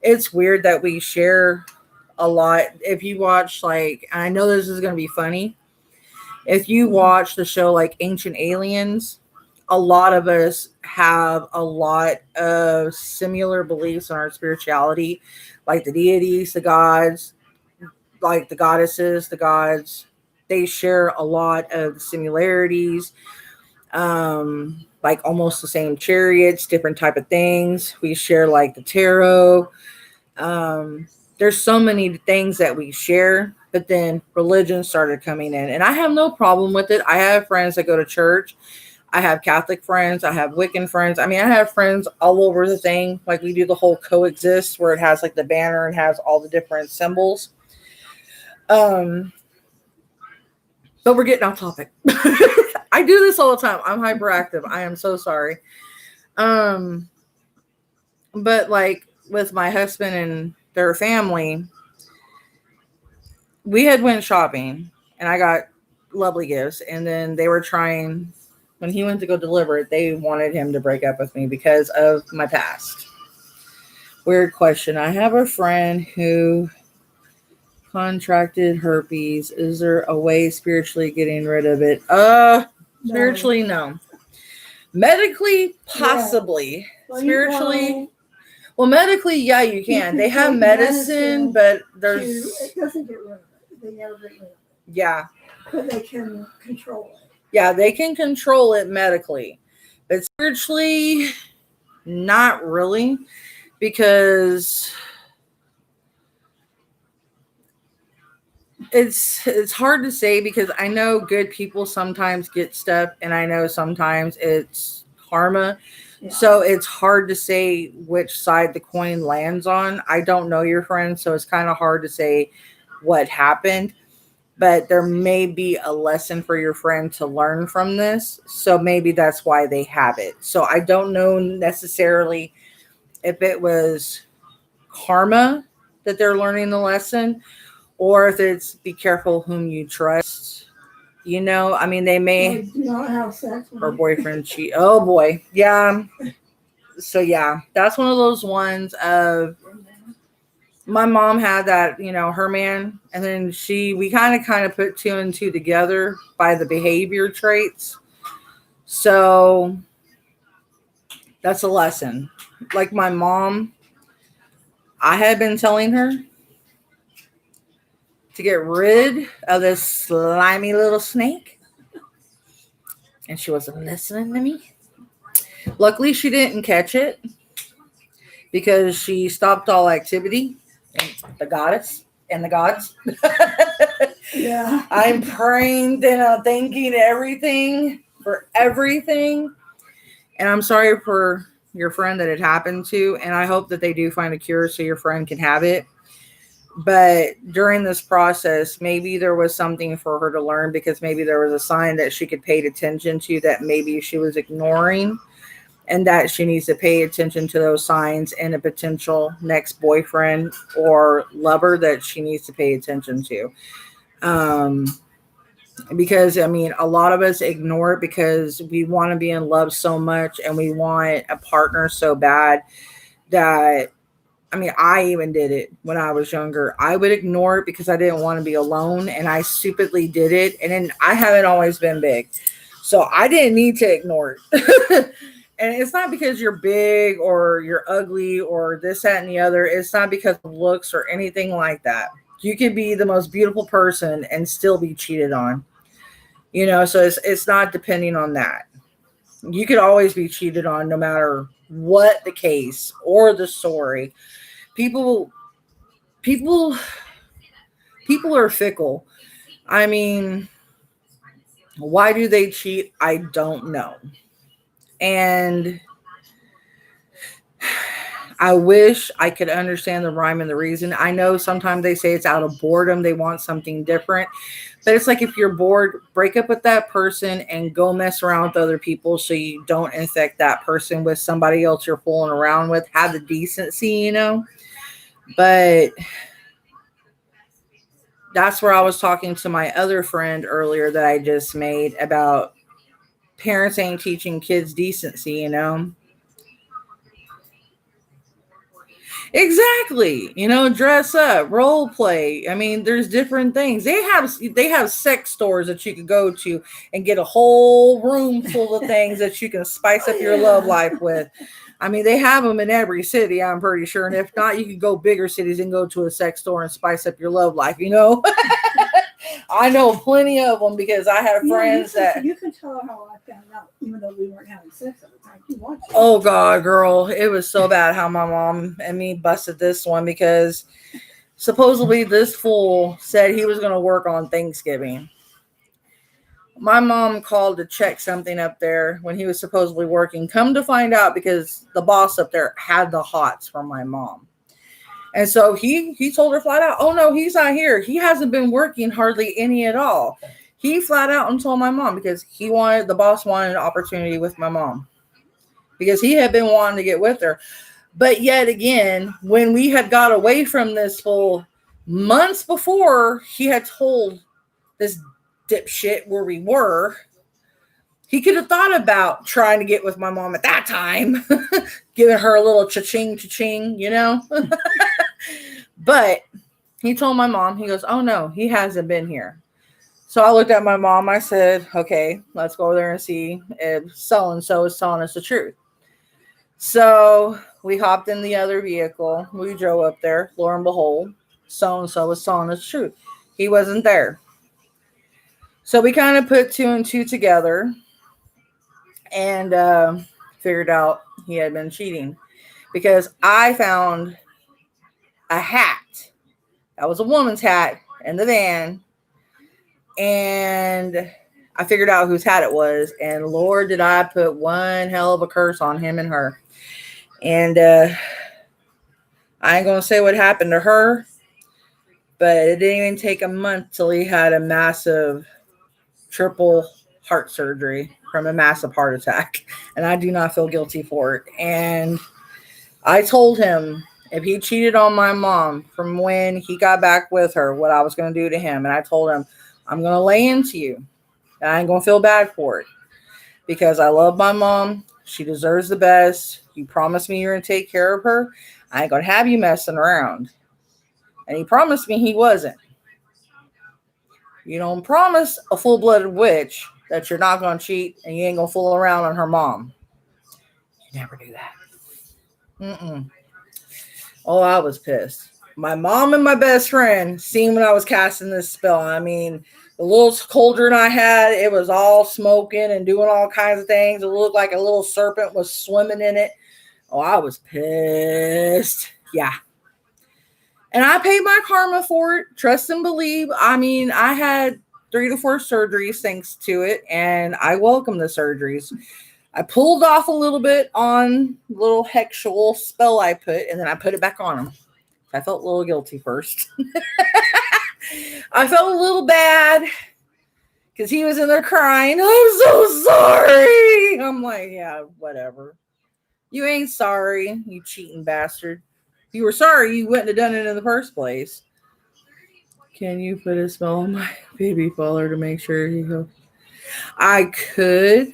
It's weird that we share a lot. If you watch, like, I know this is going to be funny. If you watch the show like Ancient Aliens, a lot of us have a lot of similar beliefs in our spirituality, like the deities, the gods, like the goddesses, the gods. They share a lot of similarities, like almost the same chariots, different type of things. We share like the tarot. There's so many things that we share, but then religion started coming in, and I have no problem with it. I have friends that go to church. I have Catholic friends. I have Wiccan friends. I mean, I have friends all over the thing. Like we do the whole coexist where it has like the banner and has all the different symbols. But we're getting off topic. I do this all the time. I'm hyperactive. I am so sorry. But like with my husband and their family, we had went shopping and I got lovely gifts. And then they were trying, when he went to go deliver it, they wanted him to break up with me because of my past. Weird question. I have a friend who contracted herpes. Is there a way spiritually getting rid of it? Spiritually, no. Medically, possibly. Well, Spiritually, well, medically, yeah, you can. They have take medicine, but there's, it doesn't get rid of it. They never get rid of it. yeah. But they can control it. Yeah, they can control it medically, but spiritually, not really, because it's hard to say because I know good people sometimes get stuff, and I know sometimes it's karma. Yeah. So it's hard to say which side the coin lands on. I don't know your friend, so it's kind of hard to say what happened. But there may be a lesson for your friend to learn from this. So maybe that's why they have it. So I don't know necessarily if it was karma that they're learning the lesson, or if it's be careful whom you trust. You know, I mean, they Or may, do not have sex with or me. boyfriend cheat. Oh boy. Yeah. So yeah, that's one of those ones of my mom had that, you know, her man, and then we kind of put two and two together by the behavior traits. So that's a lesson. Like my mom, I had been telling her to get rid of this slimy little snake, and she wasn't listening to me. Luckily, she didn't catch it because she stopped all activity. And the goddess and the gods. Yeah. I'm praying and thanking everything for everything. And I'm sorry for your friend that it happened to. And I hope that they do find a cure so your friend can have it. But during this process, maybe there was something for her to learn, because maybe there was a sign that she could pay attention to that maybe she was ignoring, and that she needs to pay attention to those signs in a potential next boyfriend or lover that she needs to pay attention to. Because I mean, a lot of us ignore it because we want to be in love so much and we want a partner so bad that, I mean, I even did it when I was younger. I would ignore it because I didn't want to be alone, and I stupidly did it. And then I haven't always been big, so I didn't need to ignore it. And it's not because you're big or you're ugly or this, that, and the other. It's not because of looks or anything like that. You could be the most beautiful person and still be cheated on. You know, so it's not depending on that. You could always be cheated on no matter what the case or the story. People people people are fickle. I mean, why do they cheat? I don't know. And I wish I could understand the rhyme and the reason. I know sometimes they say it's out of boredom, they want something different. But it's like, if you're bored, break up with that person and go mess around with other people so you don't infect that person with somebody else you're fooling around with. Have the decency, you know? But that's where I was talking to my other friend earlier that I just made about parents ain't teaching kids decency, you know? Exactly. You know, dress up, role play. I mean, there's different things. They have sex stores that you could go to and get a whole room full of things that you can spice up your love life with. I mean, they have them in every city, I'm pretty sure. And if not, you could go bigger cities and go to a sex store and spice up your love life, you know? I know plenty of them because I have friends that. You can tell how I found out, even though we weren't having sex at the time. You watched it. Oh God, girl, it was so bad how my mom and me busted this one, because supposedly this fool said he was going to work on Thanksgiving. My mom called to check something up there when he was supposedly working. Come to find out, because the boss up there had the hots from my mom. And so he told her flat out, oh no, he's not here. He hasn't been working hardly any at all. He flat out and told my mom, because the boss wanted an opportunity with my mom, because he had been wanting to get with her. But yet again, when we had got away from this fool months before he had told this dipshit where we were, he could have thought about trying to get with my mom at that time, giving her a little cha-ching, you know? But he told my mom, he goes, oh no, he hasn't been here. So I looked at my mom. I said, okay, let's go there and see if so-and-so is telling us the truth. So we hopped in the other vehicle. We drove up there. Lo and behold, so-and-so was telling us the truth. He wasn't there. So we kind of put two and two together and figured out he had been cheating, because I found a hat. That was a woman's hat in the van. And I figured out whose hat it was, and Lord, did I put one hell of a curse on him and her. And I ain't gonna say what happened to her, but it didn't even take a month till he had a massive triple heart surgery from a massive heart attack. And I do not feel guilty for it. And I told him if he cheated on my mom from when he got back with her, what I was going to do to him. And I told him, I'm going to lay into you. And I ain't going to feel bad for it because I love my mom. She deserves the best. You promised me you're going to take care of her. I ain't going to have you messing around. And he promised me he wasn't. You don't promise a full-blooded witch that you're not going to cheat and you ain't going to fool around on her mom. You never do that. Mm-mm. Oh, I was pissed. My mom and my best friend seen when I was casting this spell. I mean, the little cauldron I had, it was all smoking and doing all kinds of things. It looked like a little serpent was swimming in it. Oh, I was pissed. Yeah. And I paid my karma for it. Trust and believe. I mean, I had 3 to 4 surgeries thanks to it, and I welcome the surgeries. I pulled off a little bit on the little hexual spell I put, and then I put it back on him. I felt a little guilty first. I felt a little bad because he was in there crying. I'm so sorry. I'm like, yeah, whatever. You ain't sorry, you cheating bastard. If you were sorry, you wouldn't have done it in the first place. Can you put a spell on my baby father to make sure he goes? I could,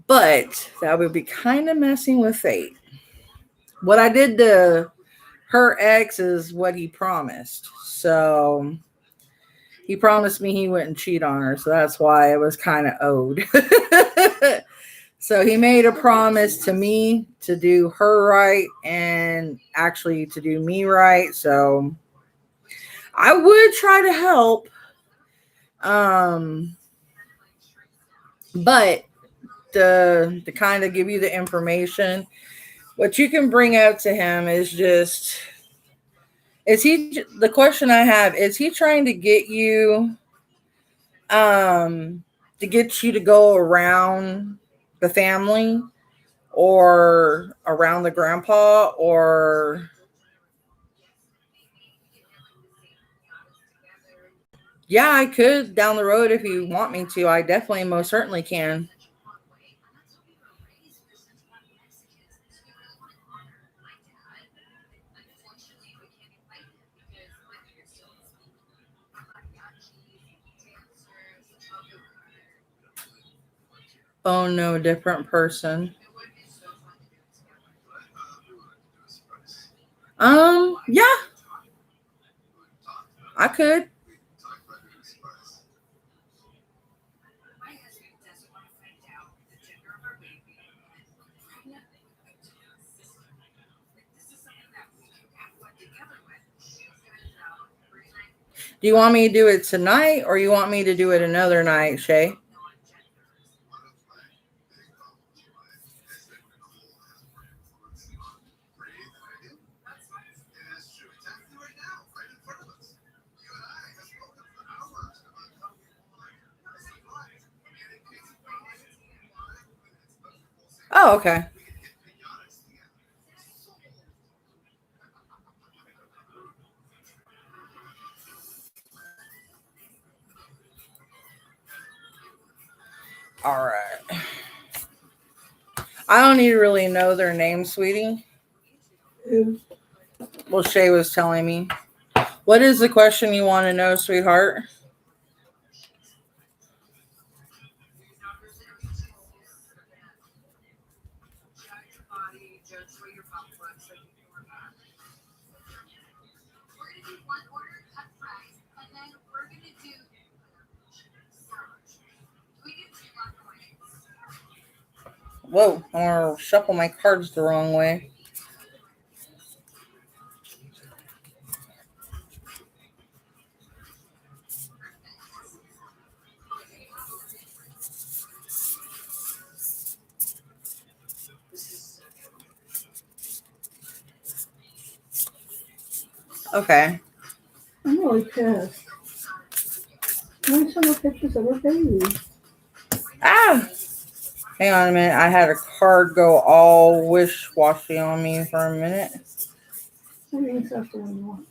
but that would be kind of messing with fate. What I did to her ex is what he promised. So he promised me he wouldn't cheat on her. So that's why it was kind of owed. So he made a promise to me to do her right and actually to do me right. So I would try to help. But to kind of give you the information, what you can bring out to him is just, the question I have, is he trying to get you, to go around the family or around the grandpa, or yeah, I could down the road if you want me to. I definitely most certainly can. Oh no, different person. Yeah, I could. Do you want me to do it tonight or you want me to do it another night, Shay? Oh, okay. All right. I don't need to really know their name, sweetie. Well, Shay was telling me. What is the question you want to know, sweetheart? Whoa, I'm going to shuffle my cards the wrong way. Okay. I'm really pissed. Why some of pictures of her baby? Ah! Hang on a minute. I had a card go all wish-washy on me for a minute. I mean, that's the one you want.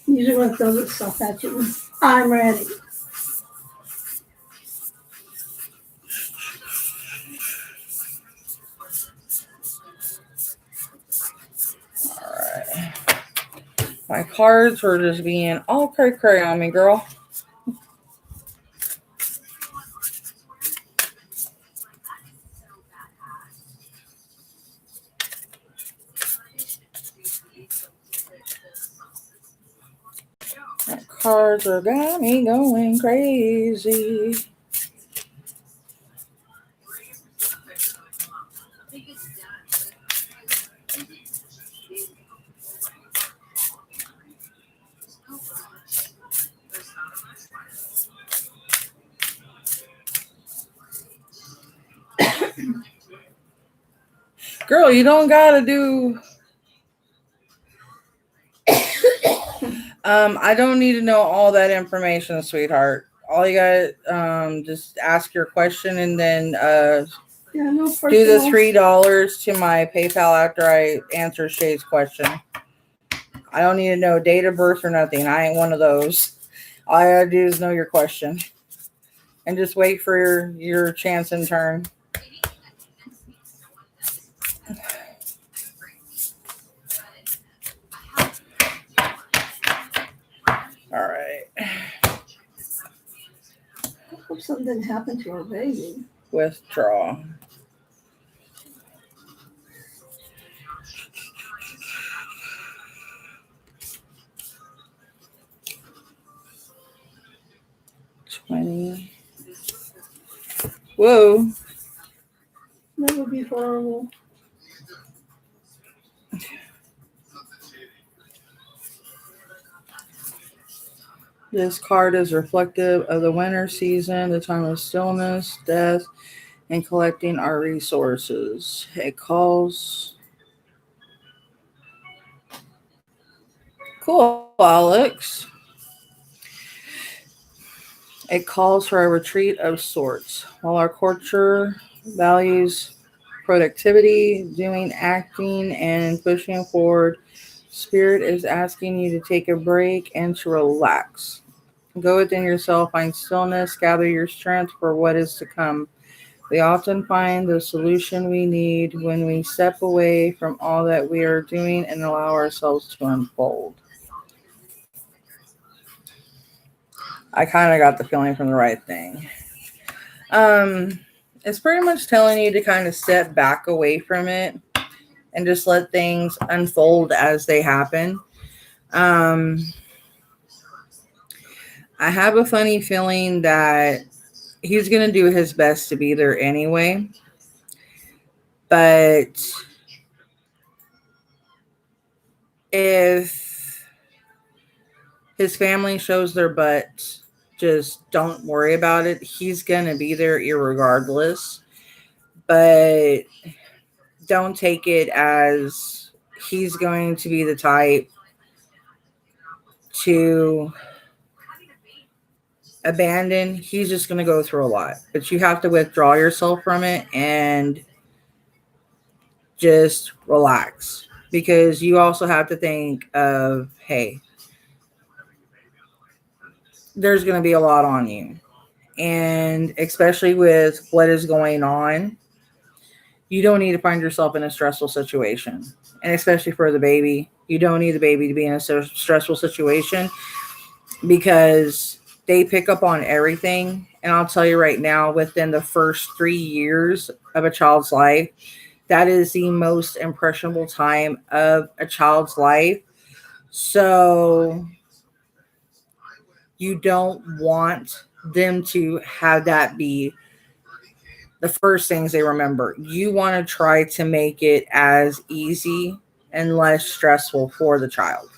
Usually when it throws itself at you, I'm ready. Alright. My cards were just being all cray-cray on me, girl. My cards are got me going crazy. Girl, you don't gotta do. I don't need to know all that information, sweetheart. All you got, just ask your question and then Yeah, no personal. do the $3 to my PayPal after I answer Shay's question. I don't need to know date of birth or nothing. I ain't one of those. All I gotta do is know your question and just wait for your chance and turn. All right. I hope something didn't happen to our baby. Withdraw. $20. Whoa. That would be horrible. This card is reflective of the winter season, the time of stillness, death, and collecting our resources. It calls. Cool, Alex. It calls for a retreat of sorts. While our culture values productivity, doing, acting, and pushing forward, Spirit is asking you to take a break and to relax. Go within yourself, find stillness, gather your strength for what is to come. We often find the solution we need when we step away from all that we are doing and allow ourselves to unfold. I kind of got the feeling from the right thing. It's pretty much telling you to kind of step back away from it and just let things unfold as they happen. I have a funny feeling that he's going to do his best to be there anyway. But if his family shows their butt, just don't worry about it. He's going to be there irregardless. But don't take it as he's going to be the type to abandon. He's just going to go through a lot. But you have to withdraw yourself from it and just relax. Because you also have to think of, hey, there's going to be a lot on you. And especially with what is going on, you don't need to find yourself in a stressful situation. And especially for the baby, you don't need the baby to be in a stressful situation because they pick up on everything. And I'll tell you right now, within the first 3 years of a child's life, that is the most impressionable time of a child's life. So you don't want them to have that be the first things they remember. You want to try to make it as easy and less stressful for the child.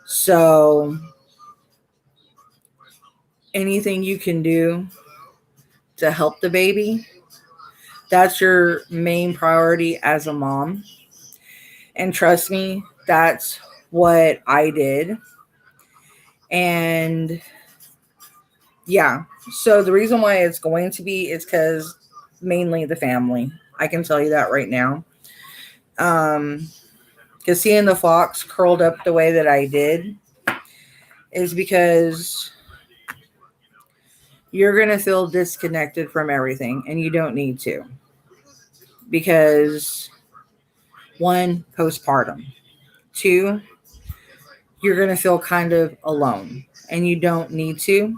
So anything you can do to help the baby, that's your main priority as a mom. And trust me, that's what I did. And yeah, so the reason why it's going to be is because mainly the family. I can tell you that right now. Because seeing the fox curled up the way that I did is because you're going to feel disconnected from everything, and you don't need to. Because one, postpartum. Two, you're going to feel kind of alone, and you don't need to.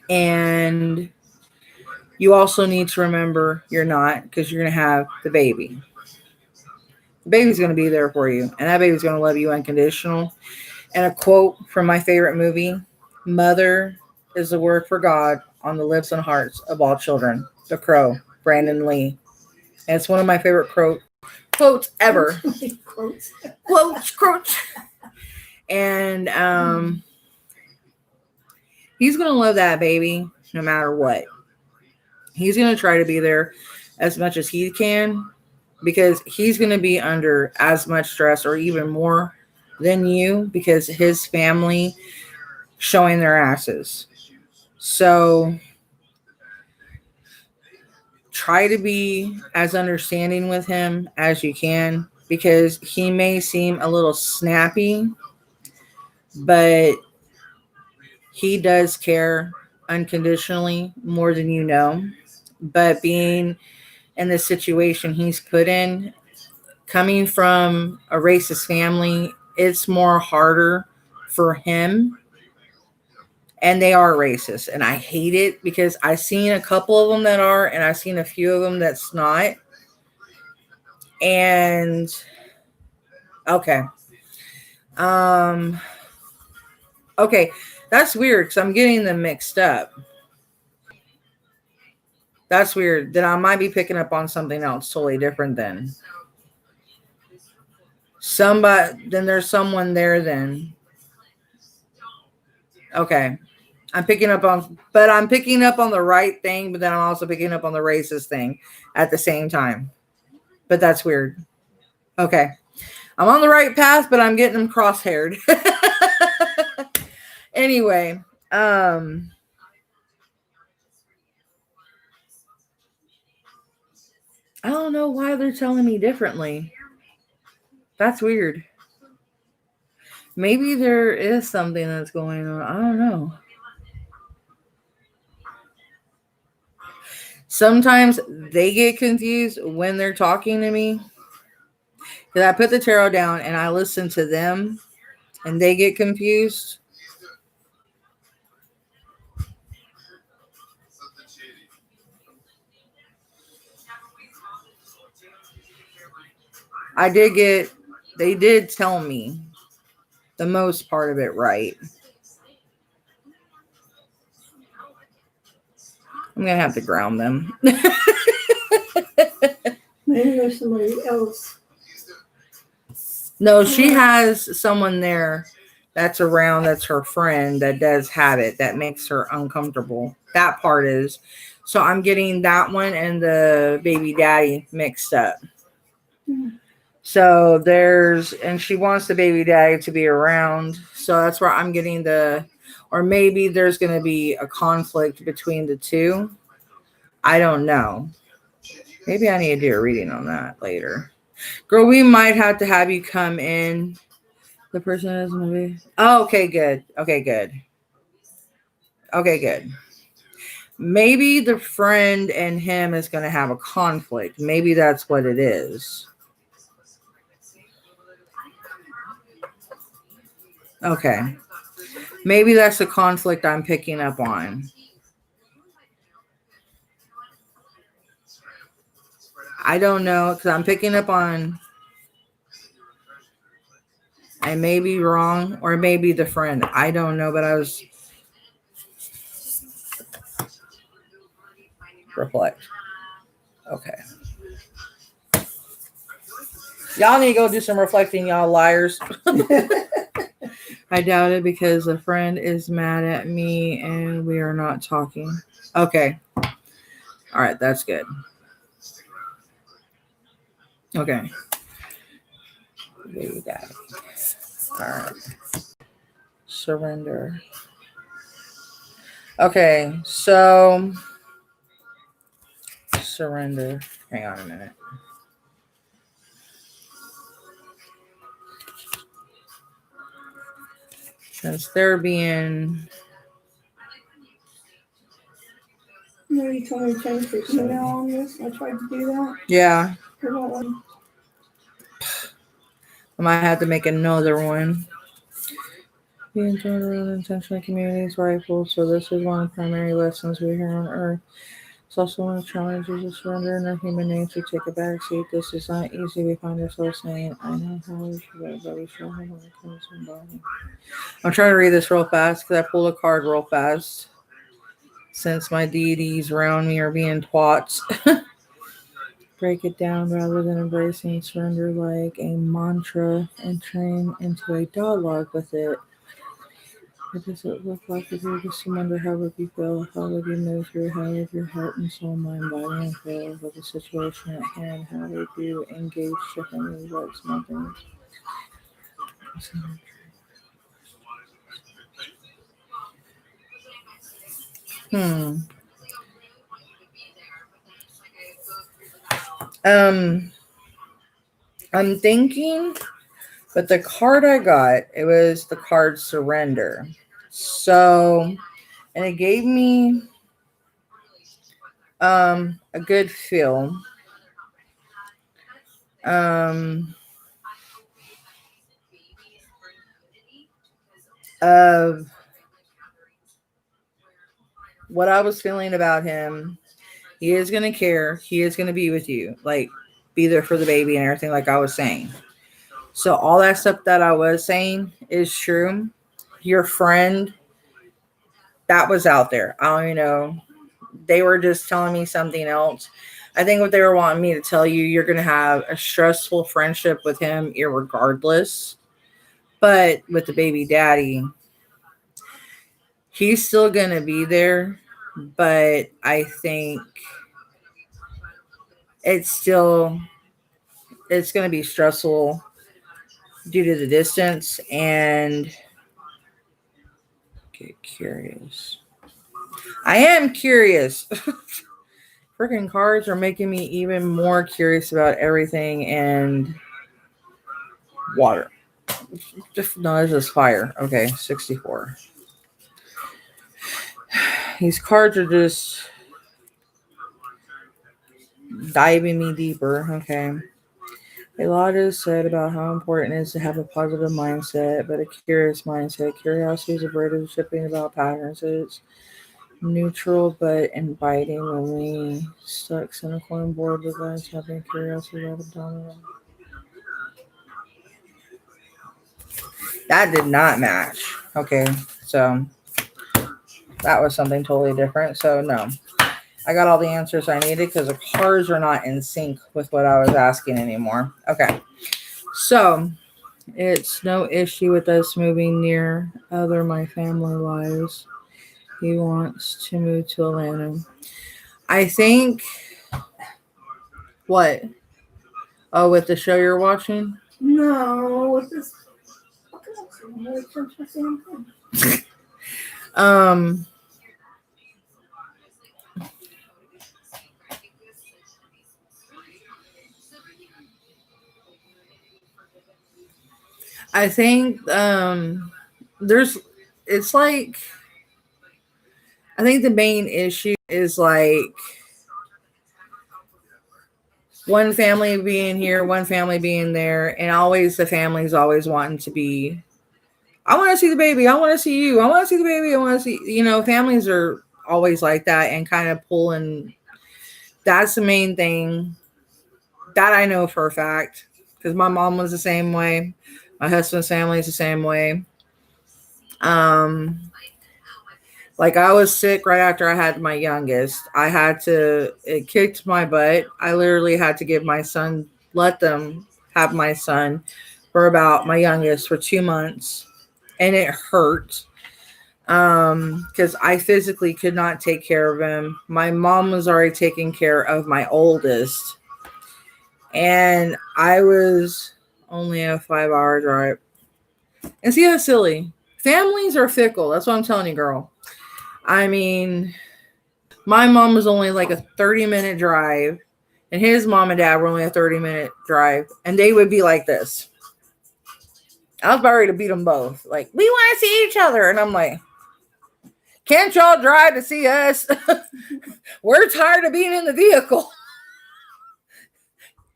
And you also need to remember you're not, because you're going to have the baby. The baby's going to be there for you, and that baby's going to love you unconditional. And a quote from my favorite movie, "Mother is the word for God on the lips and hearts of all children." The Crow, Brandon Lee. And it's one of my favorite quotes ever. Quotes. And he's going to love that baby no matter what. He's going to try to be there as much as he can, because he's going to be under as much stress or even more than you, because his family showing their asses. So try to be as understanding with him as you can, because he may seem a little snappy, but he does care unconditionally more than you know. But being in the situation he's put in, coming from a racist family, it's more harder for him. And they are racist, and I hate it, because I've seen a couple of them that are, and I've seen a few of them that's not. And okay. Okay, that's weird, because I'm getting them mixed up. That's weird. Then I might be picking up on something else totally different then. Then there's someone there then. Okay. I'm picking up on the right thing, but then I'm also picking up on the racist thing at the same time. But that's weird. Okay. I'm on the right path, but I'm getting them crosshaired. Anyway, I don't know why they're telling me differently. That's weird. Maybe there is something that's going on. I don't know. Sometimes they get confused when they're talking to me, because I put the tarot down and I listen to them, and they get confused. They did tell me the most part of it right. I'm going to have to ground them. Maybe there's somebody else. No, she has someone there that's around, that's her friend, that does have it, that makes her uncomfortable. That part is. So I'm getting that one and the baby daddy mixed up. So and she wants the baby daddy to be around. So that's where I'm getting or maybe there's going to be a conflict between the two. I don't know. Maybe I need to do a reading on that later. Girl, we might have to have you come in. The person is going to be. Oh, okay, good. Okay, good. Maybe the friend and him is going to have a conflict. Maybe that's what it is. Okay. Maybe that's the conflict I'm picking up on. I don't know, because I'm picking up on, I may be wrong, or maybe the friend. I don't know, but I was reflect. Okay. Y'all need to go do some reflecting, y'all liars. I doubt it, because a friend is mad at me and we are not talking. Okay. All right, that's good. Okay. Baby daddy. All right. surrender. Okay, so surrender. Hang on a minute. Since they're being No, you told me to change the email on this. I tried to do that. yeah, It won't let me. I might have to make another one. Being turned around intentional communities rifle. So this is one of the primary lessons we hear on Earth. It's also one of the challenges of surrender and our human nature take a back seat. This is not easy. We find ourselves saying, I know how we should, but we should have when it comes to body. I'm trying to read this real fast because I pulled a card real fast. Since my deities around me are being twats. Break it down rather than embracing surrender like a mantra, entering into a dialogue with it. What does it look like if you were to surrender? How would you feel? How would you move through? How would your heart and soul, mind, body, and feel with the situation at hand? How would you engage differently? What's nothing? Hmm. I'm thinking, but the card I got, it was the card surrender. So, and it gave me a good feel. Of what I was feeling about him. He is going to care. He is going to be with you. Like, be there for the baby and everything, like I was saying. So, all that stuff that I was saying is true. Your friend, that was out there. I don't even know. They were just telling me something else. I think what they were wanting me to tell you, you're going to have a stressful friendship with him, irregardless. But with the baby daddy, he's still going to be there. But I think it's going to be stressful due to the distance and get curious. I am curious. Freaking cards are making me even more curious about everything and water. No, this is fire. Okay, 64. These cards are just diving me deeper. Okay. A lot is said about how important it is to have a positive mindset, but a curious mindset. Curiosity is a bridge of shipping about patterns. It's neutral but inviting when we stuck cynical and bored with us having curiosity rather dominant. That did not match. Okay, so that was something totally different. So no, I got all the answers I needed because the cards are not in sync with what I was asking anymore. Okay, so it's no issue with us moving near other my family lives. He wants to move to Atlanta. I think what? Oh, with the show you're watching? No, what's this? Um, I think there's it's like I think the main issue is like one family being here, one family being there, and always the family's always wanting to be I want to see the baby, I want to see you, I want to see the baby, I want to see families are always like that and kind of pulling. That's the main thing that I know for a fact because my mom was the same way. My husband's family is the same way. Like I was sick right after I had my youngest. It kicked my butt. I literally had to let them have my son my youngest for 2 months. And it hurt. Because I physically could not take care of him. My mom was already taking care of my oldest. And I was only a 5-hour drive. And see how silly. Families are fickle. That's what I'm telling you, girl. I mean, my mom was only like a 30-minute drive, and his mom and dad were only a 30-minute drive, and they would be like this. I was about ready to beat them both. Like, we want to see each other. And I'm like, can't y'all drive to see us? We're tired of being in the vehicle.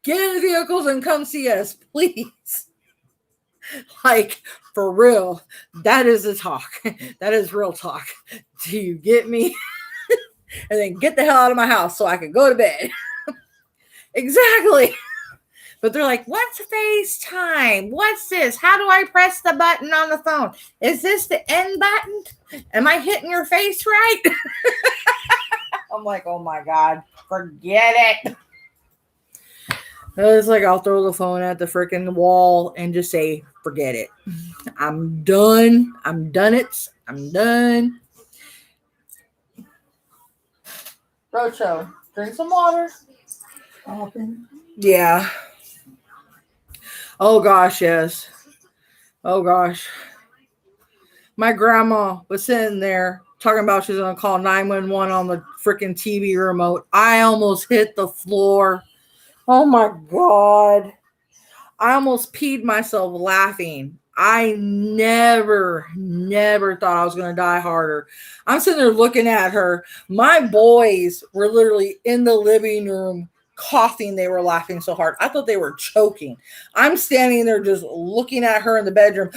Get in the vehicles and come see us, please. Like, for real. That is the talk. That is real talk. Do you get me? And then get the hell out of my house so I can go to bed. Exactly. But they're like, what's FaceTime? What's this? How do I press the button on the phone? Is this the end button? Am I hitting your face right? I'm like, oh my God, forget it. It's like I'll throw the phone at the freaking wall and just say, forget it. I'm done. I'm done it. I'm done. Rocho, drink some water. Often. Yeah. Oh gosh, yes. Oh gosh. My grandma was sitting there talking about she's gonna call 911 on the freaking TV remote. I almost hit the floor. Oh my God. I almost peed myself laughing. I never thought I was gonna die harder. I'm sitting there looking at her. My boys were literally in the living room coughing. They were laughing so hard. I thought they were choking. I'm standing there just looking at her in the bedroom.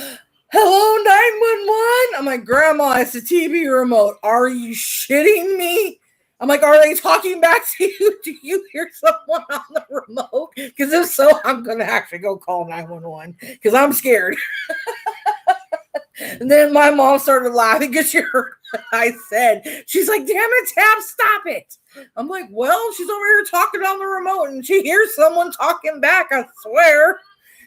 Hello, 911. I'm like, Grandma, it's the TV remote. Are you shitting me? I'm like, are they talking back to you? Do you hear someone on the remote? Because if so, I'm going to actually go call 911 because I'm scared. And then my mom started laughing because she heard what I said. She's like, damn it, Tab, stop it. I'm like, well, she's over here talking on the remote and she hears someone talking back, I swear.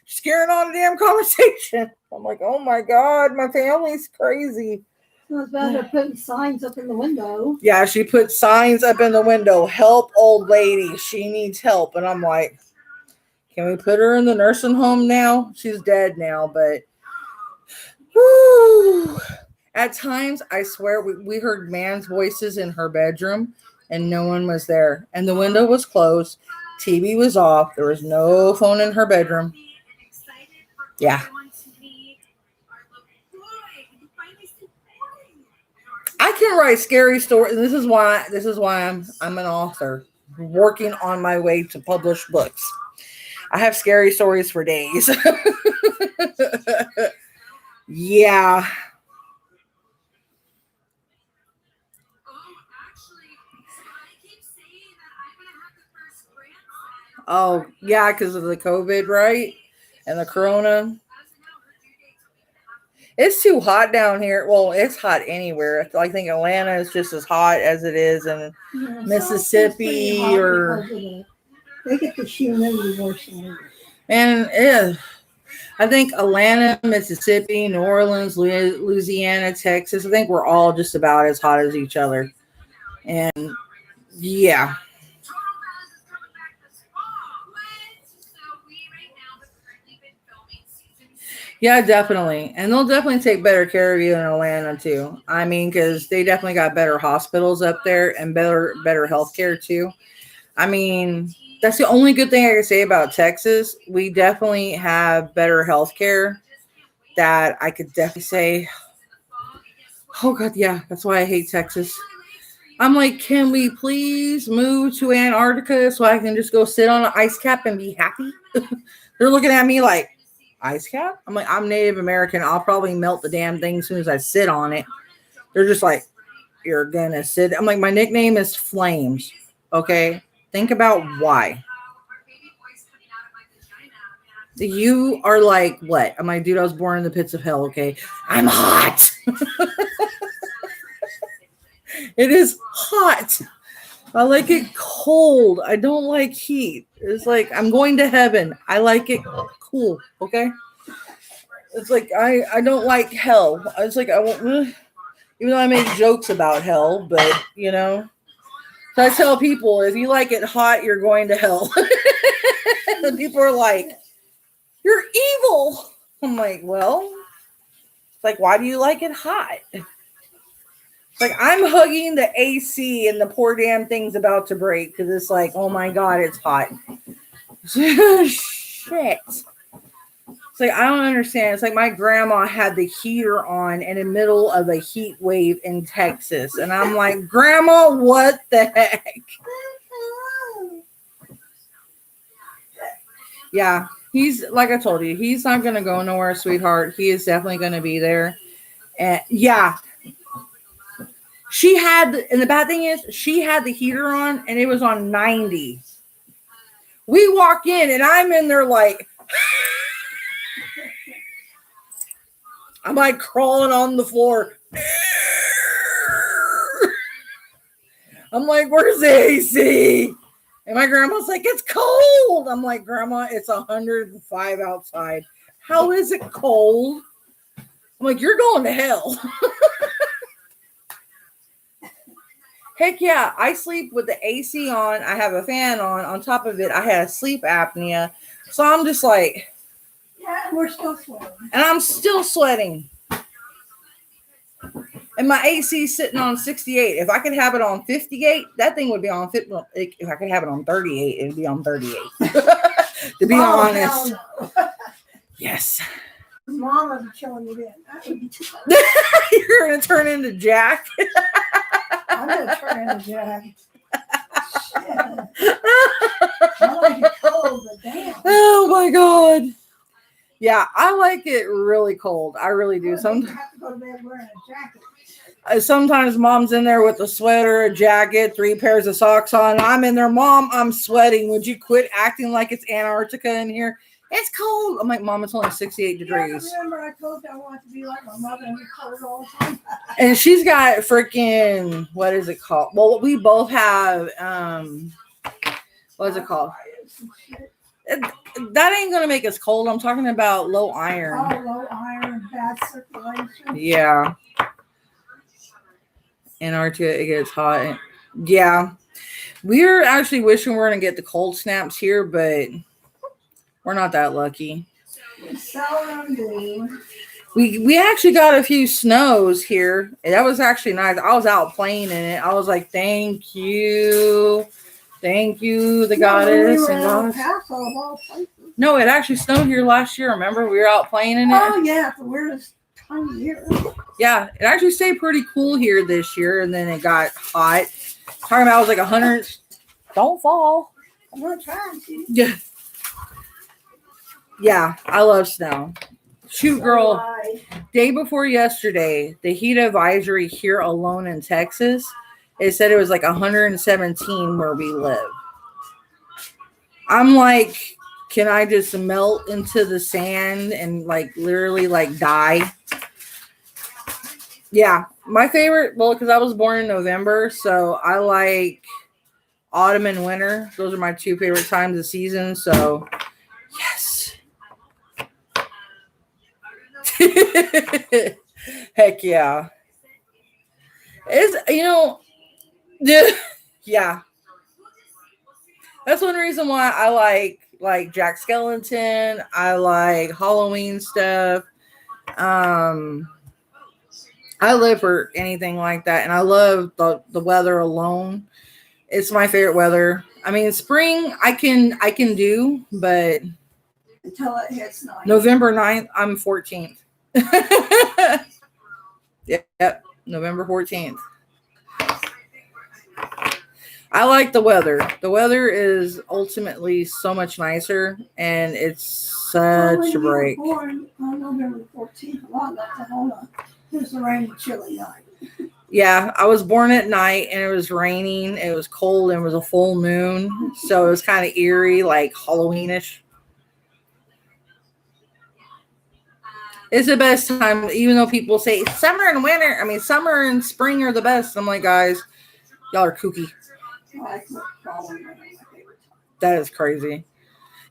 She's carrying on a damn conversation. I'm like, oh my God, my family's crazy. So it's better putting signs up in the window. Yeah, she put signs up in the window. Help, old lady. She needs help. And I'm like, can we put her in the nursing home now? She's dead now, but whew. At times, I swear, we heard man's voices in her bedroom and no one was there. And the window was closed. TV was off. There was no phone in her bedroom. Yeah. I can write scary stories. This is why I'm an author, working on my way to publish books. I have scary stories for days. Yeah. Oh, yeah, because of the COVID, right? And the corona. It's too hot down here. Well, it's hot anywhere. I think Atlanta is just as hot as it is in Mississippi or. They get the humidity worse than we do. And I think Atlanta, Mississippi, New Orleans, Louisiana, Texas. I think we're all just about as hot as each other. And yeah. Yeah, definitely. And they'll definitely take better care of you in Atlanta too. I mean, because they definitely got better hospitals up there and better healthcare too. I mean, that's the only good thing I can say about Texas. We definitely have better healthcare that I could definitely say, oh God, yeah, that's why I hate Texas. I'm like, can we please move to Antarctica so I can just go sit on an ice cap and be happy? They're looking at me like, ice cap? I'm like, I'm Native American. I'll probably melt the damn thing as soon as I sit on it. They're just like, you're gonna sit. I'm like, my nickname is Flames. Okay? Think about why. You are like, what? I'm like, dude, I was born in the pits of hell, okay? I'm hot. It is hot. I like it cold. I don't like heat. It's like I'm going to heaven. I like it cool, okay? It's like I don't like hell. It's like I won't, even though I make jokes about hell, but you know. So I tell people, if you like it hot, you're going to hell. And people are like, you're evil. I'm like, well, if like, why do you like it hot? It's like, I'm hugging the AC and the poor damn thing's about to break because it's like, oh my God, it's hot. Shit. It's like, I don't understand. It's like my grandma had the heater on in the middle of a heat wave in Texas. And I'm like, Grandma, what the heck? Yeah, he's, like I told you, he's not going to go nowhere, sweetheart. He is definitely going to be there. And yeah, she had, and the bad thing is, she had the heater on and it was on 90. We walk in and I'm in there like, I'm like crawling on the floor. I'm like, where's the AC? And my grandma's like, it's cold. I'm like, Grandma, it's 105 outside. How is it cold? I'm like, you're going to hell. Heck yeah, I sleep with the AC on. I have a fan on. On top of it, I had sleep apnea. So I'm just like, Yeah, we're still sweating. and I'm still sweating. And my AC sitting on 68. If I could have it on 58, that thing would be on 50. If I could have it on 38, it'd be on 38. To be honest. No. Yes. Mom would be killing me then. That would be too much. You're going to turn into Jack. I'm going to turn into Jack. Shit. I like it cold, but damn. Oh my God. Yeah, I like it really cold. I really do. You have to go to bed wearing a jacket. Sometimes Mom's in there with a sweater, a jacket, 3 pairs of socks on. I'm in there, Mom, I'm sweating. Would you quit acting like it's Antarctica in here? It's cold. I'm like, Mom, it's only 68 degrees. Yeah, remember I told you I wanted to be like my mother and be cold all the time. And she's got freaking, what is it called? Well, we both have, what is it called? That ain't going to make us cold. I'm talking about low iron. Oh, low iron, bad circulation. Yeah. Antarctica, it gets hot. Yeah. We're actually wishing we we're going to get the cold snaps here, but we're not that lucky. We seldom do. We actually got a few snows here. That was actually nice. I was out playing in it. I was like, thank you. Thank you, the goddess. And goddess. No, it actually snowed here last year. Remember? We were out playing in it. Oh, yeah. The weirdest time of year. Yeah, it actually stayed pretty cool here this year, and then it got hot. Talking about it was like 100. Don't fall. I'm not trying to. Yeah. Yeah, I love snow. Shoot, girl. Day before yesterday, the heat advisory here alone in Texas, it said it was like 117 where we live. I'm like, can I just melt into the sand and like literally like die? Yeah, my favorite, well, because I was born in November, so I like autumn and winter. Those are my 2 favorite times of season, so yes. Heck yeah. It's, yeah. That's one reason why I like Jack Skellington. I like Halloween stuff. I live for anything like that, and I love the weather alone. It's my favorite weather. I mean, spring I can do, but Until it hits 9. November 9th, I'm 14th. Yep, November 14th. I like the weather. The weather is ultimately so much nicer, and it's such a break. Born on November 14th, a lot of Oklahoma. It was a rainy, chilly night. Yeah, I was born at night, and it was raining. It was cold, and it was a full moon, so it was kind of eerie, like Halloweenish. It's the best time, even though people say summer and winter. I mean, summer and spring are the best. I'm like, guys, y'all are kooky. That is crazy.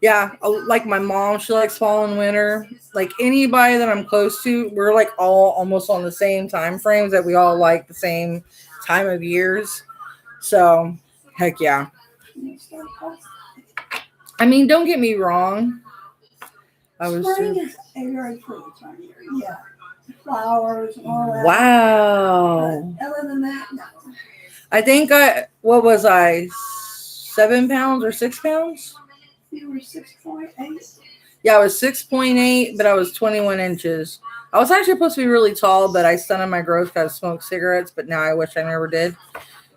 Yeah, like my mom, she likes fall and winter. Like anybody that I'm close to, we're like all almost on the same time frames that we all like the same time of years. So, heck yeah. I mean, don't get me wrong. Spring is a very pretty time of year. Yeah. flowers and all that. Wow. But other than that, no. I think what was I, 7 pounds or 6 pounds? You were 6.8. Yeah, I was 6.8, but I was 21 inches. I was actually supposed to be really tall, but I stunted my growth because I smoked cigarettes, but now I wish I never did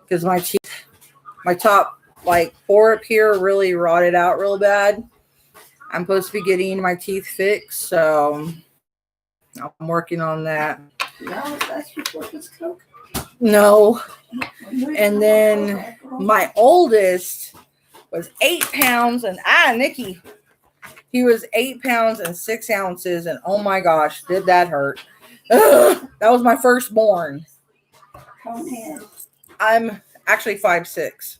because my teeth, my top like 4 up here really rotted out real bad. I'm supposed to be getting my teeth fixed, so I'm working on that. No, that's before this Coke. No. And then my oldest was 8 pounds, and Nikki, he was 8 pounds and 6 ounces, and oh my gosh, did that hurt. Ugh, that was my firstborn. I'm actually 5'6".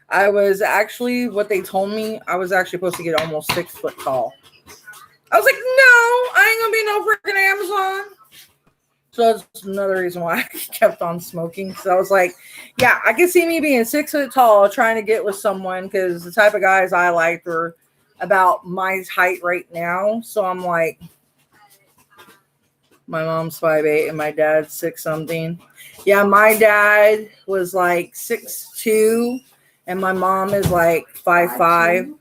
I was actually, what they told me, I was actually supposed to get almost 6 foot tall. I was like, no, I ain't gonna be no freaking Amazon. So that's another reason why I kept on smoking. So I was like, yeah, I can see me being 6 foot tall trying to get with someone because the type of guys I liked were about my height right now. So I'm like, my mom's 5'8" and my dad's 6 something. Yeah, my dad was like 6'2" and my mom is like 5'5".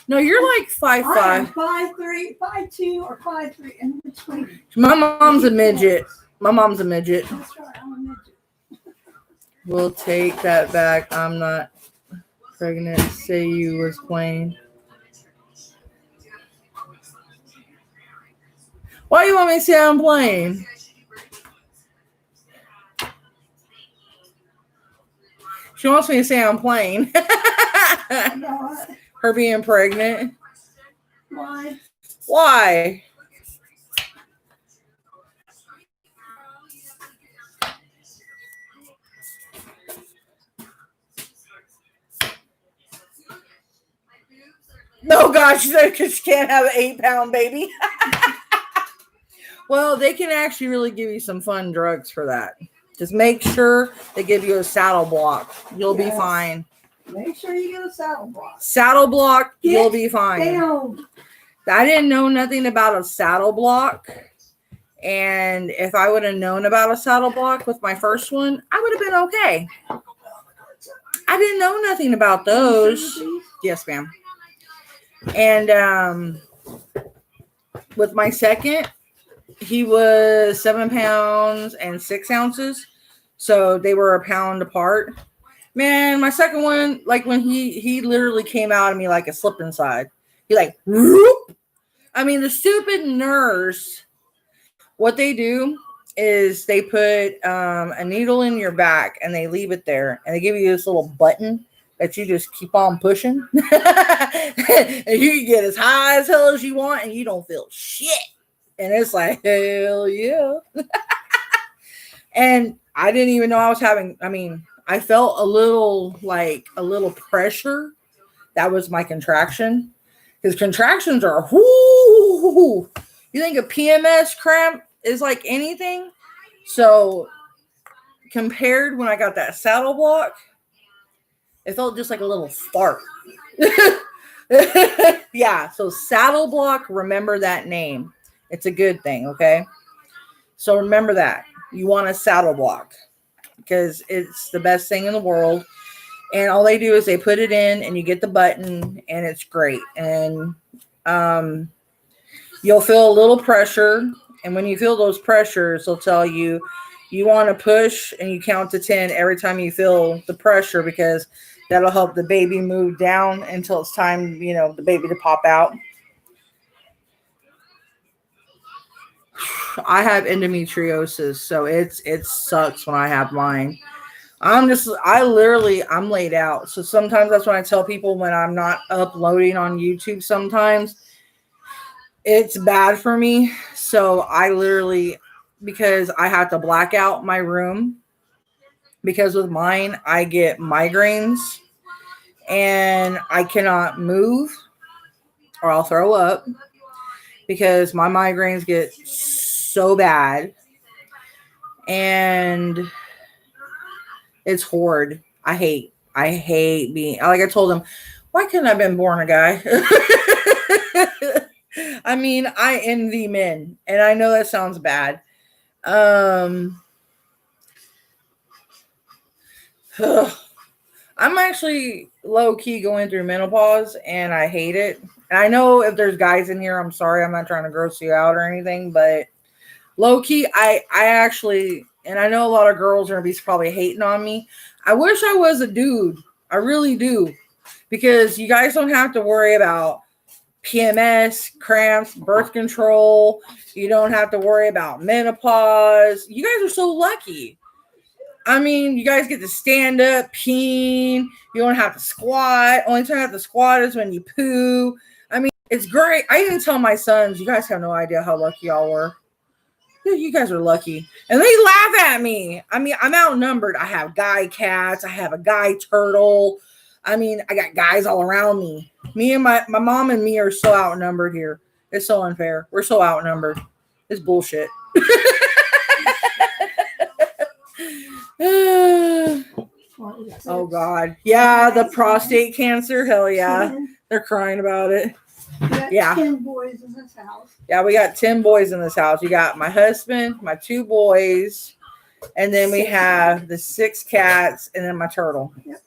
No, you're like 5'5". 5'3", 5'2", or 5'3", in between. My mom's a midget. My mom's a midget. That's right, I'm a midget. We'll take that back. I'm not pregnant. Say you was playing. Why you want me to say I'm playing? She wants me to say I'm playing. You know what? Her being pregnant. Why? Why? No, gosh, she said because she can't have an 8-pound baby. Well, they can actually really give you some fun drugs for that. Just make sure they give you a saddle block. You'll be fine. Make sure you get a saddle block. Saddle block, you'll be fine. Damn. I didn't know nothing about a saddle block. And if I would have known about a saddle block with my first one, I would have been okay. I didn't know nothing about those. Yes, ma'am. And with my second, he was 7 pounds and 6 ounces. So they were a pound apart. Man, my second one, like when he literally came out of me like a slip inside. He like, whoop. I mean, the stupid nurse, what they do is they put a needle in your back and they leave it there. And they give you this little button that you just keep on pushing. And you can get as high as hell as you want and you don't feel shit. And it's like, hell yeah. And I didn't even know I was having, I felt a little pressure. That was my contraction. Because contractions are, whoo. You think a PMS cramp is like anything? So compared when I got that saddle block, it felt just like a little fart. Yeah, so saddle block, remember that name. It's a good thing, okay? So remember that. You want a saddle block because it's the best thing in the world. And all they do is they put it in and you get the button and it's great. And you'll feel a little pressure. And when you feel those pressures, they'll tell you, you want to push and you count to 10 every time you feel the pressure because that'll help the baby move down until it's time, the baby to pop out. I have endometriosis, so it sucks when I have mine. I'm laid out. So sometimes that's when I tell people when I'm not uploading on YouTube, sometimes it's bad for me. So I literally, because I have to black out my room because with mine, I get migraines and I cannot move or I'll throw up because my migraines get so bad and it's horrid. I hate being, like I told him, why couldn't I have been born a guy? I envy men and I know that sounds bad, Um, I'm actually low key going through menopause and I hate it. And I know if there's guys in here, I'm sorry, I'm not trying to gross you out or anything, but low key, I actually, and I know a lot of girls are gonna be probably hating on me. I wish I was a dude. I really do. Because you guys don't have to worry about PMS, cramps, birth control. You don't have to worry about menopause. You guys are so lucky. I mean, you guys get to stand up, peen. You don't have to squat. Only time you have to squat is when you poo. I mean, it's great. I even tell my sons, you guys have no idea how lucky y'all were. You guys are lucky. And they laugh at me. I mean, I'm outnumbered. I have guy cats. I have a guy turtle. I mean, I got guys all around me. Me and my mom and me are so outnumbered here. It's so unfair. We're so outnumbered. It's bullshit. Oh God. Yeah, the prostate cancer. Hell yeah. They're crying about it. Yeah. 10 boys in this house. Yeah, we got 10 boys in this house. You got my husband, my 2 boys, and then we have the 6 cats, and then my turtle. Yep.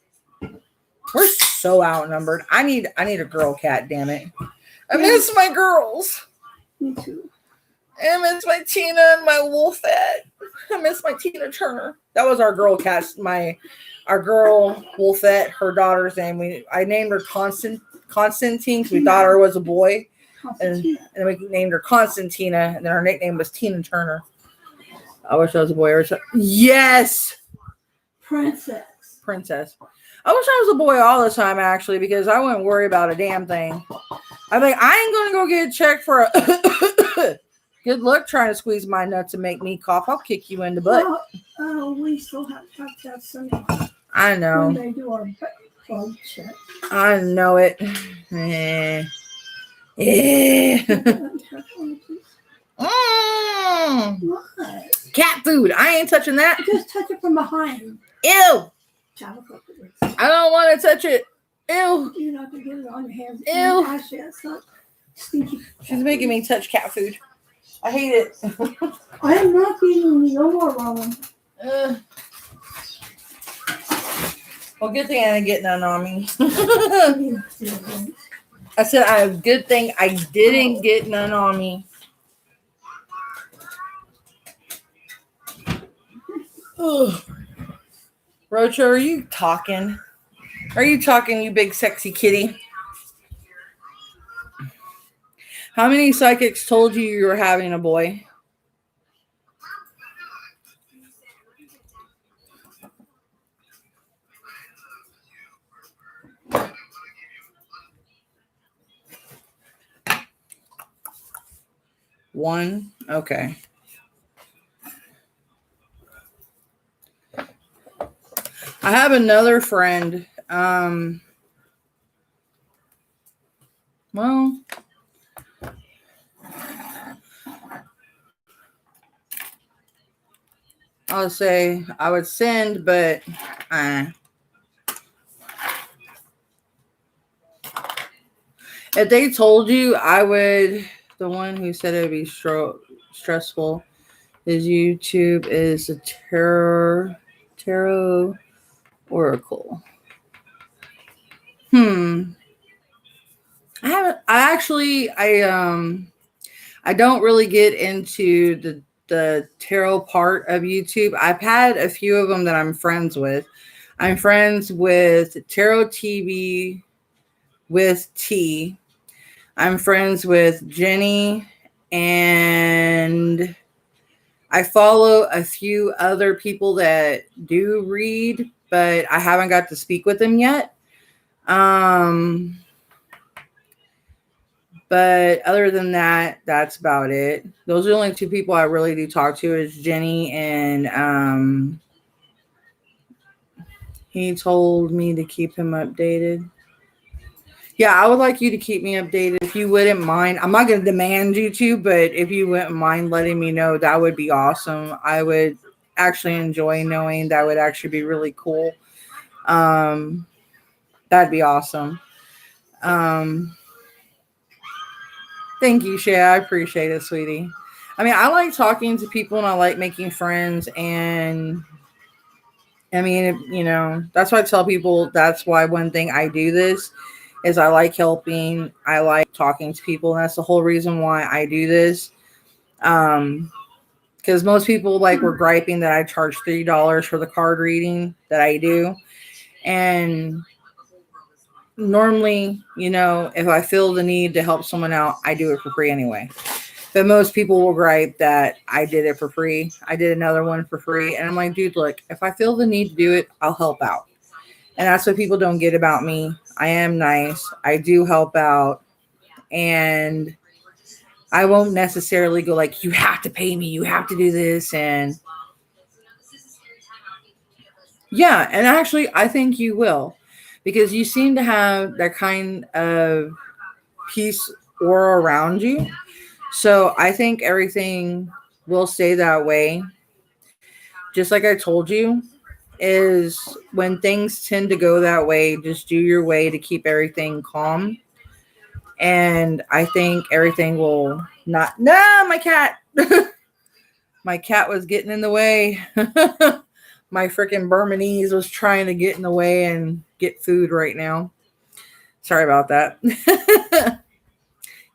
We're so outnumbered. I need a girl cat, damn it. I miss my girls. Me too. I miss my Tina and my Wolfette. I miss my Tina Turner. That was our girl cat. Our girl Wolfette, her daughter's name. I named her Constantine because we thought her was a boy. And we named her Constantina, and then her nickname was Tina Turner. I wish I was a boy. Yes! Princess. I wish I was a boy all the time, actually, because I wouldn't worry about a damn thing. I'm like, I ain't going to go get checked for a... Good luck trying to squeeze my nuts and make me cough. I'll kick you in the butt. We still have to have Sunday. I know. When they do our butt plug check. I know it. What? Cat food. I ain't touching that. Just touch it from behind. Ew. I don't want to touch it. Ew. You're not going to get it on your hands. Ew. Actually, it's not stinky. She's making me touch cat food. I hate it. I am not eating no more ramen. Well, good thing I didn't get none on me. I said, good thing I didn't get none on me. Ugh. Rocha, are you talking? Are you talking, you big sexy kitty? How many psychics told you were having a boy? One? Okay. I have another friend. Well, I'll say I would send, but if they told you, I would. The one who said it'd be stressful. His YouTube is a tarot oracle. I don't really get into the tarot part of YouTube. I've had a few of them that I'm friends with. I'm friends with Tarot TV with T. I'm friends with Jenny, and I follow a few other people that do read, but I haven't got to speak with them yet. But other than that, that's about it. Those are the only 2 people I really do talk to is Jenny, and he told me to keep him updated. Yeah, I would like you to keep me updated if you wouldn't mind. I'm not going to demand you to, but if you wouldn't mind letting me know, that would be awesome. I would actually enjoy knowing. That would actually be really cool. That'd be awesome. Thank you, Shay. I appreciate it, sweetie. I mean, I like talking to people and I like making friends. And I mean, you know, that's why I tell people that's why one thing I do this is I like helping. I like talking to people. And that's the whole reason why I do this. Because most people like were griping that I charge $3 for the card reading that I do. And normally, you know, if I feel the need to help someone out, I do it for free anyway. But most people will gripe that I did it for free. I did another one for free. And I'm like, dude, look, if I feel the need to do it, I'll help out. And that's what people don't get about me. I am nice. I do help out. And I won't necessarily go like, you have to pay me. You have to do this. And yeah, and actually, I think you will. Because you seem to have that kind of peace aura around you. So I think everything will stay that way. Just like I told you, is when things tend to go that way, just do your way to keep everything calm. And I think everything will not. No, my cat. My cat was getting in the way. My freaking Burmese was trying to get in the way and get food right now. Sorry about that.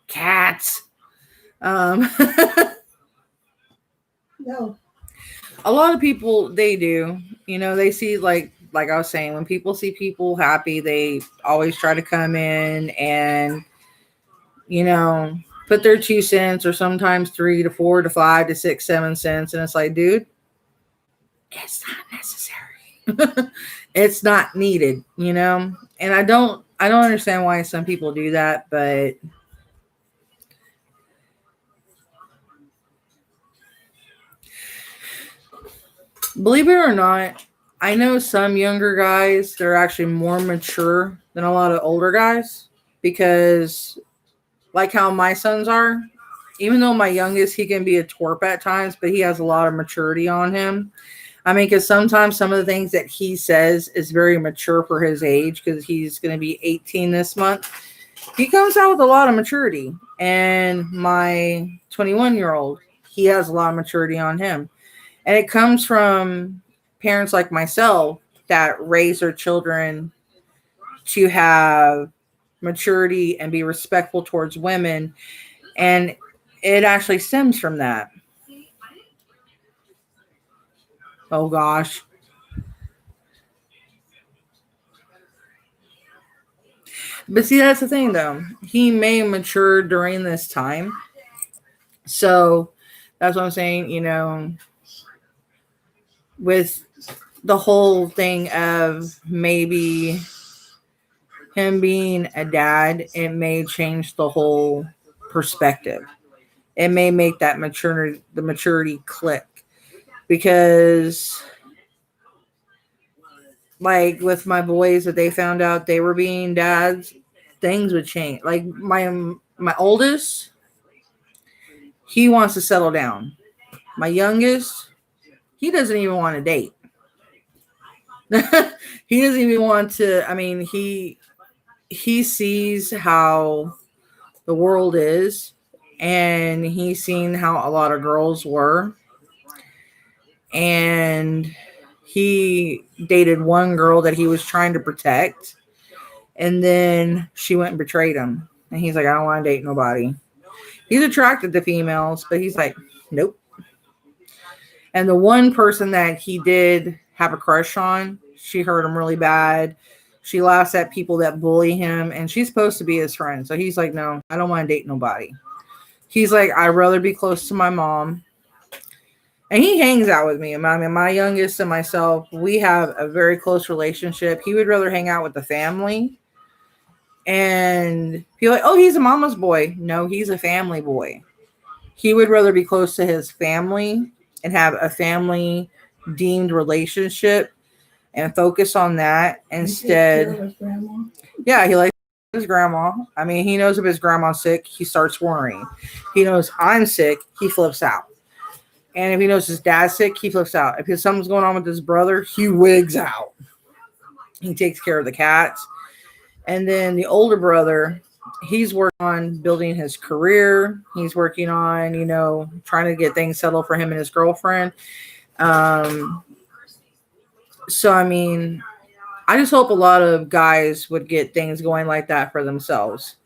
Cats. No. A lot of people, they do, you know, they see like I was saying, when people see people happy, they always try to come in and, you know, put their 2 cents or sometimes 3 to 4 to 5 to 6, 7 cents. And it's like, dude, it's not necessary. It's not needed, you know? And I don't understand why some people do that, but believe it or not, I know some younger guys, they're actually more mature than a lot of older guys because, like how my sons are, even though my youngest, he can be a twerp at times, but he has a lot of maturity on him. I mean, because sometimes some of the things that he says is very mature for his age because he's going to be 18 this month. He comes out with a lot of maturity. And my 21-year-old, he has a lot of maturity on him. And it comes from parents like myself that raise their children to have maturity and be respectful towards women. And it actually stems from that. Oh, gosh. But see, that's the thing, though. He may mature during this time. So that's what I'm saying, you know, with the whole thing of maybe him being a dad, it may change the whole perspective. It may make that maturity click. Because like with my boys, that they found out they were being dads, things would change. Like my oldest, he wants to settle down. My youngest, he doesn't even want to date. He doesn't even want to. I mean, he sees how the world is, and he's seen how a lot of girls were, and he dated one girl that he was trying to protect, and then she went and betrayed him. And he's like, I don't want to date nobody. He's attracted to females, but he's like, nope. And the one person that he did have a crush on, she hurt him really bad. She laughs at people that bully him, and she's supposed to be his friend. So he's like, no, I don't want to date nobody. He's like, I'd rather be close to my mom. And he hangs out with me. I mean, my youngest and myself, we have a very close relationship. He would rather hang out with the family. And be like, oh, he's a mama's boy. No, he's a family boy. He would rather be close to his family and have a family deemed relationship and focus on that instead. Yeah, he likes his grandma. I mean, he knows if his grandma's sick, he starts worrying. He knows I'm sick, he flips out. And if he knows his dad's sick, he flips out. If something's going on with his brother, he wigs out. He takes care of the cats. And then the older brother, he's working on building his career. He's working on, trying to get things settled for him and his girlfriend. So, I mean, I just hope a lot of guys would get things going like that for themselves.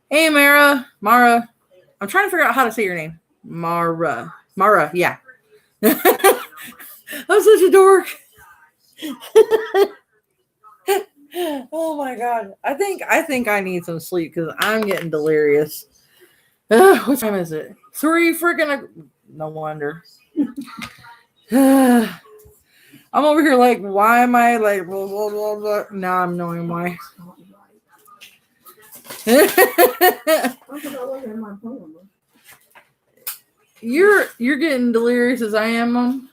Hey, Mara. I'm trying to figure out how to say your name. Mara, yeah. I'm such a dork. Oh my god. I think I need some sleep because I'm getting delirious. What time is it? 3 freaking. No wonder. I'm over here like, why am I like blah, blah, blah, blah. Now I'm knowing why. You're getting delirious as I am, Mom.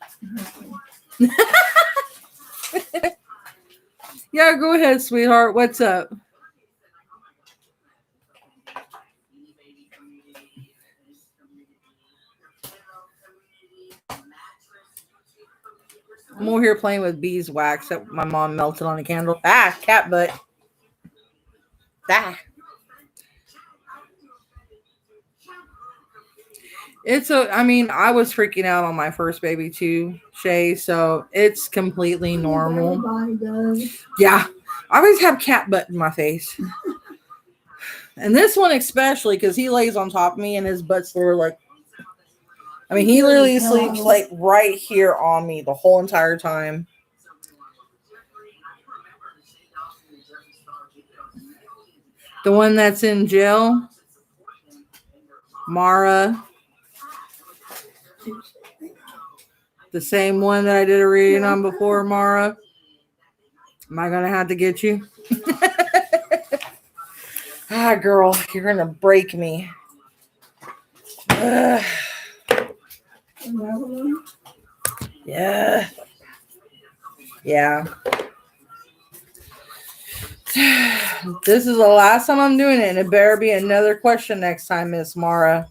Yeah, go ahead, sweetheart. What's up? I'm over here playing with beeswax that my mom melted on a candle. Cat butt. I was freaking out on my first baby too, Shay, so it's completely normal. Yeah. I always have cat butt in my face. And this one especially, because he lays on top of me and his butt's sort of like, he literally sleeps like right here on me the whole entire time. The one that's in jail, Mara. The same one that I did a reading on before, Mara. Am I going to have to get you? Girl, you're going to break me. Yeah. This is the last time I'm doing it, and it better be another question next time, Miss Mara.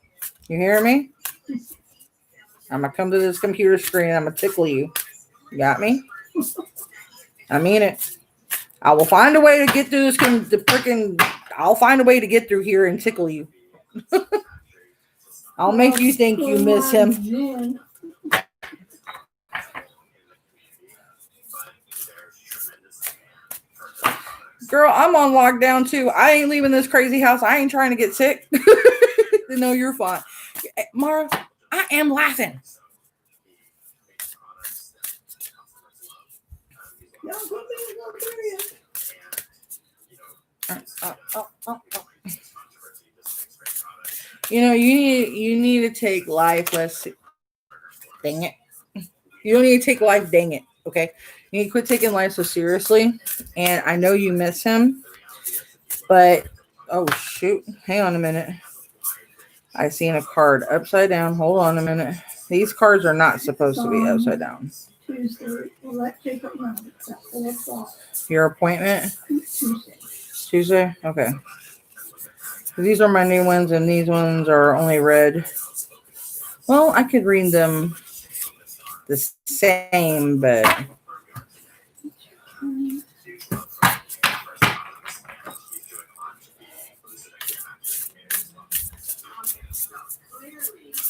You hear me? I'm going to come to this computer screen. I'm going to tickle you. You got me? I mean it. I will find a way to get through this. I'll find a way to get through here and tickle you. I'll make you think you miss him. Girl, I'm on lockdown too. I ain't leaving this crazy house. I ain't trying to get sick. No, you're fine. Mara, I am laughing. You need to take life less. Dang it. You don't need to take life, dang it. Okay. You need to quit taking life so seriously. And I know you miss him. But, oh, shoot. Hang on a minute. I seen a card upside down. Hold on a minute. These cards are not supposed to be upside down. Your appointment? Tuesday? Okay. These are my new ones, and these ones are only red. Well, I could read them the same, but...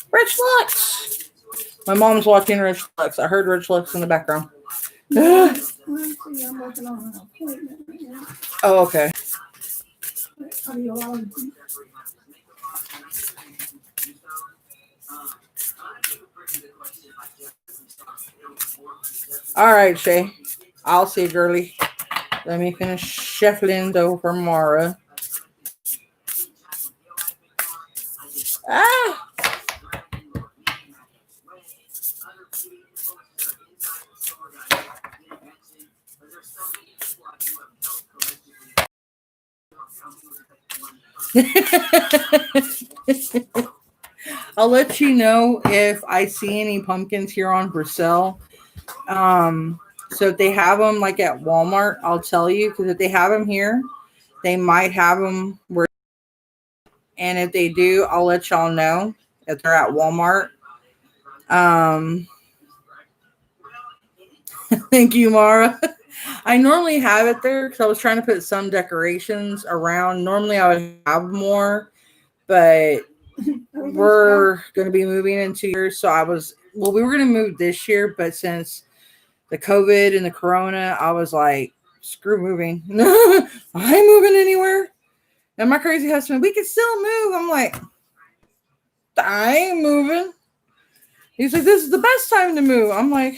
Rich Lux! My mom's watching Rich Lux. I heard Rich Lux in the background. Oh, okay. All right, Shay. I'll see, girly. Let me finish shuffling though for Mara. I'll let you know if I see any pumpkins here on for sale. So if they have them like at Walmart, I'll tell you, because if they have them here, they might have them where. And if they do, I'll let y'all know if they're at Walmart. Thank you, Mara. I normally have it there because I was trying to put some decorations around. Normally I would have more, but we're going to be moving in 2 years. So we were going to move this year, but since the COVID and the corona, I was like, screw moving. I ain't moving anywhere. And my crazy husband, we can still move. I'm like, I ain't moving. He's like, this is the best time to move. I'm like,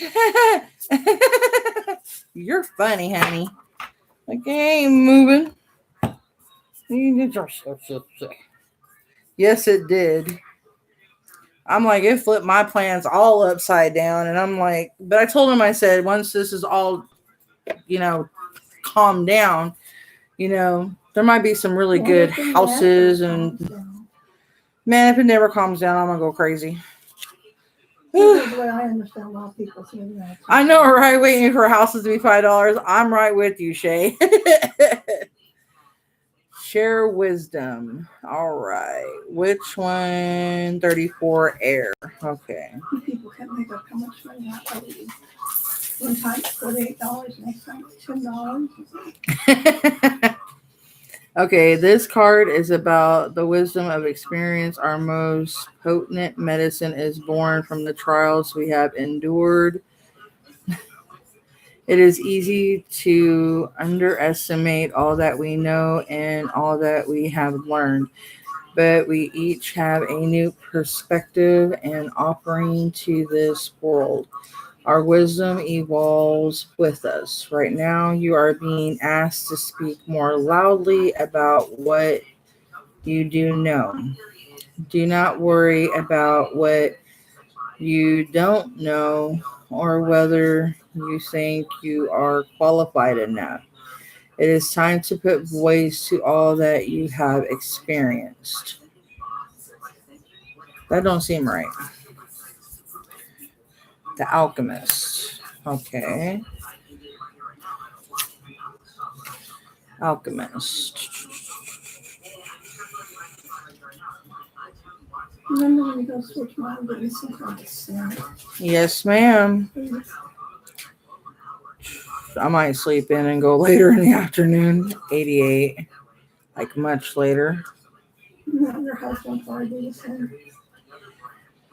you're funny, honey. Like, I ain't moving. Yes, it did. I'm like, it flipped my plans all upside down. And I'm like, but I told him, I said, once this is all, calmed down, there might be some really good houses. And man, if it never calms down, I'm going to go crazy. I understand a lot of people saying that. I know, right? Waiting for houses to be $5. I'm right with you, Shay. Share wisdom. All right. Which one? 34 air. Okay. People can't make up how much money I owe you. One time $48, next time $10. Okay, this card is about the wisdom of experience. Our most potent medicine is born from the trials we have endured. It is easy to underestimate all that we know and all that we have learned, but we each have a new perspective and offering to this world. Our wisdom evolves with us. Right now, you are being asked to speak more loudly about what you do know. Do not worry about what you don't know or whether you think you are qualified enough. It is time to put voice to all that you have experienced. That don't seem right. The Alchemist. Okay. Alchemist. Remember when you go switch my voice on the snap? Yes, ma'am. I might sleep in and go later in the afternoon. 88. Like much later. Your husband probably do the same.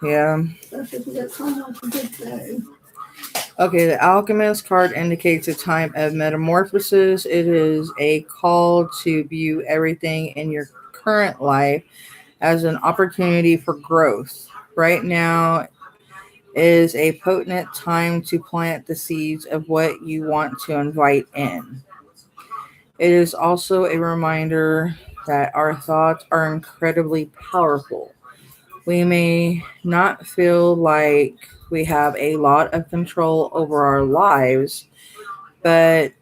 Yeah. Especially if you get someone to good day. Okay, the Alchemist card indicates a time of metamorphosis. It is a call to view everything in your current life as an opportunity for growth. Right now is a potent time to plant the seeds of what you want to invite in. It is also a reminder that our thoughts are incredibly powerful. We may not feel like we have a lot of control over our lives, but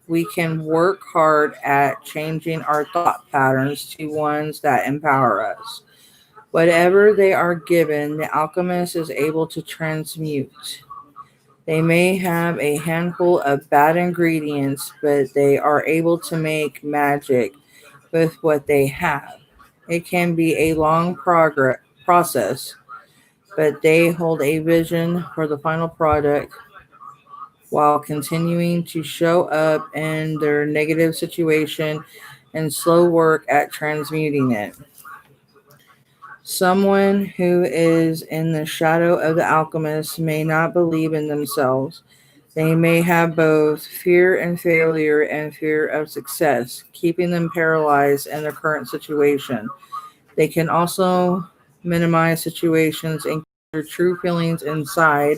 we can work hard at changing our thought patterns to ones that empower us. Whatever they are given, the alchemist is able to transmute. They may have a handful of bad ingredients, but they are able to make magic with what they have. It can be a long process, but they hold a vision for the final product while continuing to show up in their negative situation and slow work at transmuting it. Someone who is in the shadow of the alchemist may not believe in themselves. They may have both fear and failure and fear of success, keeping them paralyzed in their current situation. They can also minimize situations and keep their true feelings inside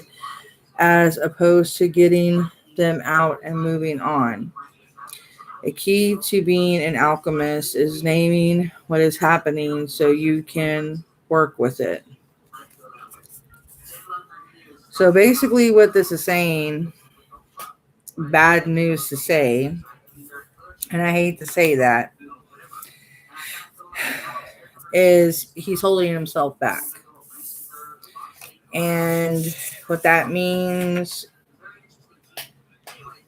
as opposed to getting them out and moving on. A key to being an alchemist is naming what is happening so you can work with it. So basically what this is saying, bad news to say, and I hate to say that, is he's holding himself back. And what that means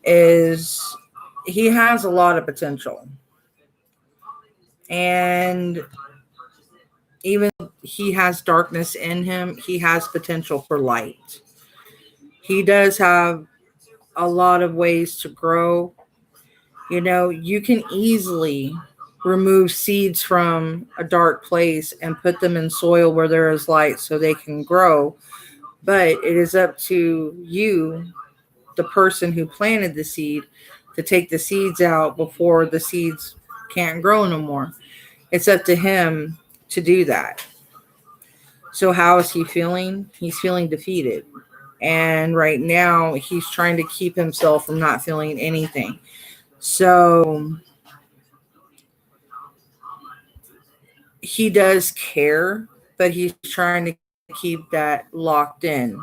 is he has a lot of potential. And even he has darkness in him, he has potential for light. He does have a lot of ways to grow. You know, you can easily remove seeds from a dark place and put them in soil where there is light so they can grow. But it is up to you, the person who planted the seed, to take the seeds out before the seeds can't grow no more. It's up to him to do that. So, how is he feeling? He's feeling defeated. And right now, he's trying to keep himself from not feeling anything. So, he does care, but he's trying to keep that locked in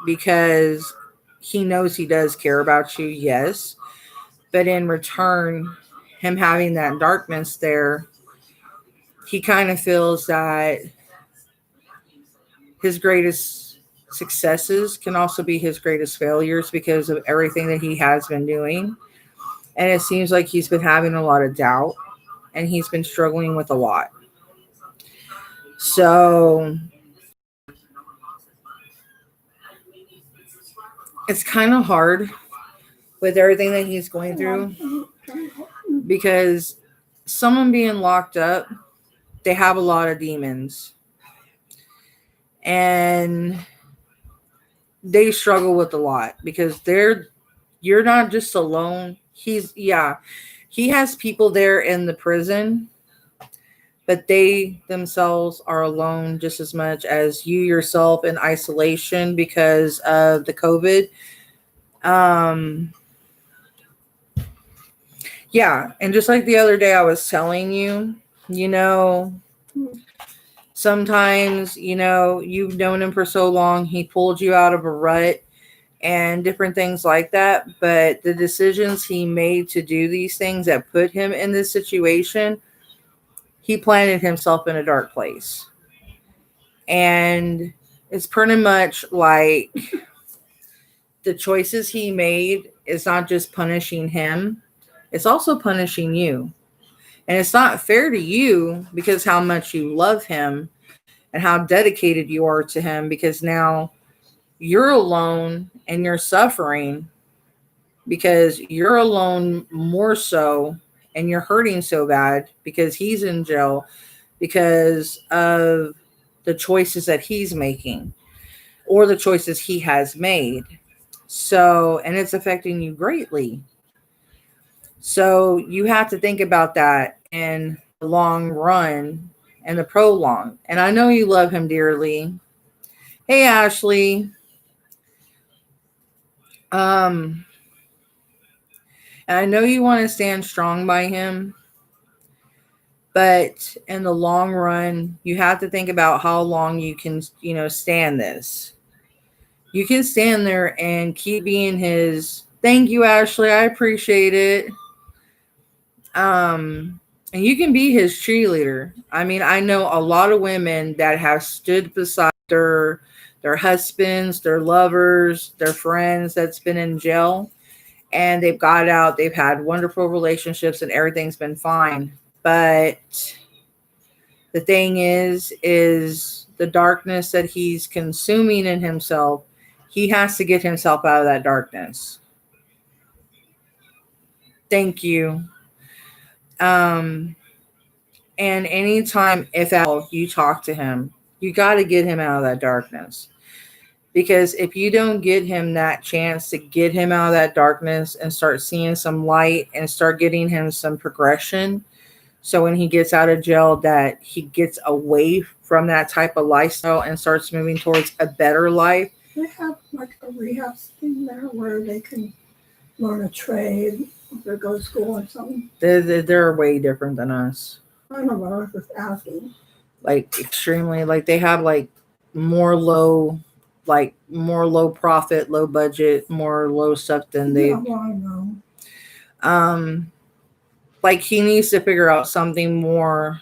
because he knows he does care about you, yes. But in return, him having that darkness there, he kind of feels that his greatest successes can also be his greatest failures because of everything that he has been doing. And it seems like he's been having a lot of doubt and he's been struggling with a lot. So it's kind of hard with everything that he's going through because someone being locked up, they have a lot of demons and they struggle with a lot because you're not just alone. He has people there in the prison, but they themselves are alone just as much as you yourself in isolation because of the COVID. Yeah, and just like the other day I was telling you, you know, sometimes, you know, you've known him for so long, he pulled you out of a rut and different things like that. But the decisions he made to do these things that put him in this situation, he planted himself in a dark place. And it's pretty much like the choices he made is not just punishing him, it's also punishing you. And it's not fair to you because how much you love him and how dedicated you are to him, because now you're alone and you're suffering because you're alone more so and you're hurting so bad because he's in jail because of the choices that he's making or the choices he has made. So, and it's affecting you greatly. So you have to think about that in the long run and the prolong. And I know you love him dearly. Hey, Ashley. And I know you want to stand strong by him, but in the long run, you have to think about how long you can, you know, stand this. You can stand there and keep being his. Thank you, Ashley. I appreciate it. And you can be his cheerleader. I mean, I know a lot of women that have stood beside their husbands, their lovers, their friends that's been in jail, and they've got out, they've had wonderful relationships and everything's been fine. But the thing is the darkness that he's consuming in himself, he has to get himself out of that darkness. Thank you. And anytime, if at all, you talk to him, you got to get him out of that darkness. Because if you don't get him that chance to get him out of that darkness and start seeing some light and start getting him some progression, so when he gets out of jail, that he gets away from that type of lifestyle and starts moving towards a better life. They have like a rehab thing there where they can learn a trade or go to school or something. They're way different than us. I don't know, I was just asking. Like extremely, like they have like more low profit, low budget, more low stuff than they. Yeah, well, I know. Like he needs to figure out something more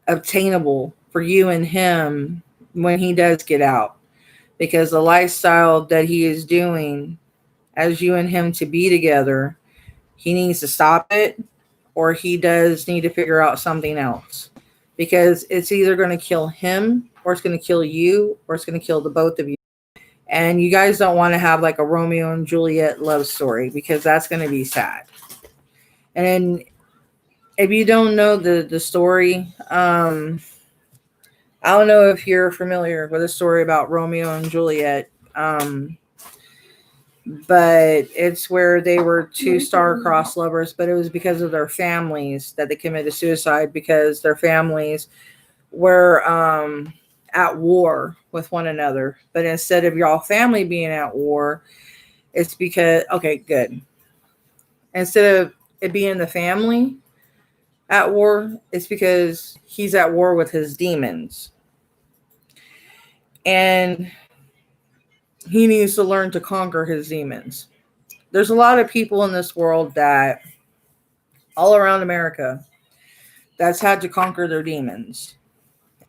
obtainable for you and him when he does get out, because the lifestyle that he is doing as you and him to be together, he needs to stop it, or he does need to figure out something else, because it's either going to kill him or it's going to kill you or it's going to kill the both of you. And you guys don't want to have like a Romeo and Juliet love story because that's going to be sad. And if you don't know the story, I don't know if you're familiar with a story about Romeo and Juliet, but it's where they were two star-crossed lovers, but it was because of their families that they committed suicide because their families were at war with one another. But instead of y'all family being at war, it's because, okay, good. Instead of it being the family at war, it's because he's at war with his demons. And he needs to learn to conquer his demons. There's a lot of people in this world that, all around America, that's had to conquer their demons.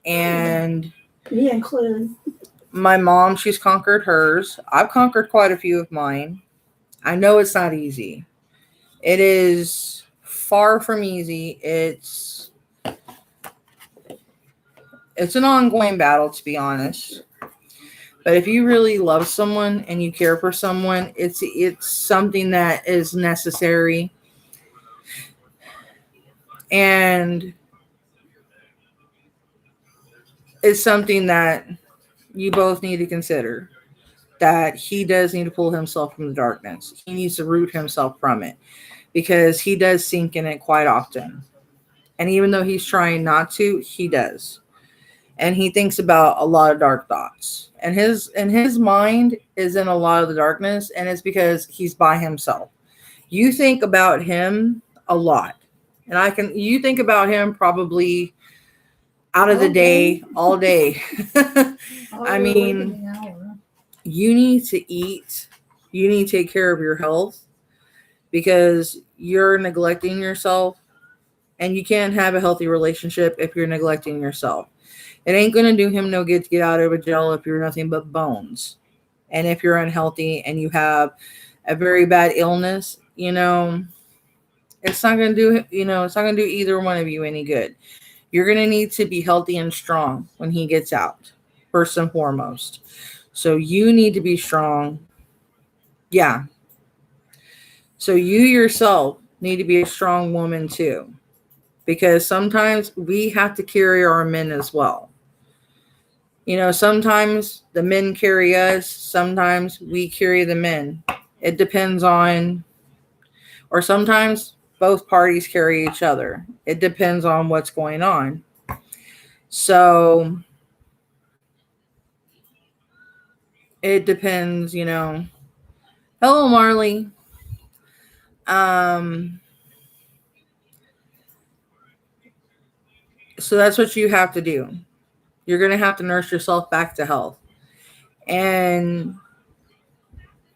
And Me included. my mom, she's conquered hers. I've conquered quite a few of mine. I know it's not easy. It is far from easy. It's an ongoing battle, to be honest. But if you really love someone and you care for someone, it's something that is necessary. And it's something that you both need to consider. That he does need to pull himself from the darkness. He needs to root himself from it. Because he does sink in it quite often. And even though he's trying not to, he does. And he thinks about a lot of dark thoughts. And his mind is in a lot of the darkness, and it's because he's by himself. You think about him a lot. And you think about him probably out of the day, all day. I mean, you need to eat. You need to take care of your health because you're neglecting yourself, and you can't have a healthy relationship if you're neglecting yourself. It ain't going to do him no good to get out of a jail if you're nothing but bones. And if you're unhealthy and you have a very bad illness, it's not going to do, it's not going to do either one of you any good. You're going to need to be healthy and strong when he gets out, first and foremost. So you need to be strong. Yeah. So you yourself need to be a strong woman too. Because sometimes we have to carry our men as well. Sometimes the men carry us. Sometimes we carry the men. It depends on, or sometimes both parties carry each other. It depends on what's going on. So it depends, Hello, Marley. So that's what you have to do. You're going to have to nurse yourself back to health. And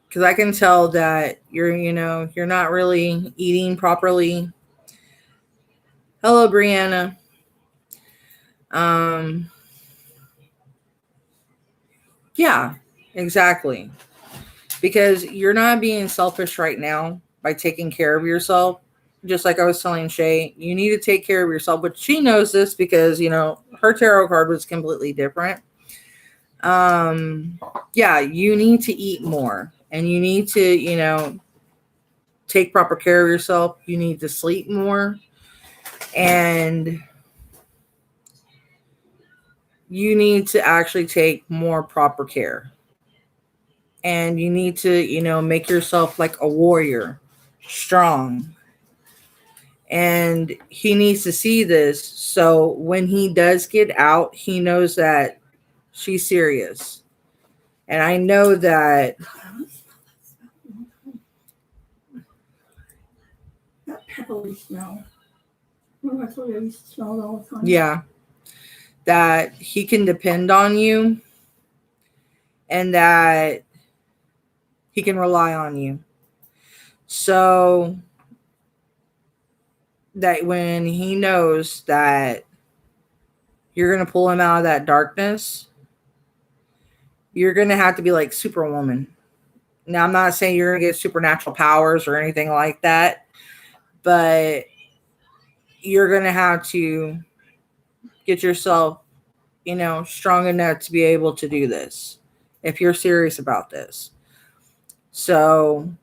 because I can tell that you're not really eating properly. Hello, Brianna. Yeah, exactly. Because you're not being selfish right now by taking care of yourself. Just like I was telling Shay, you need to take care of yourself. But she knows this because, her tarot card was completely different. Yeah, you need to eat more. And you need to, take proper care of yourself. You need to sleep more. And you need to actually take more proper care. And you need to, make yourself like a warrior, strong. And he needs to see this. So when he does get out, he knows that she's serious. And I know that that peppery smell. Remember I told you I used to smell it all the time? Yeah. That he can depend on you and that he can rely on you. So that when he knows that you're going to pull him out of that darkness, you're going to have to be like Superwoman. Now, I'm not saying you're going to get supernatural powers or anything like that, but you're going to have to get yourself, strong enough to be able to do this. if you're serious about this. So,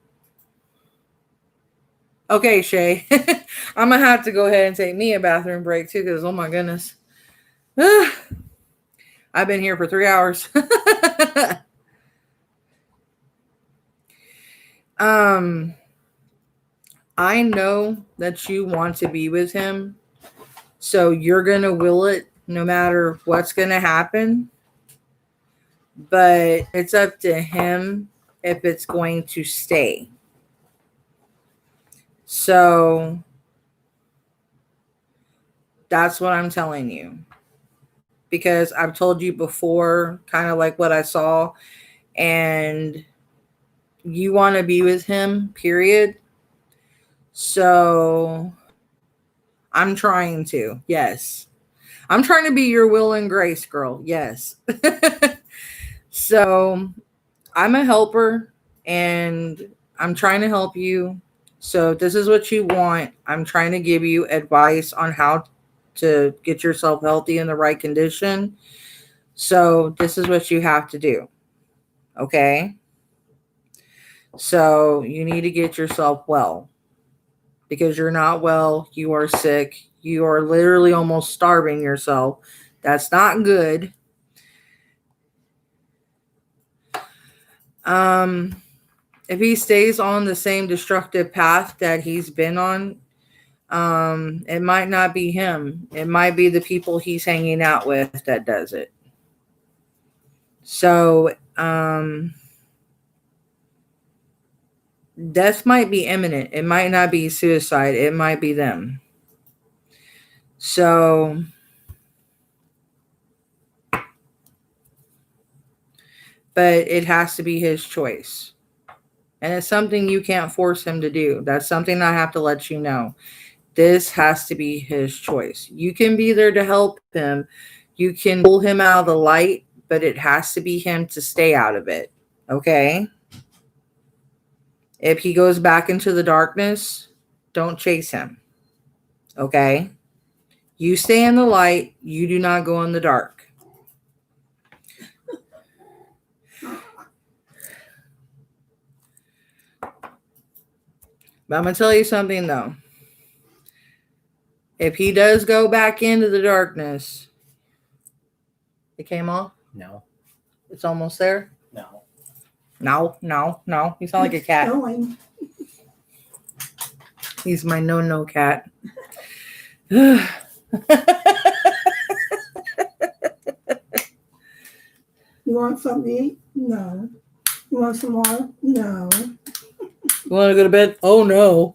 okay, Shay, I'm going to have to go ahead and take me a bathroom break too, because oh my goodness. I've been here for 3 hours. I know that you want to be with him, so you're going to will it no matter what's going to happen. But it's up to him if it's going to stay. So that's what I'm telling you. Because I've told you before, kind of like what I saw, and you want to be with him, period. So I'm trying to, yes. I'm trying to be your will and grace, girl. Yes. So I'm a helper and I'm trying to help you. So if this is what you want, I'm trying to give you advice on how to get yourself healthy in the right condition. So this is what you have to do. Okay? So you need to get yourself well. Because you're not well, you are sick, you are literally almost starving yourself. That's not good. If he stays on the same destructive path that he's been on, it might not be him. It might be the people he's hanging out with that does it. So, death might be imminent. It might not be suicide. It might be them. So, but it has to be his choice. And it's something you can't force him to do. That's something I have to let you know. This has to be his choice. You can be there to help him. You can pull him out of the light, but it has to be him to stay out of it. Okay? If he goes back into the darkness, don't chase him. Okay? You stay in the light. You do not go in the dark. But I'm going to tell you something, though. If he does go back into the darkness, it came off? No. It's almost there? No. No. You sound like a cat. Going. He's my no cat. You want something to eat? No. You want some more? No. You want to go to bed? Oh, no.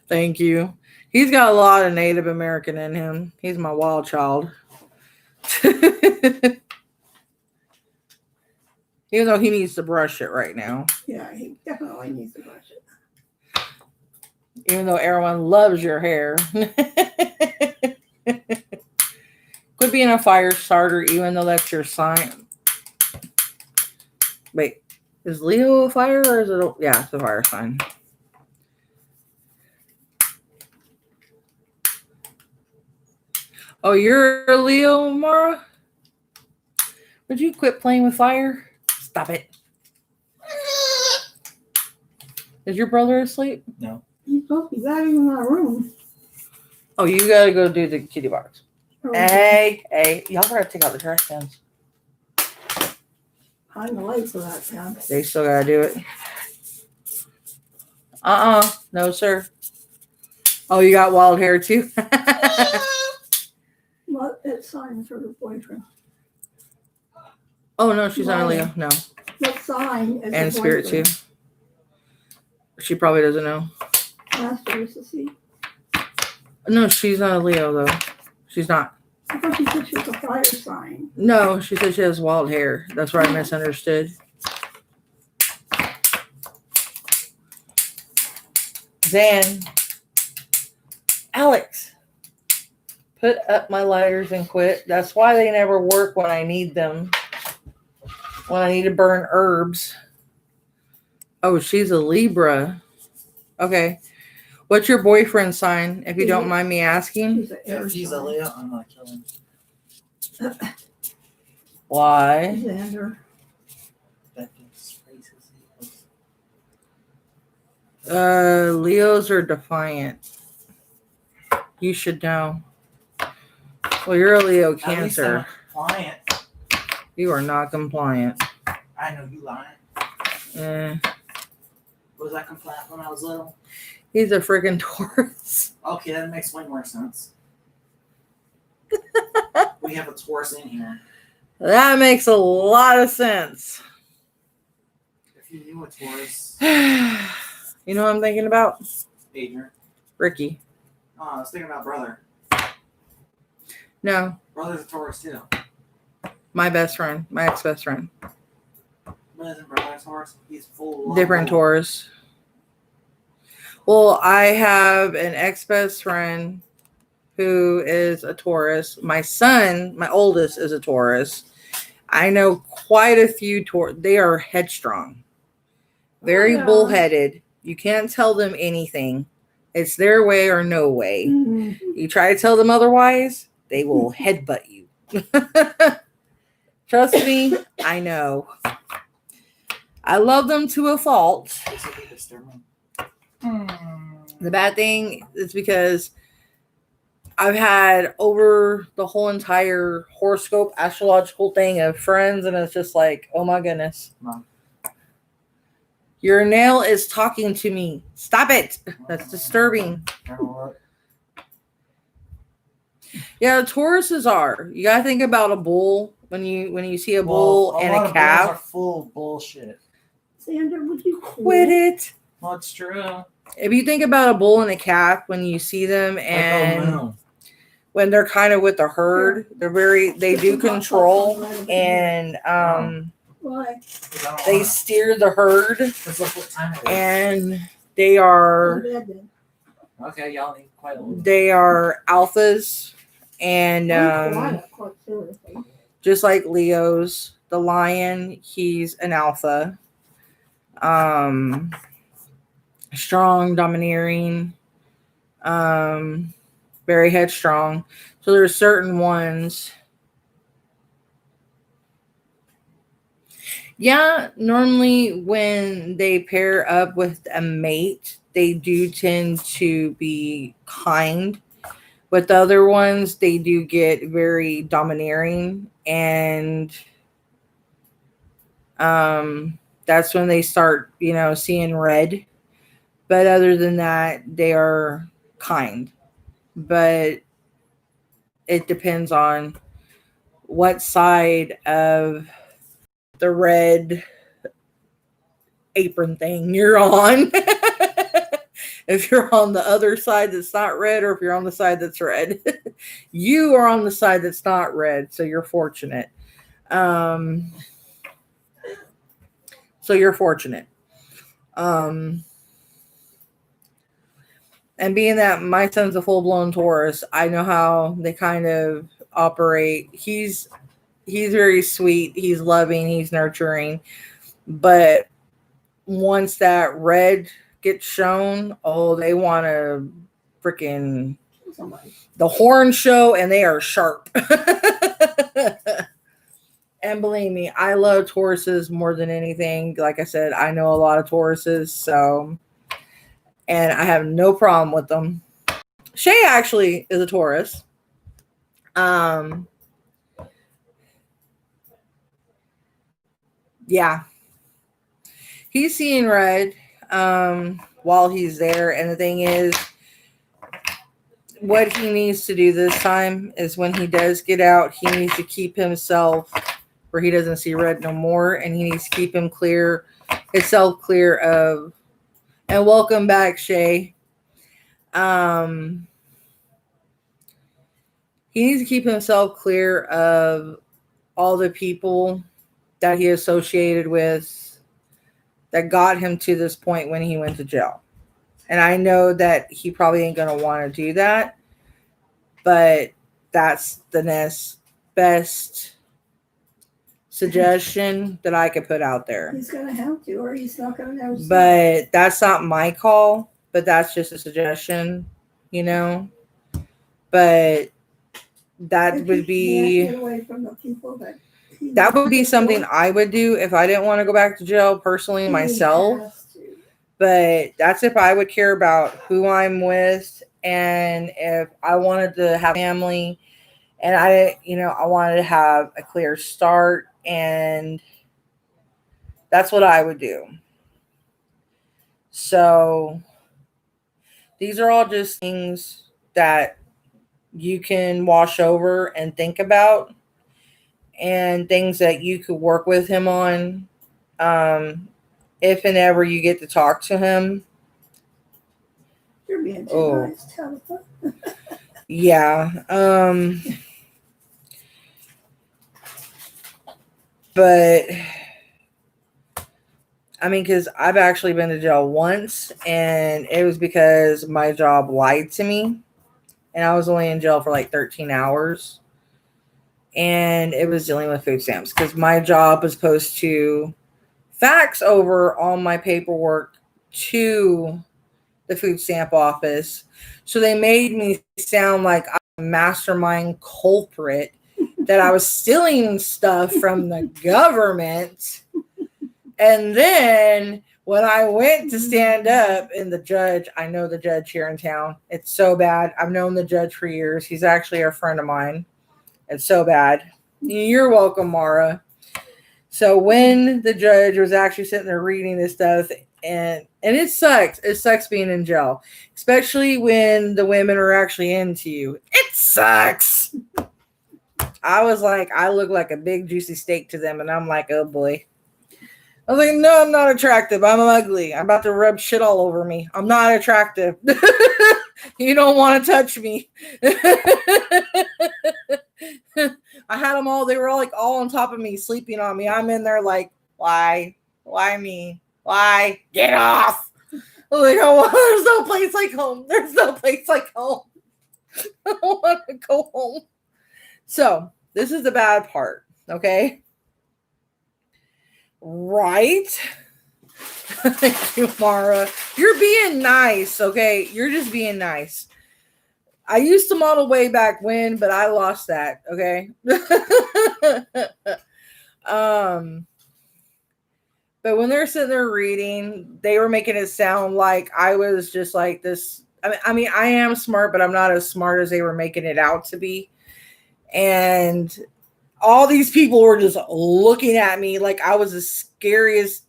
Thank you. He's got a lot of Native American in him. He's my wild child. Even though he needs to brush it right now. Yeah, he definitely needs to brush it. Even though everyone loves your hair. Quit being a fire starter, even though that's your sign. Wait, is Leo a fire or is it yeah, it's a fire sign. Oh, you're a Leo, Mara? Would you quit playing with fire? Stop it. Is your brother asleep? No. He's supposed to be back in my room. Oh, you gotta go do the kitty box. Hey, y'all gotta take out the trash cans. I'm the late for that town. They still gotta do it. No, sir. Oh, you got wild hair too? Well, it's sign for her boyfriend. Oh, no, she's not a Leo. No. What sign is And her spirit too. boyfriend? She probably doesn't know. Master is to see. No, she's not a Leo, though. She's not. I thought she said she was a fire sign. No, she said she has wild hair. That's where I misunderstood. Zan. Alex. Put up my lighters and quit. That's why they never work when I need them. When I need to burn herbs. Oh, she's a Libra. Okay. What's your boyfriend's sign, if you don't mind me asking? She's an air If he's a sign. Leo, I'm gonna kill him. Why? Xander. That thing's racist. Leos are defiant. You should know. Well, you're a Leo At least I'm Cancer. compliant. You are not compliant. I know you lying. Eh. Was I compliant when I was little? He's a freaking Taurus. Okay, that makes way more sense. We have a Taurus in here. That makes a lot of sense. If you knew a Taurus, You know what I'm thinking about? Adrian. Ricky. Oh, I was thinking about brother. No, Brother's a Taurus too. my best friend, my ex-best friend. But isn't brother a Taurus? He's full of Different bull. Taurus. Well, I have an ex-best friend who is a Taurus. My son, my oldest, is a Taurus. I know quite a few Taurus. They are headstrong. Very Yeah. bullheaded. You can't tell them anything. It's their way or no way. Mhm. You try to tell them otherwise, they will headbutt you. Trust me, I know. I love them to a fault. This would be disturbing. The bad thing is because I've had over the whole entire horoscope astrological thing of friends, and it's just like, oh my goodness. Mom. Your nail is talking to me. Stop it. That's disturbing. Yeah, Tauruses are. You gotta think about a bull when you see a bull and lot a of calf. bulls are full of bullshit. Xander, would you Quit it. Well, it's true. If you think about a bull and a calf, when you see them and when they're kind of with the herd, they do control and Why? they steer the herd Let's look what time it is. and they are Okay, y'all need quite a little. they are alphas and Quite seriously. just like Leo's, the lion, he's an alpha. Strong, domineering, very headstrong. So there's certain ones. Yeah, normally when they pair up with a mate, they do tend to be kind. With the other ones, they do get very domineering, and that's when they start, seeing red. But other than that, they are kind. But it depends on what side of the red apron thing you're on. If you're on the other side that's not red, or if you're on the side that's red. You are on the side that's not red, so you're fortunate. And being that my son's a full-blown Taurus, I know how they kind of operate. He's very sweet, he's loving, he's nurturing, but once that red gets shown, oh, they want to freaking the horn show, and they are sharp. And believe me, I love Tauruses more than anything. Like I said, I know a lot of Tauruses, and I have no problem with them. Shay actually is a Taurus. Yeah. He's seeing red while he's there. And the thing is, what he needs to do this time is when he does get out, he needs to keep himself where he doesn't see red no more. And he needs to keep himself clear of, and welcome back, Shay. He needs to keep himself clear of all the people that he associated with that got him to this point when he went to jail. And I know that he probably ain't going to want to do that, but that's the best suggestion that I could put out there. He's going to have to, or he's not going to know. But that's not my call, but that's just a suggestion, But that would be... Get away from the people that That would be something I would do if I didn't want to go back to jail personally myself. But that's if I would care about who I'm with, and if I wanted to have family, and I wanted to have a clear start, and that's what I would do. So these are all just things that you can wash over and think about, and things that you could work with him on. If and ever you get to talk to him. You're being too nice, Tabitha. Yeah. But I mean, because I've actually been to jail once, and it was because my job lied to me, and I was only in jail for like 13 hours. And it was dealing with food stamps because my job was supposed to fax over all my paperwork to the food stamp office. So they made me sound like I'm a mastermind culprit, that I was stealing stuff from the government. And then when I went to stand up, and the judge, I know the judge here in town. It's so bad. I've known the judge for years. He's actually a friend of mine. It's so bad. You're welcome, Mara. So when the judge was actually sitting there reading this stuff, and it sucks. It sucks being in jail, especially when the women are actually into you. It sucks. I was like, I look like a big juicy steak to them, and I'm like, oh boy. I was like, no, I'm not attractive. I'm ugly. I'm about to rub shit all over me. I'm not attractive. You don't want to touch me. I had them all. They were all like all on top of me, sleeping on me. I'm in there like, why? Why me? Why? Get off. I'm like, oh, there's no place like home. There's no place like home. I don't want to go home. So this is the bad part. Okay. Right. Thank you, Mara. You're being nice, okay? You're just being nice. I used to model way back when, but I lost that, okay? But when they're sitting there reading, they were making it sound like I was just like this. I mean, I am smart, but I'm not as smart as they were making it out to be. And all these people were just looking at me like I was the scariest.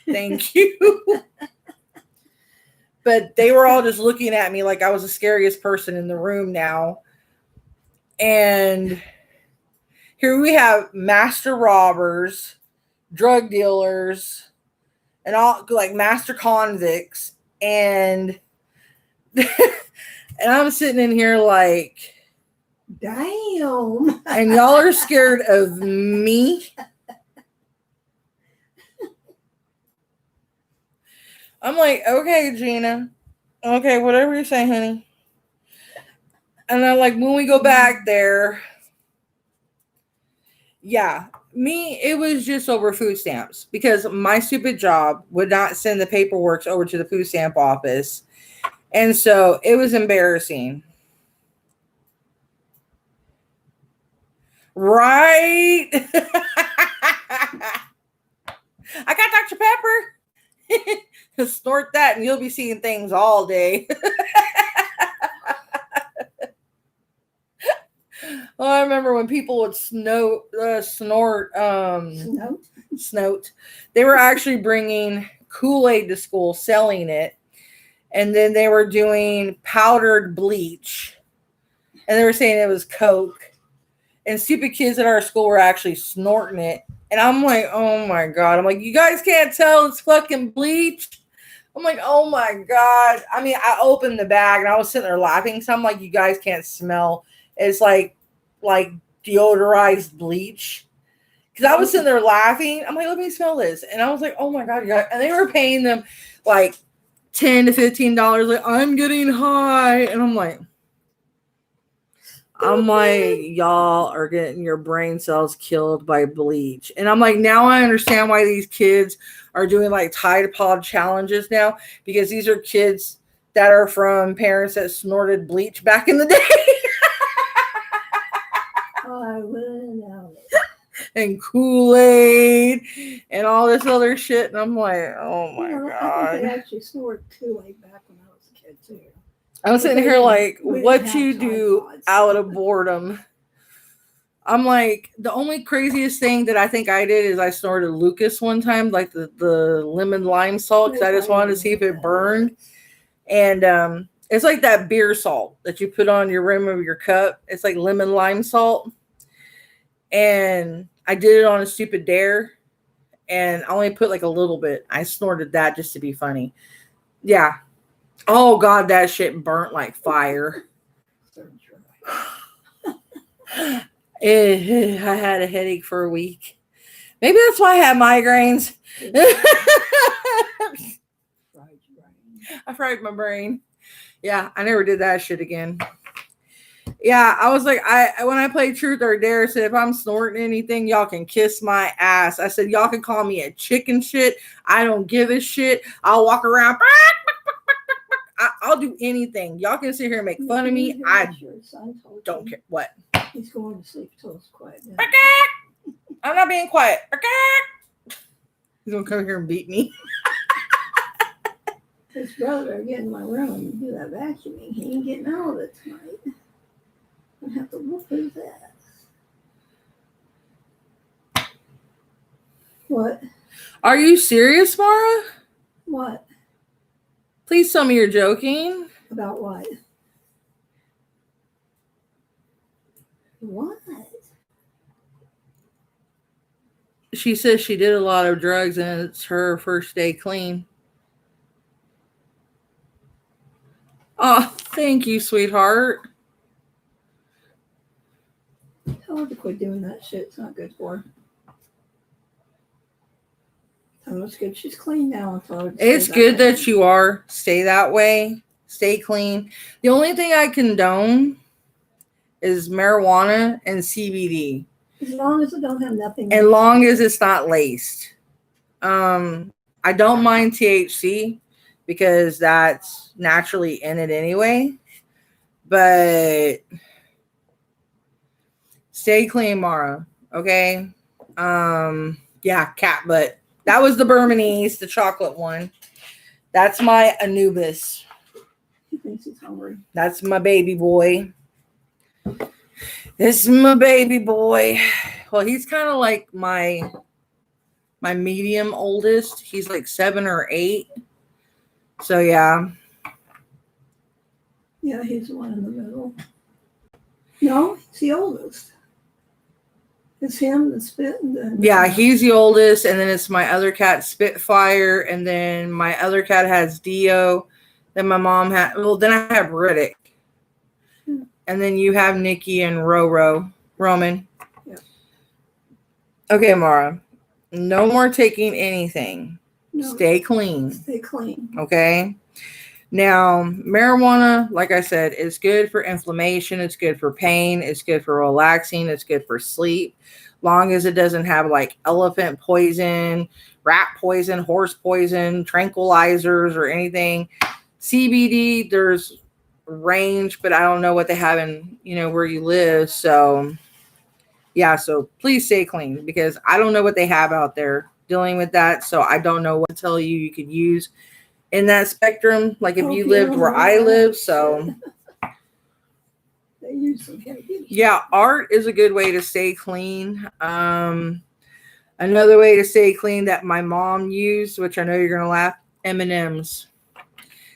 Thank you. But they were all just looking at me like I was the scariest person in the room now. And here we have master robbers, drug dealers, and all like master convicts. And and I'm sitting in here like, damn. And y'all are scared of me. I'm like, okay, Gina. Okay, whatever you say, honey. And I'm like, when we go back there, yeah, me, it was just over food stamps because my stupid job would not send the paperwork over to the food stamp office. And so it was embarrassing. Right? I got Dr. Pepper. Snort that and you'll be seeing things all day. Oh, I remember when people would snort. They were actually bringing Kool-Aid to school, selling it. And then they were doing powdered bleach. And they were saying it was Coke. And stupid kids at our school were actually snorting it. And I'm like, oh my God. I'm like, you guys can't tell it's fucking bleach? I'm like, oh my God. I mean, I opened the bag and I was sitting there laughing. So I'm like, you guys can't smell. It's like deodorized bleach. Because I was sitting there laughing. I'm like, let me smell this. And I was like, oh my God, you guys. And they were paying them like $10 to $15. Like, I'm getting high. And I'm like, y'all are getting your brain cells killed by bleach. And I'm like, now I understand why these kids are doing like Tide Pod challenges now, because these are kids that are from parents that snorted bleach back in the day. Oh, I wouldn't know. and Kool-Aid and all this other shit. And I'm like, oh my I think God. they actually snored Kool-Aid back when I was a kid too. I'm sitting here like, We didn't what have you Tide do Pods. out of boredom? I'm like, the only craziest thing that I think I did is I snorted Lucas one time, like the lemon lime salt, because I just wanted to see if it burned. And it's like that beer salt that you put on your rim of your cup. It's like lemon lime salt. And I did it on a stupid dare. And I only put like a little bit. I snorted that just to be funny. Yeah. Oh God, that shit burnt like fire. I had a headache for a week. Maybe that's why I had migraines. I fried my brain. Yeah, I never did that shit again. Yeah, I was like, when I played Truth or Dare, I said if I'm snorting anything, y'all can kiss my ass. I said y'all can call me a chicken shit. I don't give a shit. I'll walk around. I'll do anything. Y'all can sit here and make fun of me. I don't care. What? He's going to sleep till it's quiet. I'm not being quiet. He's gonna come here and beat me. His brother get in my room and do that vacuuming. He ain't getting out of it tonight. I have to whoop his ass. What? Are you serious, Mara? What? Please tell me you're joking. About what? What? She says she did a lot of drugs and it's her first day clean. Oh, thank you, sweetheart. Tell her to quit doing that shit. It's not good for her. Tell her it's good. She's clean now. It's good that you are. Stay that way. Stay clean. The only thing I condone is marijuana and CBD. As long as it don't have nothing. As long as it's not laced. I don't mind THC because that's naturally in it anyway. But stay clean, Mara. Okay. Yeah, cat butt. That was the Burmese, the chocolate one. That's my Anubis. He thinks he's hungry. That's my baby boy. This is my baby boy. Well, he's kind of like my medium oldest. He's like 7 or 8. So yeah. Yeah, he's the one in the middle. No, he's the oldest. It's him, the Spit, and then Yeah, he's the oldest, and then it's my other cat, Spitfire, and then my other cat has Dio. Then my mom had, well, then I have Riddick. And then you have Nikki and Roman. Yeah. Okay, Mara. No more taking anything. No, Stay clean. stay clean. Okay. Now, marijuana, like I said, is good for inflammation. It's good for pain. It's good for relaxing. It's good for sleep. Long as it doesn't have like elephant poison, rat poison, horse poison, tranquilizers, or anything. CBD, there's range, but I don't know what they have in, where you live. So, yeah, so please stay clean because I don't know what they have out there dealing with that. So I don't know what to tell you could use in that spectrum, like if you lived where I live. So they use some heavy. Yeah, art is a good way to stay clean. Another way to stay clean that my mom used, which I know you're gonna laugh, M&Ms.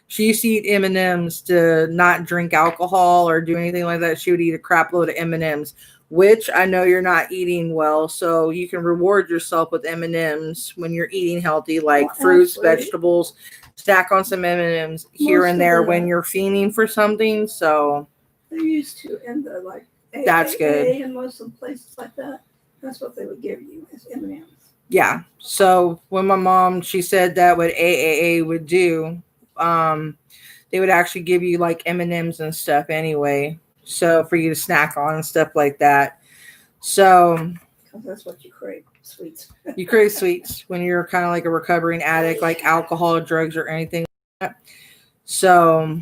She used to eat M&Ms to not drink alcohol or do anything like that. She would eat a crap load of M&Ms, which I know you're not eating well. So you can reward yourself with M&Ms when you're eating healthy, like fruits, vegetables. Stack on some M&Ms here and there when you're fiending for something. So they used to, and the like. That's good. And most of the places like that, that's what they would give you as M&Ms. Yeah. So when my mom, she said that what AAA would do, they would actually give you like M&Ms and stuff anyway. So for you to snack on and stuff like that. So because that's what you crave, sweets. You crave sweets when you're kind of like a recovering addict, like alcohol, drugs, or anything like that. So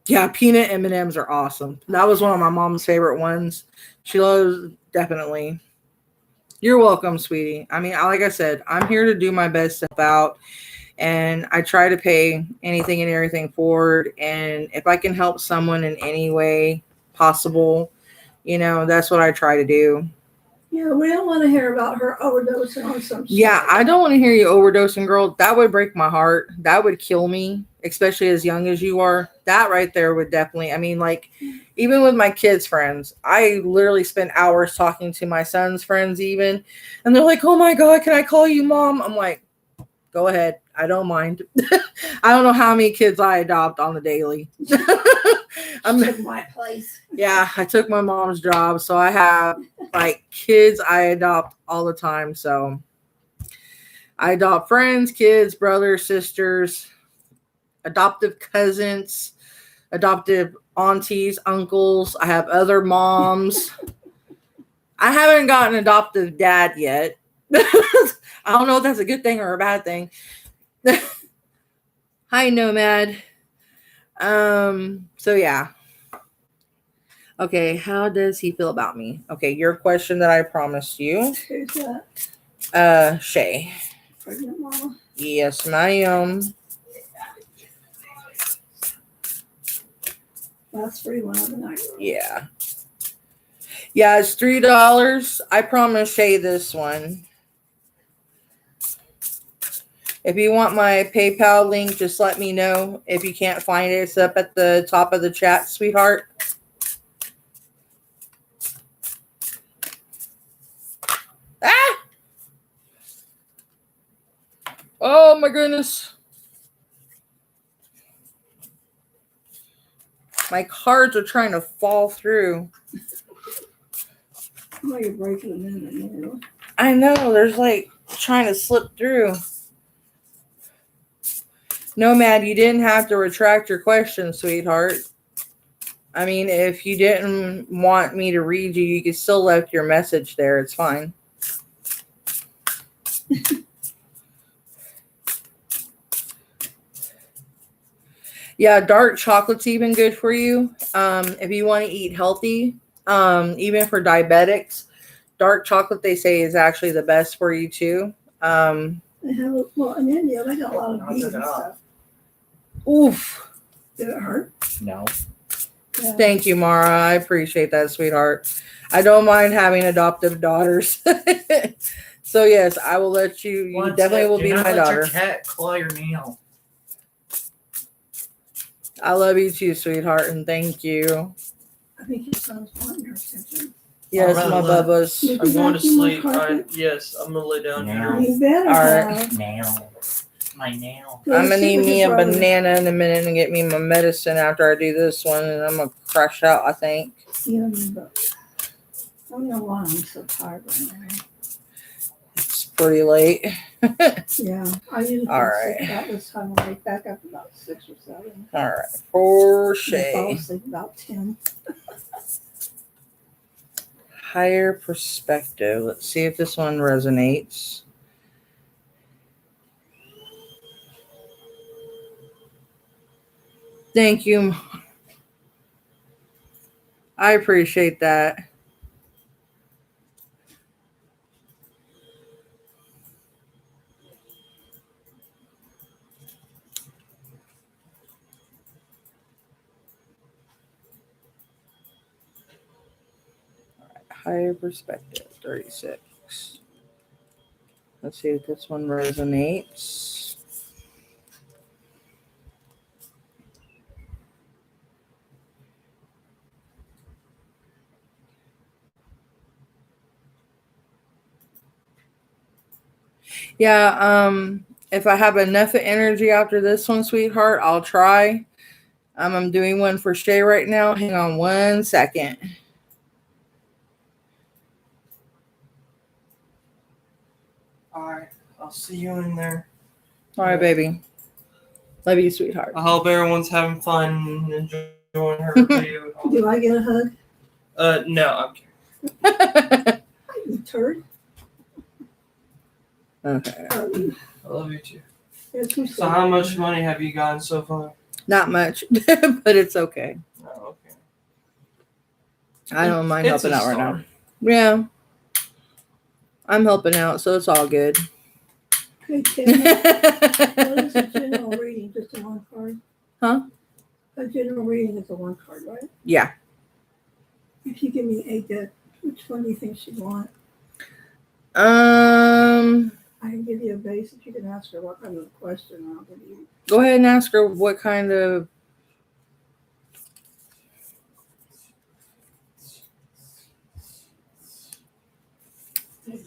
yeah, peanut M&Ms are awesome. That was one of my mom's favorite ones. She loves, definitely. You're welcome, sweetie. I mean, like I said, I'm here to do my best about, and I try to pay anything and everything forward. And if I can help someone in any way possible, that's what I try to do. Yeah, we don't want to hear about her overdosing on some shit. Yeah, I don't want to hear you overdosing, girl. That would break my heart. That would kill me, especially as young as you are. That right there would definitely, I mean, like, even with my kids' friends, I literally spend hours talking to my son's friends, even. And they're like, oh my God, can I call you mom? I'm like, go ahead. I don't mind. I don't know how many kids I adopt on the daily. Took my place. Yeah, I took my mom's job, so I have like kids I adopt all the time. So I adopt friends, kids, brothers, sisters, adoptive cousins, adoptive aunties, uncles. I have other moms. I haven't got an adoptive dad yet. I don't know if that's a good thing or a bad thing. Hi, Nomad. So yeah. Okay, how does he feel about me? Okay, your question that I promised you. Who's that? Shay. Pregnant mama? Yes, ma'am. Last free one of the night. Yeah. Yeah, it's $3. I promised Shay this one. If you want my PayPal link, just let me know. If you can't find it, it's up at the top of the chat, sweetheart. Ah! Oh my goodness. My cards are trying to fall through. Oh, you're breaking them in the middle. I know, there's like trying to slip through. Nomad, you didn't have to retract your question, sweetheart. I mean, if you didn't want me to read you, you could still left your message there. It's fine. Yeah, dark chocolate's even good for you. If you want to eat healthy, even for diabetics, dark chocolate, they say, is actually the best for you too. They have, well, in India, they got a lot of vegan stuff. Oof. Did it hurt? No. Yeah. Thank you, Mara. I appreciate that, sweetheart. I don't mind having adoptive daughters. So yes, I will let you. You One definitely tip, will do be not my let daughter. your cat claw your nail. I love you too, sweetheart, and thank you. I think your son's wanting your attention. Yes, All right, my look. bubbas. You I'm going to vacuum my sleep. carpet? Yes, I'm gonna lay down Yeah. here. You better All right. have. Nail. My nail. Go I'm to gonna sleep need with me your a brother. banana in a minute and get me my medicine after I do this one, and I'm gonna crash out, I think. You and me both. I don't know why I'm so tired right now. It's pretty late. Yeah, I usually All fall asleep right. about this time. I wake back up about 6 or 7. All right, for And I fall Shay. asleep about 10. Higher perspective. Let's see if this one resonates. Thank you. I appreciate that. Higher perspective, 36. Let's see if this one resonates. Yeah, if I have enough energy after this one, sweetheart, I'll try. I'm doing one for Shay right now. Hang on one second. All right, I'll see you in there. All right, baby. Love you, sweetheart. I hope everyone's having fun and enjoying her video. Do I get a hug? No, I'm kidding. You turd. Okay. Oh, I love you too. you're too So, how much money have you gotten so far? Not much, but it's okay. Oh, okay. I don't mind It's helping a out right now. start. Yeah. I'm helping out, so it's all good. Hey, Tim, what is a general reading? Just a one card? Huh? A general reading is a one card, right? Yeah. If you give me a deck, which one do you think she'd want? I I can give you a basic. You can ask her what kind of question, and I'll give you. go ahead and ask her what kind of. Did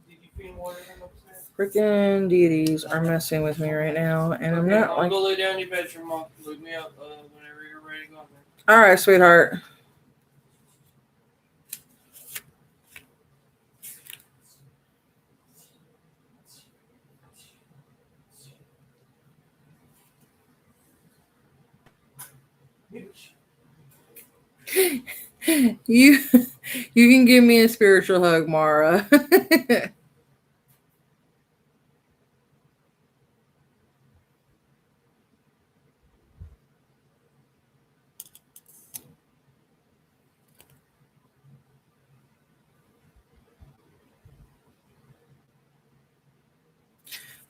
you feed water in upstairs? Freaking deities are messing with me right now, and I'm Okay, not I'll like. go lay down in your bedroom, Mom. Look me up whenever you're ready to go there. All right, sweetheart. You can give me a spiritual hug, Mara.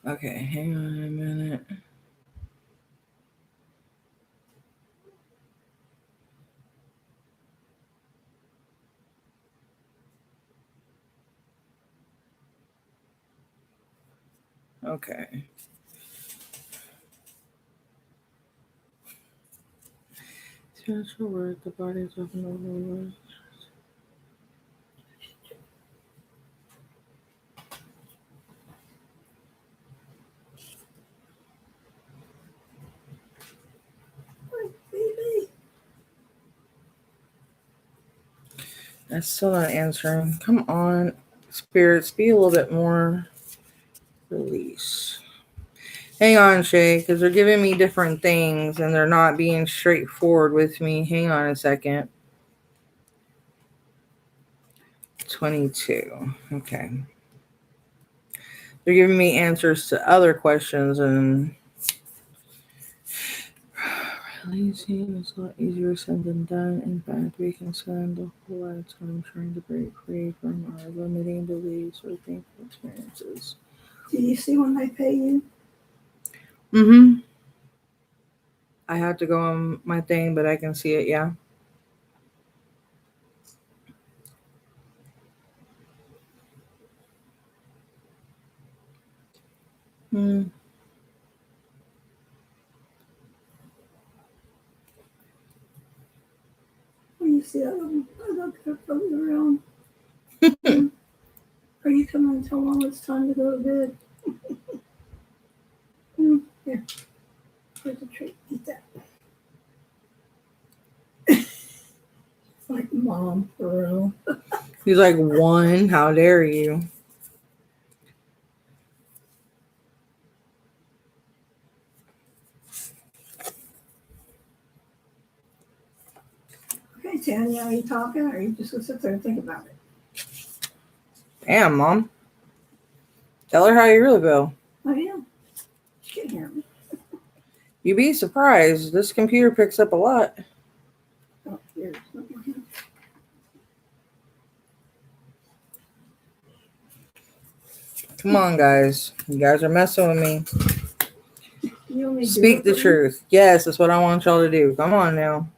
Okay, hang on a minute. Okay. Spiritual word, the body is often overlooked. Baby. That's still not answering. Come on, spirits, be a little bit more release. Hang on, Shay, because they're giving me different things and they're not being straightforward with me. Hang on a second. 22. Okay. They're giving me answers to other questions, and releasing is a lot easier said than done. In fact, we can spend a whole lot of time trying to break free from our limiting beliefs or painful experiences. Do you see when they pay you? Mm-hmm. I have to go on my thing, but I can see it, yeah. Hmm. When you see that little cup floating around? Are you coming to tell Mom it's time to go to bed? Here. Here's a treat. Eat that. It's like, Mom, for real. He's like, one, how dare you? Okay, Tanya, are you talking, or are you just going to sit there and think about it? Damn, Mom. Tell her how you really feel. I am. She can hear me. You'd be surprised. This computer picks up a lot. Oh, here's something. Come on, guys. You guys are messing with me. You only do Speak it the for me? truth. Yes, that's what I want y'all to do. Come on now.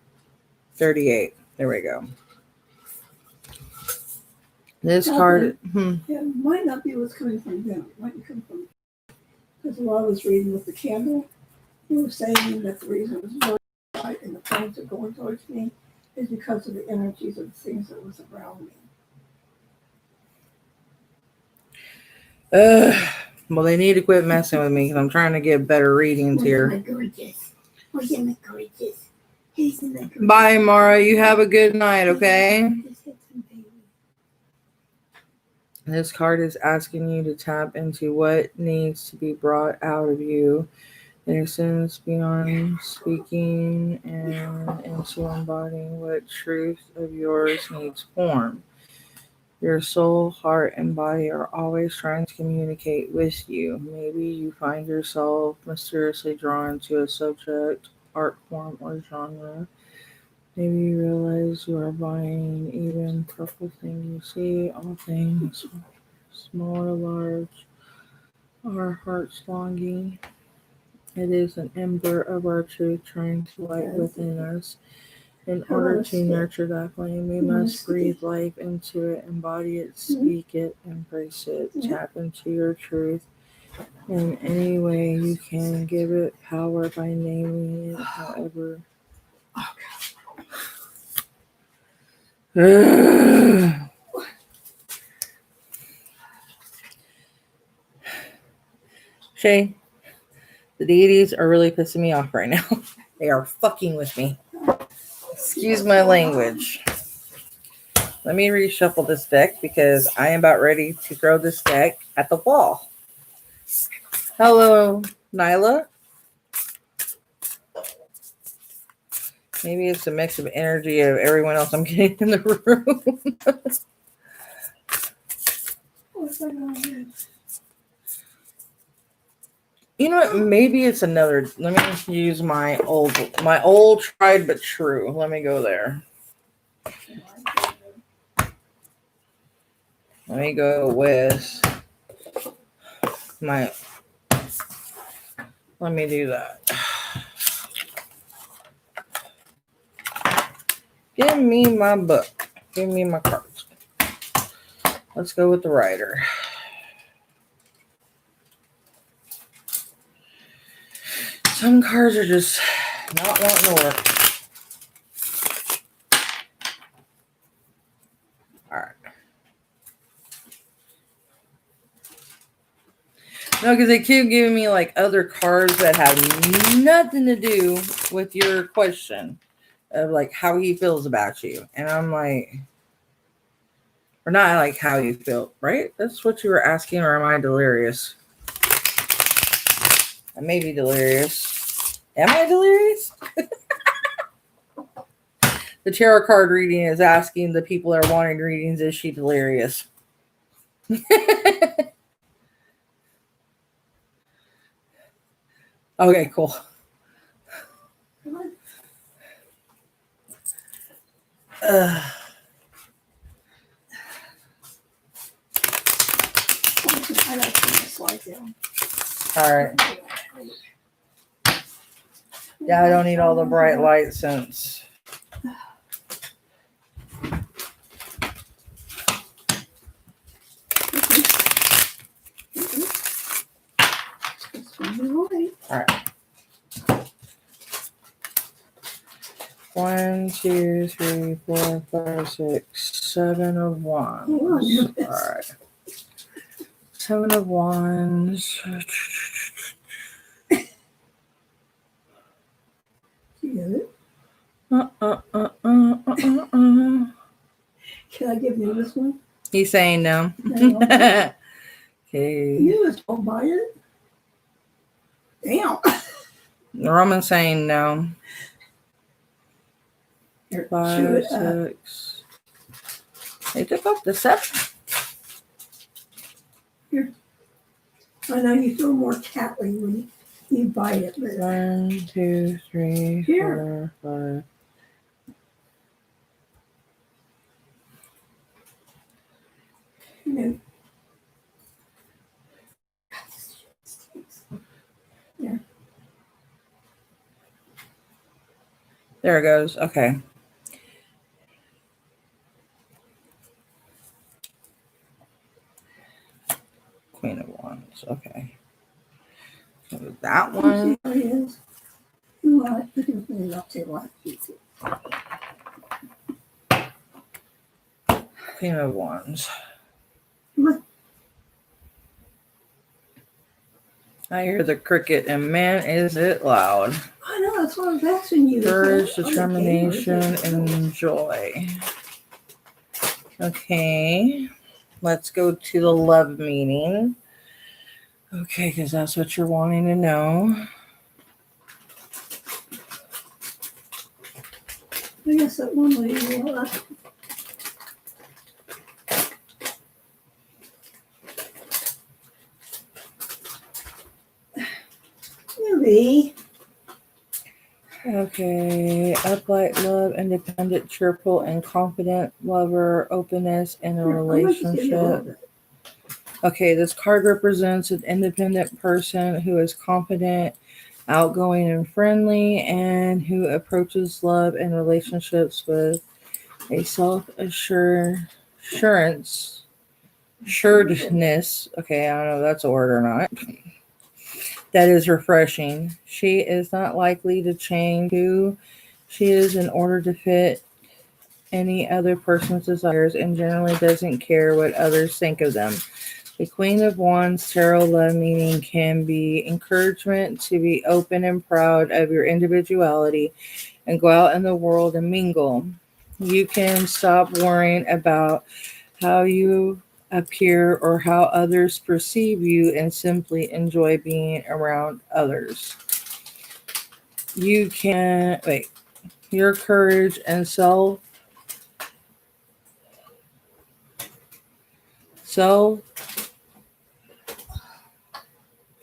38. There we go. This card. Yeah, it might not be what's coming from them. It might come from, because while I was reading with the candle, he was saying that the reason it was really bright and the flames are going towards me is because of the energies of the things that was around me. Well, they need to quit messing with me because I'm trying to get better readings here. My gorgeous. Oh, yeah, my gorgeous. Isn't that gorgeous? Bye, Mara. You have a good night, okay? Just hit some baby. This card is asking you to tap into what needs to be brought out of you. Innocence beyond speaking and into embodying what truth of yours needs form. Your soul, heart, and body are always trying to communicate with you. Maybe you find yourself mysteriously drawn to a subject, art form, or genre Maybe you realize you are buying even purple thing you see, all things, small or large, our heart's longing. It is an ember of our truth trying to light within us. In How order about a to stick? nurture that flame, we You want a must stick? breathe life into it, embody it, speak it, embrace it, tap into your truth in any way you can. Give it power by naming it, however. Shay, the deities are really pissing me off right now. They are fucking with me. Excuse my language. Let me reshuffle this deck because I am about ready to throw this deck at the wall. Hello, Nyla. Maybe it's a mix of energy of everyone else I'm getting in the room. What's that on here? You know what? Maybe it's another. Let me use my old tried but true. Let me go there. Let me go with my. Let me do that. Give me my book. Give me my cards. Let's go with the writer. Some cards are just not wanting to work. All right. No, because they keep giving me like other cards that have nothing to do with your question of like how he feels about you. And I'm like, or not like how you feel, right? That's what you were asking, or am I delirious? I may be delirious. Am I delirious? The tarot card reading is asking the people that are wanting readings, is she delirious? Okay, cool. I like to slide down. All right. Yeah, I don't need all the bright light since. All right. 1, 2, 3, 4, 5, 6, 7 of wands. All right. 7 of wands. Can I give you this one? He's saying no. No. Okay. You just don't buy it? Damn. Roman's saying no. Here, 5, 6. They took off the 7. Here. I know you feel more catly when you bite it, but 1, 2, 3, Here. 4, 5. you know. Yeah. There it goes. Okay. Queen of Wands. Okay. So that one. There it is. You want it? You can not say what. Queen of Wands. I hear the cricket, and man, is it loud. I know, that's what I was asking you. Courage, On the determination, camera. and joy. Okay. Let's go to the love meaning. Okay, because that's what you're wanting to know. I guess that one lady was. Maybe. Okay, upright love, independent, cheerful, and confident lover, openness in a Here, I'm gonna just give you a little relationship. bit. Okay, this card represents an independent person who is confident, outgoing, and friendly, and who approaches love and relationships with a assuredness. Okay, I don't know if that's a word or not. That is refreshing. She is not likely to change who she is in order to fit any other person's desires and generally doesn't care what others think of them. The Queen of Wands tarot love meaning can be encouragement to be open and proud of your individuality and go out in the world and mingle. You can stop worrying about how you appear or how others perceive you and simply enjoy being around others. You can wait. Your courage and self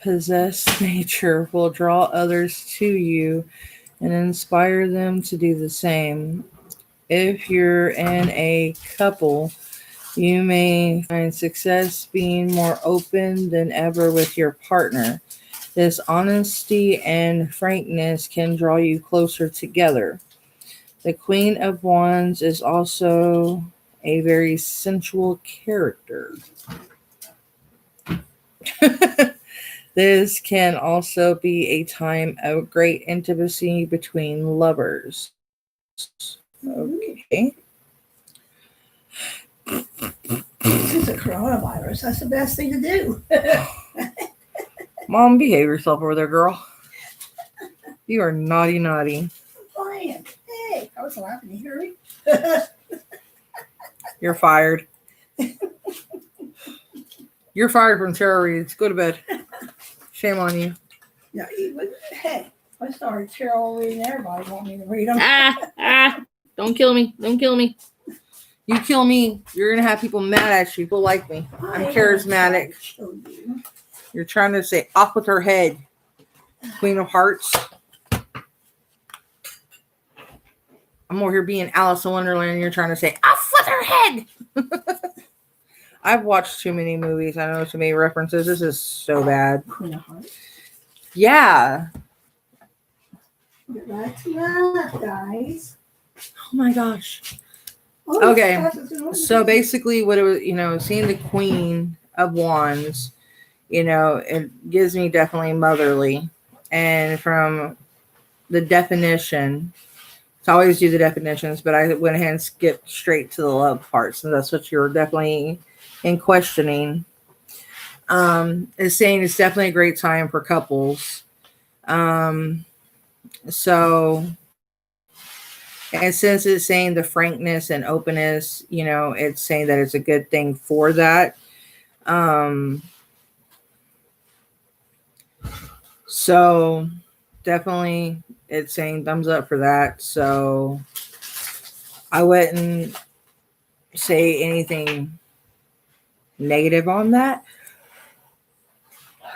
possessed nature will draw others to you and inspire them to do the same. If you're in a couple, you may find success being more open than ever with your partner. This honesty and frankness can draw you closer together. The Queen of Wands is also a very sensual character. This can also be a time of great intimacy between lovers. Okay. This is a coronavirus. That's the best thing to do. Mom, behave yourself over there, girl. You are naughty, naughty. Fine. Hey, I was laughing. You hear me? You're fired. You're fired from tarot reads. Go to bed. Shame on you. No, hey, I started tarot reading. Everybody want me to read them. Don't kill me. Don't kill me. You kill me, you're going to have people mad at you. People like me. I'm charismatic. You're trying to say, off with her head. Queen of Hearts. I'm over here being Alice in Wonderland and you're trying to say, off with her head. I've watched too many movies. I know too many references. This is so bad. Queen of Hearts. Yeah. Get back to that, guys. Oh my gosh. Oh, Okay. So basically what it was, seeing the Queen of Wands, it gives me definitely motherly. And from the definition, I always do the definitions, but I went ahead and skipped straight to the love part. So that's what you're definitely in questioning. It's saying it's definitely a great time for couples. So, and since it's saying the frankness and openness, it's saying that it's a good thing for that. So definitely it's saying thumbs up for that. So I wouldn't say anything negative on that.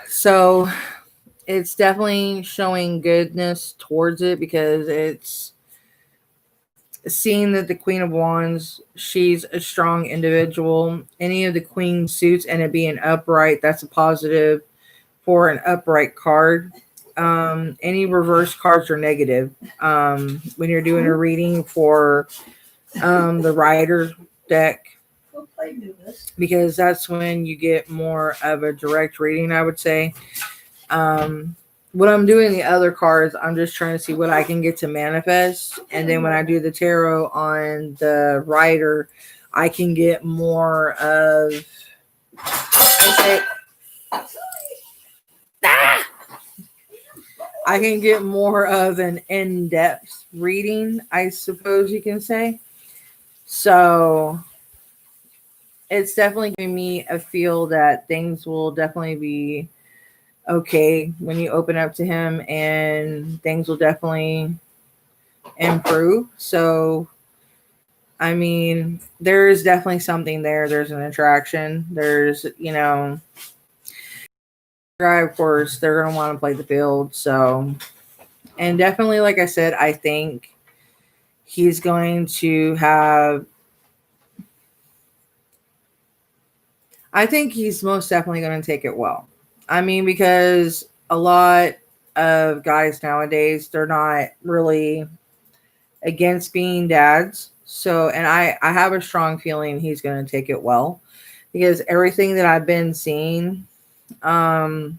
So it's definitely showing goodness towards it because it's seeing that the Queen of Wands, she's a strong individual. Any of the Queen suits and it being upright, that's a positive for an upright card. Any reverse cards are negative. When you're doing a reading for the Rider deck, because that's when you get more of a direct reading, I would say. When I'm doing the other cards, I'm just trying to see what I can get to manifest. And then when I do the tarot on the Rider, I can get more of I can get more of an in-depth reading, I suppose you can say. So it's definitely giving me a feel that things will definitely be okay when you open up to him and things will definitely improve. So, I mean, there's definitely something there. There's an attraction. There's, guy, of course, they're going to want to play the field. So And definitely, like I said, I think he's going to have. I think he's most definitely going to take it well. I mean, because a lot of guys nowadays, they're not really against being dads. So, and I have a strong feeling he's going to take it well because everything that I've been seeing hasn't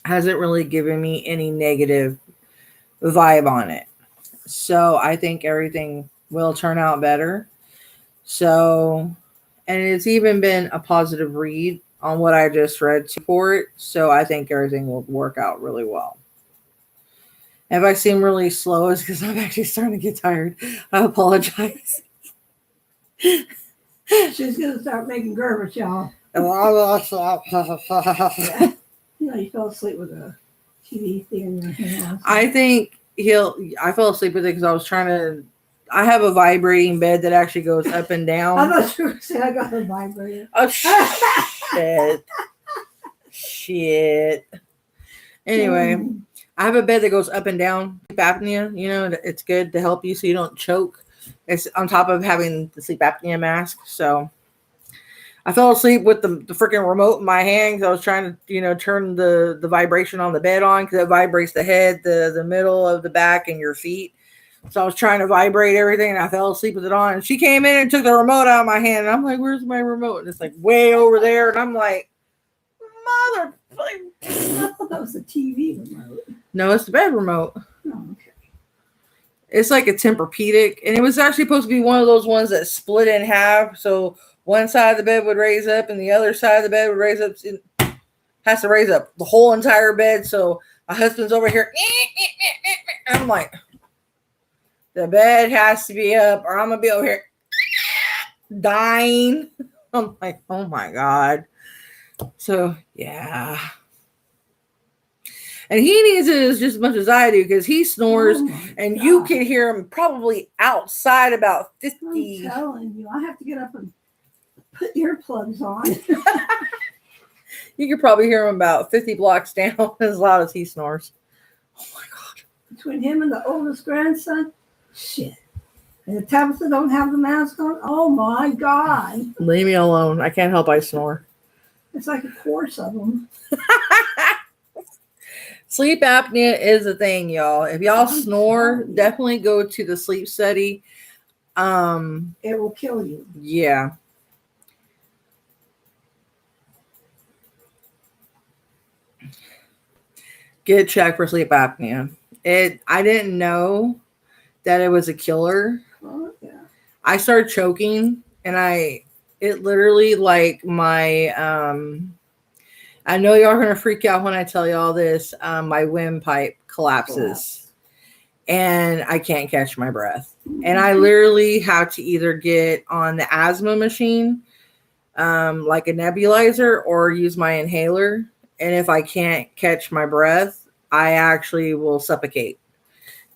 really given me any negative vibe on it. So, I think everything will turn out better. So, and it's even been a positive read on what I just read for it. So, I think everything will work out really well. If I seem really slow, it's because I'm actually starting to get tired. I apologize. She's gonna start making Gerber, y'all. I You know, you fell asleep with a TV thing in your hand. think I fell asleep with it because I was trying to. I have a vibrating bed that actually goes up and I down. thought you were saying I got a vibrator. Oh, shit. Shit. Anyway, I have a bed that goes up and down. Sleep apnea, you know, it's good to help you so you don't choke. It's on top of having the sleep apnea mask. So I fell asleep with the freaking remote in my hand because I was trying to, you know, turn the vibration on the bed on because it vibrates the head, the middle of the back, and your feet. So I was trying to vibrate everything, and I fell asleep with it on. And she came in and took the remote out of my hand, and I'm like, "Where's my remote?" And it's like way over there, and I'm like, "Mother!" I thought that was the TV remote. No, it's the bed remote. Oh, okay. It's like a Tempur-Pedic, and it was actually supposed to be one of those ones that split in half. So one side of the bed would raise up, and the other side of the bed would raise up. Has to raise up the whole entire bed. So my husband's over here, and I'm like, the bed has to be up, or I'm gonna be over here dying. I'm like, oh my god. So yeah. And he needs it just as much as I do because he snores, and you can hear him probably outside about 50. I'm telling you, I have to get up and put earplugs on. You could probably hear him about 50 blocks down as loud as he snores. Oh my god. Between him and the oldest grandson, shit. And the Tabitha don't have the mask on. Oh my god. Leave me alone. I can't help I snore. It's like a course of them. Sleep apnea is a thing, y'all. If y'all snore, definitely go to the sleep study. It will kill you. Yeah. Get checked for sleep apnea. I didn't know that it was a killer. Oh, yeah. I started choking, and it literally like my I know y'all are gonna freak out when I tell y'all this. My windpipe collapses, and I can't catch my breath. And I literally have to either get on the asthma machine, like a nebulizer, or use my inhaler. And if I can't catch my breath, I actually will suffocate.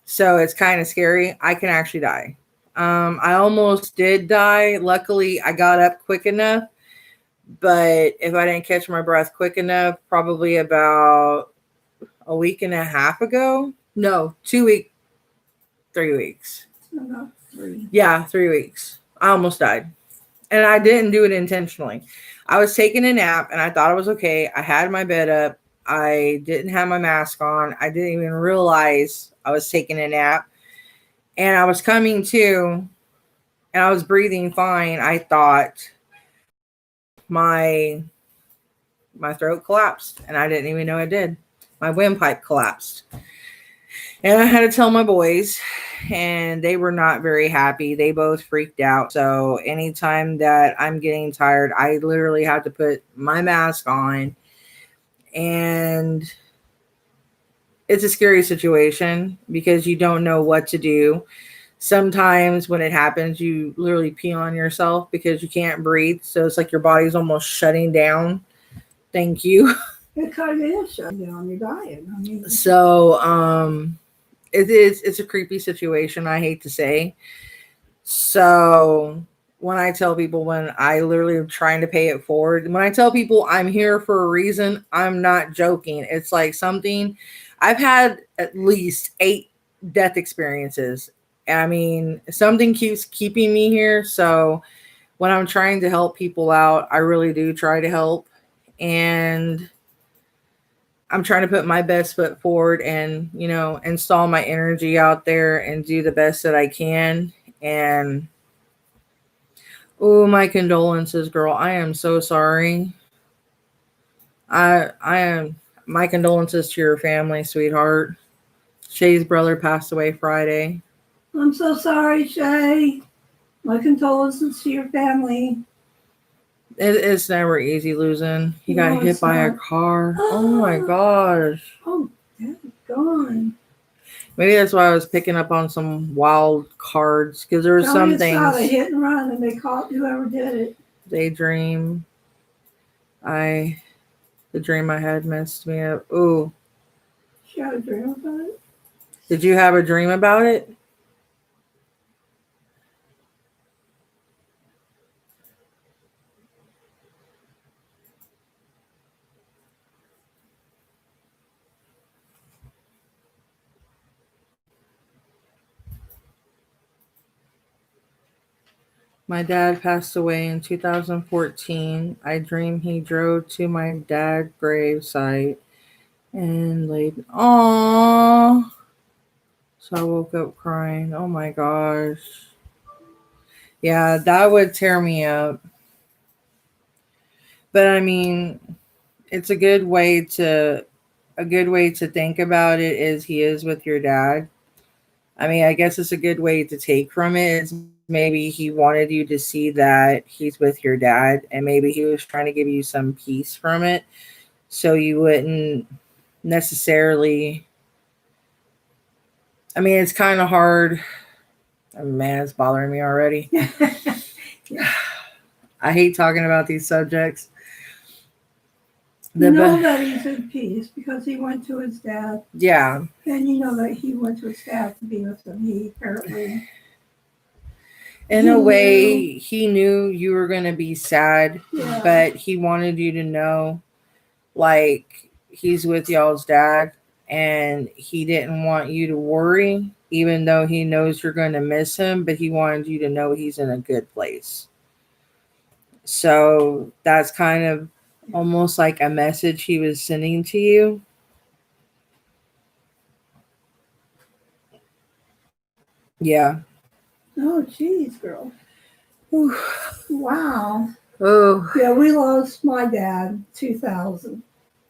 So it's kind of scary. I can actually die. I almost did die. Luckily, I got up quick enough. But if I didn't catch my breath quick enough, probably about a week and a half ago. No, 2 weeks, 3 weeks. No, 3. Yeah, 3 weeks. I almost died. And I didn't do it intentionally. I was taking a nap and I thought it was okay. I had my bed up. I didn't have my mask on. I didn't even realize I was taking a nap. And I was coming to, and I was breathing fine. I thought my throat collapsed, and I didn't even know it did. My windpipe collapsed. And I had to tell my boys, and they were not very happy. They both freaked out. So anytime that I'm getting tired, I literally have to put my mask on. And it's a scary situation because you don't know what to do. Sometimes when it happens, you literally pee on yourself because you can't breathe. So it's like your body's almost shutting down. Thank you. It kind of is shutting down your diet. I mean, So it's a creepy situation, I hate to say. So when I tell people when I literally am trying to pay it forward. When I tell people I'm here for a reason, I'm not joking. It's like something I've had at least 8 death experiences. I mean, something keeps keeping me here. So when I'm trying to help people out, I really do try to help. And I'm trying to put my best foot forward and, install my energy out there and do the best that I can. And oh, my condolences, girl. I am so sorry. I am my condolences to your family, sweetheart. Shay's brother passed away Friday. I'm so sorry, Shay. My condolences to your family. It's never easy losing. He No, got hit it's by a not. car. Oh my gosh. Oh, that's gone. Maybe that's why I was picking up on some wild cards because there were Tell me some it's not a things. hit and run and they caught whoever did it. Daydream. The dream I had messed me up. Ooh. She had a dream about it. Did you have a dream about it? My dad passed away in 2014. I dream he drove to my dad's gravesite and laid. Aww. So I woke up crying. Oh my gosh. Yeah, that would tear me up. But I mean, it's a good way to think about it is he is with your dad. I mean, I guess it's a good way to take from it is maybe he wanted you to see that he's with your dad and maybe he was trying to give you some peace from it so you wouldn't necessarily. I mean, it's kind of hard. Oh, man, it's bothering me already. I hate talking about these subjects. You know that he's in peace because he went to his dad. Yeah. And you know that he went to his dad to be with him. He apparently. In a way, he knew you were going to be sad, Yeah. but he wanted you to know, like, he's with y'all's dad, and he didn't want you to worry, even though he knows you're going to miss him, but he wanted you to know he's in a good place. So that's kind of almost like a message he was sending to you. Yeah. Oh, geez, girl. Whew. Wow. Oh. Yeah, we lost my dad 2000.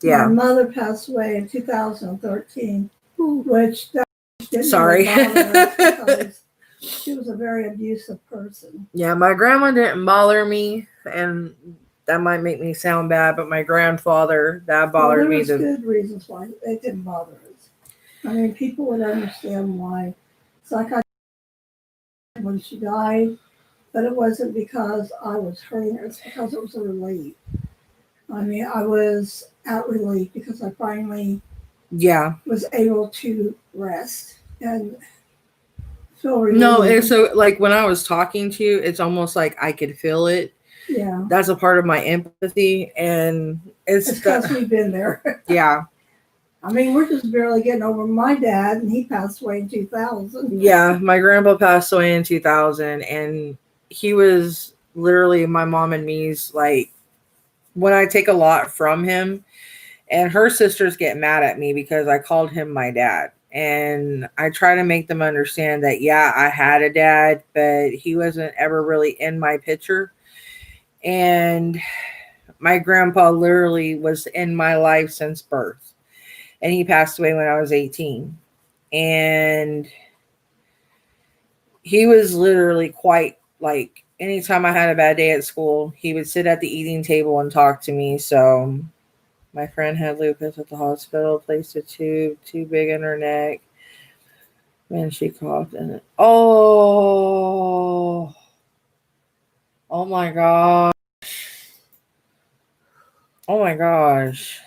Yeah. My mother passed away in 2013, which that didn't Sorry. really bother us because she was a very abusive person. Yeah, my grandma didn't bother me, and that might make me sound bad, but my grandfather, that bothered me. There was good reasons why it didn't bother us. I mean, people would understand why. It's like I did when she died, but it wasn't because I was hurting her. It's because it was a relief. I mean, I was at relief because I finally was able to rest and feel relieved. No, it's so like when I was talking to you, it's almost like I could feel it. Yeah. That's a part of my empathy, and it's because we've been there. Yeah. I mean, we're just barely getting over my dad, and he passed away in 2000. Yeah, my grandpa passed away in 2000, and he was literally my mom and me's, like, when I take a lot from him, and her sisters get mad at me because I called him my dad. And I try to make them understand that, yeah, I had a dad, but he wasn't ever really in my picture. And my grandpa literally was in my life since birth. And he passed away when I was 18. And he was literally quite like, anytime I had a bad day at school, he would sit at the eating table and talk to me. So my friend had lupus at the hospital, placed a tube too big in her neck. And she coughed and oh my gosh. Oh my gosh.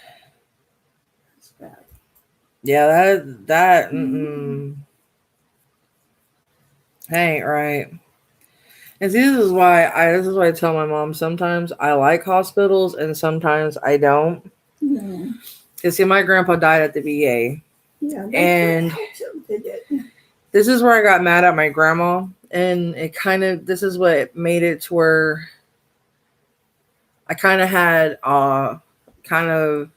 That's bad. Yeah, that ain't right. And see, this is why I tell my mom sometimes I like hospitals and sometimes I don't. Yeah. Because see, my grandpa died at the VA. Yeah, that's And what helps him, did it? this is where I got mad at my grandma. And this is what made it to where I kind of had kind of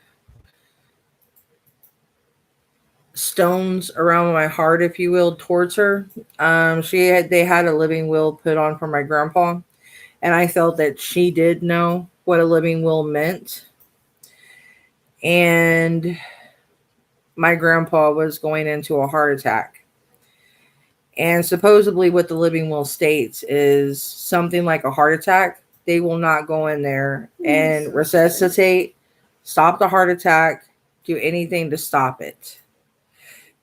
stones around my heart, if you will, towards her. They had a living will put on for my grandpa, and I felt that she did know what a living will meant. And my grandpa was going into a heart attack. And supposedly, what the living will states is something like a heart attack. They will not go in there and resuscitate, stop the heart attack, do anything to stop it.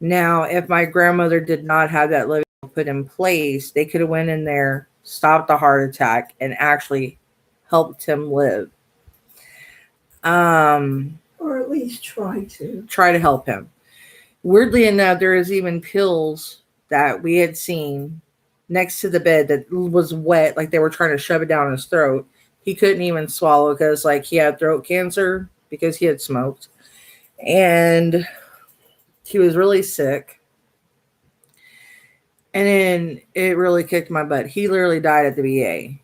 Now, if my grandmother did not have that living will put in place, they could have went in there, stopped the heart attack, and actually helped him live. Or at least try to. Try to help him. Weirdly enough, there is even pills that we had seen next to the bed that was wet, like they were trying to shove it down his throat. He couldn't even swallow because like he had throat cancer because he had smoked. And he was really sick. And then it really kicked my butt. He literally died at the VA.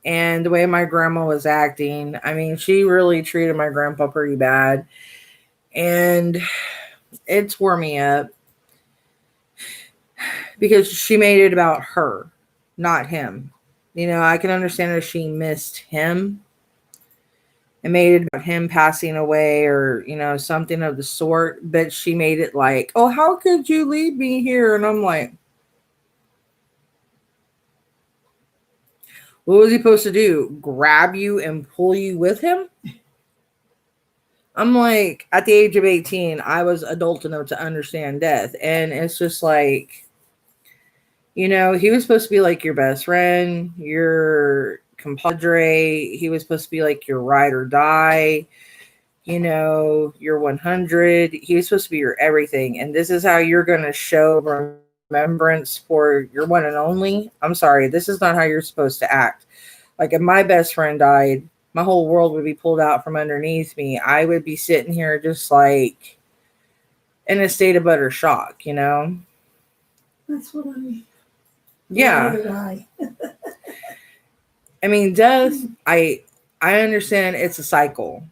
And the way my grandma was acting, I mean, she really treated my grandpa pretty bad. And it tore me up because she made it about her, not him. You know, I can understand if she missed him and made it about him passing away or, you know, something of the sort. But she made it like, oh, how could you leave me here? And I'm like, what was he supposed to do? Grab you and pull you with him? I'm like, at the age of 18, I was adult enough to understand death. And it's just like, you know, he was supposed to be like your best friend, your compadre. He was supposed to be like your ride or die, you know, your 100. He was supposed to be your everything. And this is how you're going to show remembrance for your one and only. I'm sorry, this is not how you're supposed to act. Like, if my best friend died, my whole world would be pulled out from underneath me. I would be sitting here just like in a state of utter shock, you know? That's what I mean. Yeah. I mean, death, I understand it's a cycle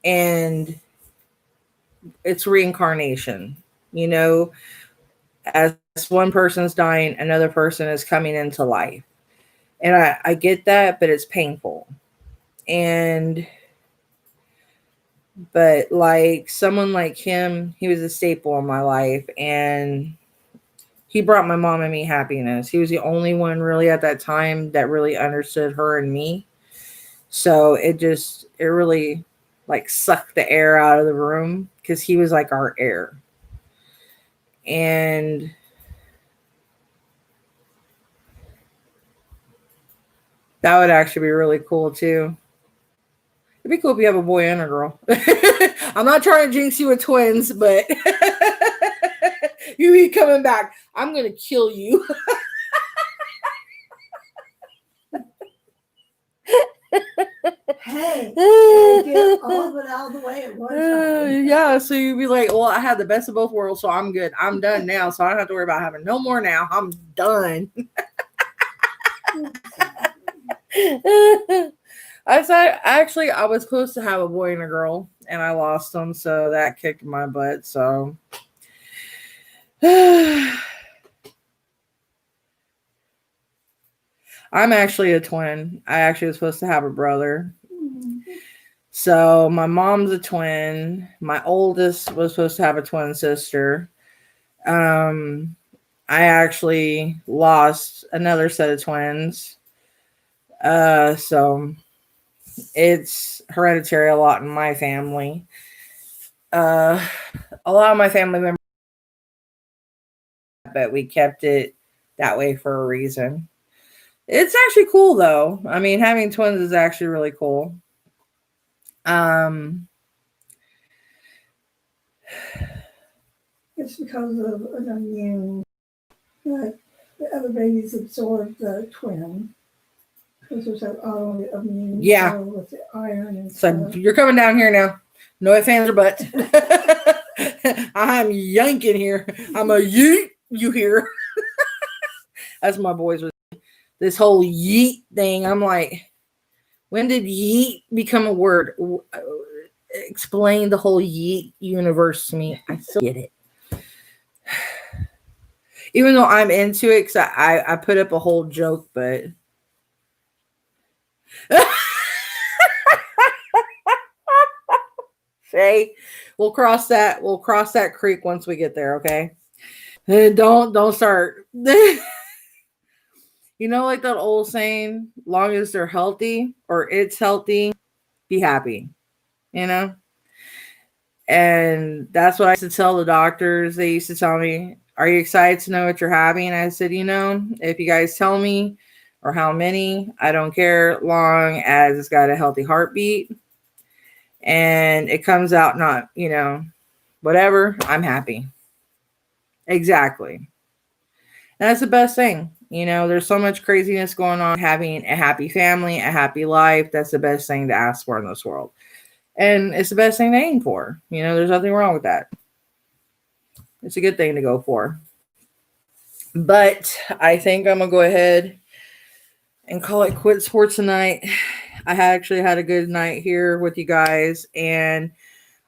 and it's reincarnation. You know, as one person's dying, another person is coming into life. And I get that, but it's painful. But like someone like him, he was a staple in my life and he brought my mom and me happiness. He was the only one really at that time that really understood her and me. So it really like sucked the air out of the room because he was like our air. And that would actually be really cool too. It'd be cool if you have a boy and a girl. I'm not trying to jinx you with twins, but you be coming back. I'm going to kill you. Hey, get all of it out of the way at one time. Yeah, so you'd be like, well, I had the best of both worlds, so I'm good. I'm done now, so I don't have to worry about having no more now. I'm done. I was supposed to have a boy and a girl, and I lost them, so that kicked my butt. So I'm actually a twin. I actually was supposed to have a brother. So my mom's a twin. My oldest was supposed to have a twin sister. I actually lost another set of twins. So it's hereditary a lot in my family. A lot of my family members, but we kept it that way for a reason. It's actually cool though. I mean, having twins is actually really cool. It's because of an immune. But other babies absorb the twin. Because there's that autoimmune Yeah. with the iron and So stuff. you're coming down here now. No ifs, ands, or buts. I'm yanking here. I'm a yeet you here. That's my boys. This whole yeet thing. I'm like, when did yeet become a word? Explain the whole yeet universe to me. I still get it. Even though I'm into it, because I put up a whole joke, but Shay, we'll cross that creek once we get there, okay? Don't start. You know, like that old saying, long as they're healthy or it's healthy, be happy. You know? And that's what I used to tell the doctors. They used to tell me, are you excited to know what you're having? And I said, if you guys tell me or how many, I don't care, long as it's got a healthy heartbeat and it comes out not, whatever, I'm happy. Exactly. And that's the best thing. There's so much craziness going on. Having a happy family, a happy life, that's the best thing to ask for in this world. And it's the best thing to aim for. There's nothing wrong with that. It's a good thing to go for. But I think I'm going to go ahead and call it quits for tonight. I actually had a good night here with you guys. And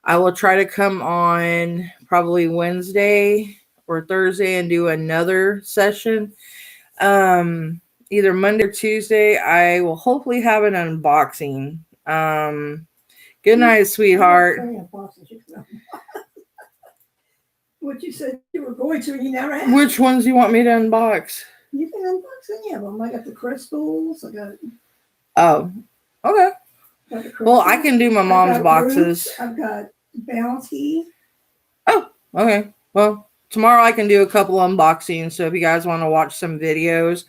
I will try to come on probably Wednesday or Thursday and do another session. Either Monday or Tuesday. I will hopefully have an unboxing. Good night, sweetheart. What you said you were going to, you never had. Which ones do you want me to unbox? You can unbox any of them. I got the crystals. Oh, okay. Got the Well, I can do my mom's got boxes. Roots. I've got Bounty. Oh, okay. Well, tomorrow I can do a couple unboxings. So if you guys want to watch some videos,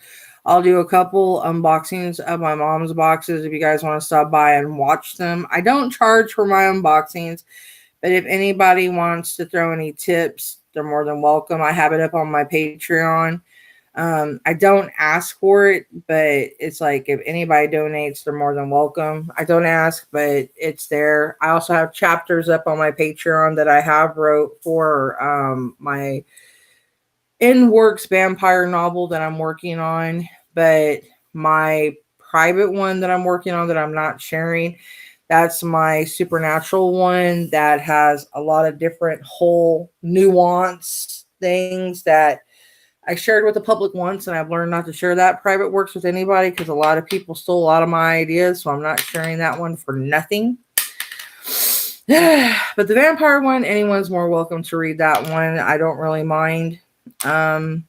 I'll do a couple unboxings of my mom's boxes if you guys want to stop by and watch them. I don't charge for my unboxings, but if anybody wants to throw any tips, they're more than welcome. I have it up on my Patreon. I don't ask for it, but it's like if anybody donates, they're more than welcome. I don't ask, but it's there. I also have chapters up on my Patreon that I have wrote for my in-works vampire novel that I'm working on, but my private one that I'm working on that I'm not sharing, that's my supernatural one that has a lot of different whole nuance things that I shared with the public once, and I've learned not to share that private works with anybody because a lot of people stole a lot of my ideas, so I'm not sharing that one for nothing. But the vampire one, anyone's more welcome to read that one. I don't really mind. I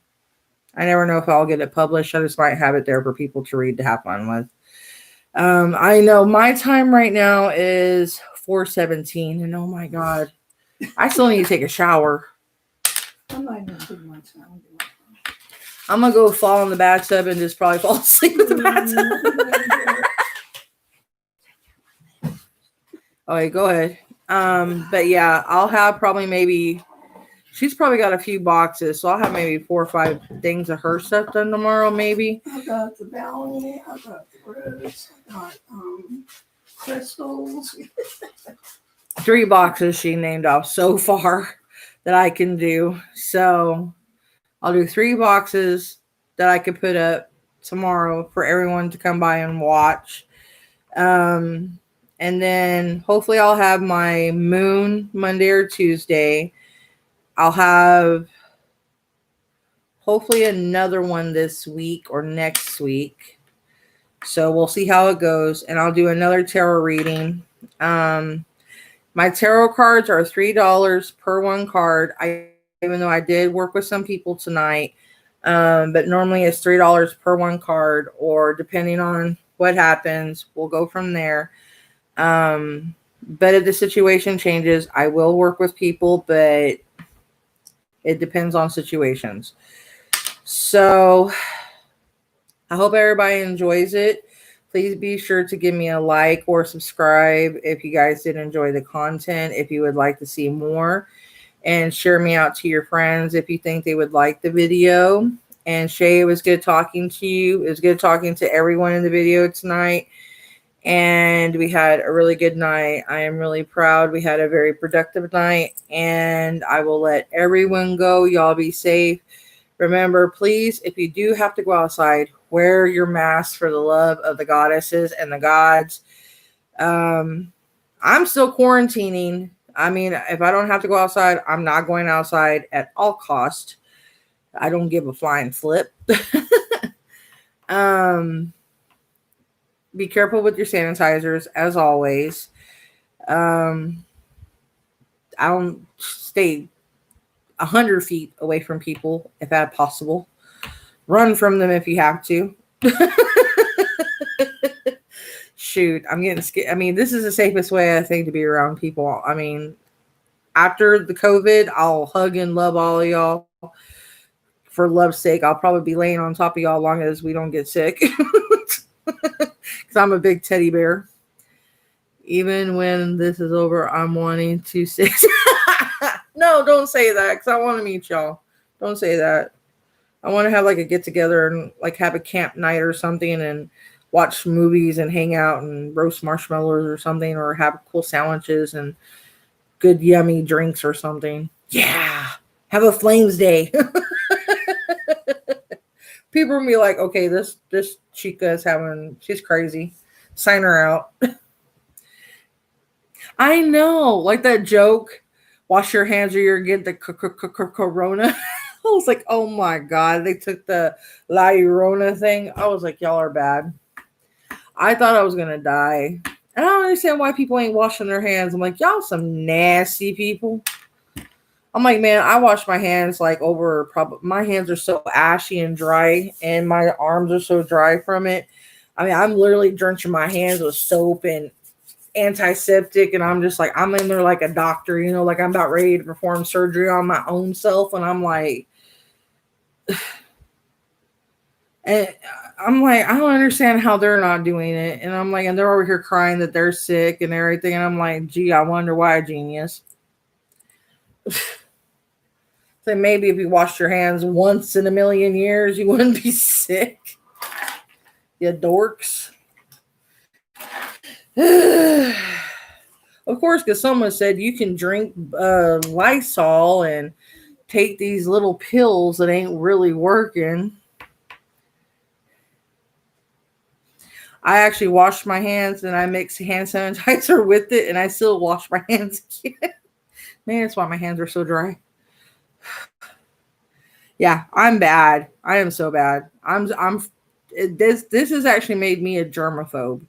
never know if I'll get it published. I just might have it there for people to read to have fun with. I know my time right now is 4:17, and oh my god, I still need to take a shower. I'm not even doing my time. I'm gonna go fall in the bathtub and just probably fall asleep in the bathtub. Okay, go ahead. But yeah, I'll have probably maybe. She's probably got a few boxes, so I'll have maybe 4 or 5 things of her stuff done tomorrow, maybe. I've got the Bounty. I've got the Roots. I've got crystals. 3 boxes she named off so far that I can do. So I'll do 3 boxes that I could put up tomorrow for everyone to come by and watch. And then hopefully I'll have my moon Monday or Tuesday. I'll have hopefully another one this week or next week. So we'll see how it goes. And I'll do another tarot reading. My tarot cards are $3 per one card. Even though I did work with some people tonight, but normally it's $3 per one card, or depending on what happens, we'll go from there. But if the situation changes, I will work with people, but it depends on situations. So I hope everybody enjoys it. Please be sure to give me a like or subscribe if you guys did enjoy the content, if you would like to see more, and share me out to your friends if you think they would like the video. And Shay, it was good talking to you. It was good talking to everyone in the video tonight. And we had a really good night. I am really proud. We had a very productive night. And I will let everyone go. Y'all be safe. Remember, please, if you do have to go outside, wear your mask for the love of the goddesses and the gods. I'm still quarantining. I mean, if I don't have to go outside, I'm not going outside at all cost. I don't give a flying flip. Be careful with your sanitizers, as always. I don't stay 100 feet away from people if that's possible. Run from them if you have to. Shoot, I'm getting scared. I mean, this is the safest way, I think, to be around people. I mean, after the COVID, I'll hug and love all of y'all. For love's sake, I'll probably be laying on top of y'all as long as we don't get sick. Because I'm a big teddy bear. Even when this is over, I'm wanting to say... No, don't say that, because I want to meet y'all. Don't say that. I want to have like a get together and like have a camp night or something and watch movies and hang out and roast marshmallows or something, or have cool sandwiches and good yummy drinks or something. Yeah, have a flames day. People will be like, okay, this chica is she's crazy. Sign her out. I know, like that joke, wash your hands or you're getting the corona. I was like, oh my God, they took the La Llorona thing. I was like, y'all are bad. I thought I was going to die. And I don't understand why people ain't washing their hands. I'm like, y'all some nasty people. I'm like, man, I wash my hands like over, my hands are so ashy and dry, and my arms are so dry from it. I mean, I'm literally drenching my hands with soap and antiseptic, and I'm just like, I'm in there like a doctor, you know, like I'm about ready to perform surgery on my own self, and I'm like, I don't understand how they're not doing it, and I'm like, and they're over here crying that they're sick and everything, and I'm like, gee, I wonder why, genius. So maybe if you washed your hands once in a million years, you wouldn't be sick. You dorks. Of course, because someone said you can drink Lysol and take these little pills that ain't really working. I actually washed my hands and I mixed hand sanitizer with it, and I still wash my hands again. Man, that's why my hands are so dry. Yeah, I'm bad. I am so bad. This has actually made me a germaphobe.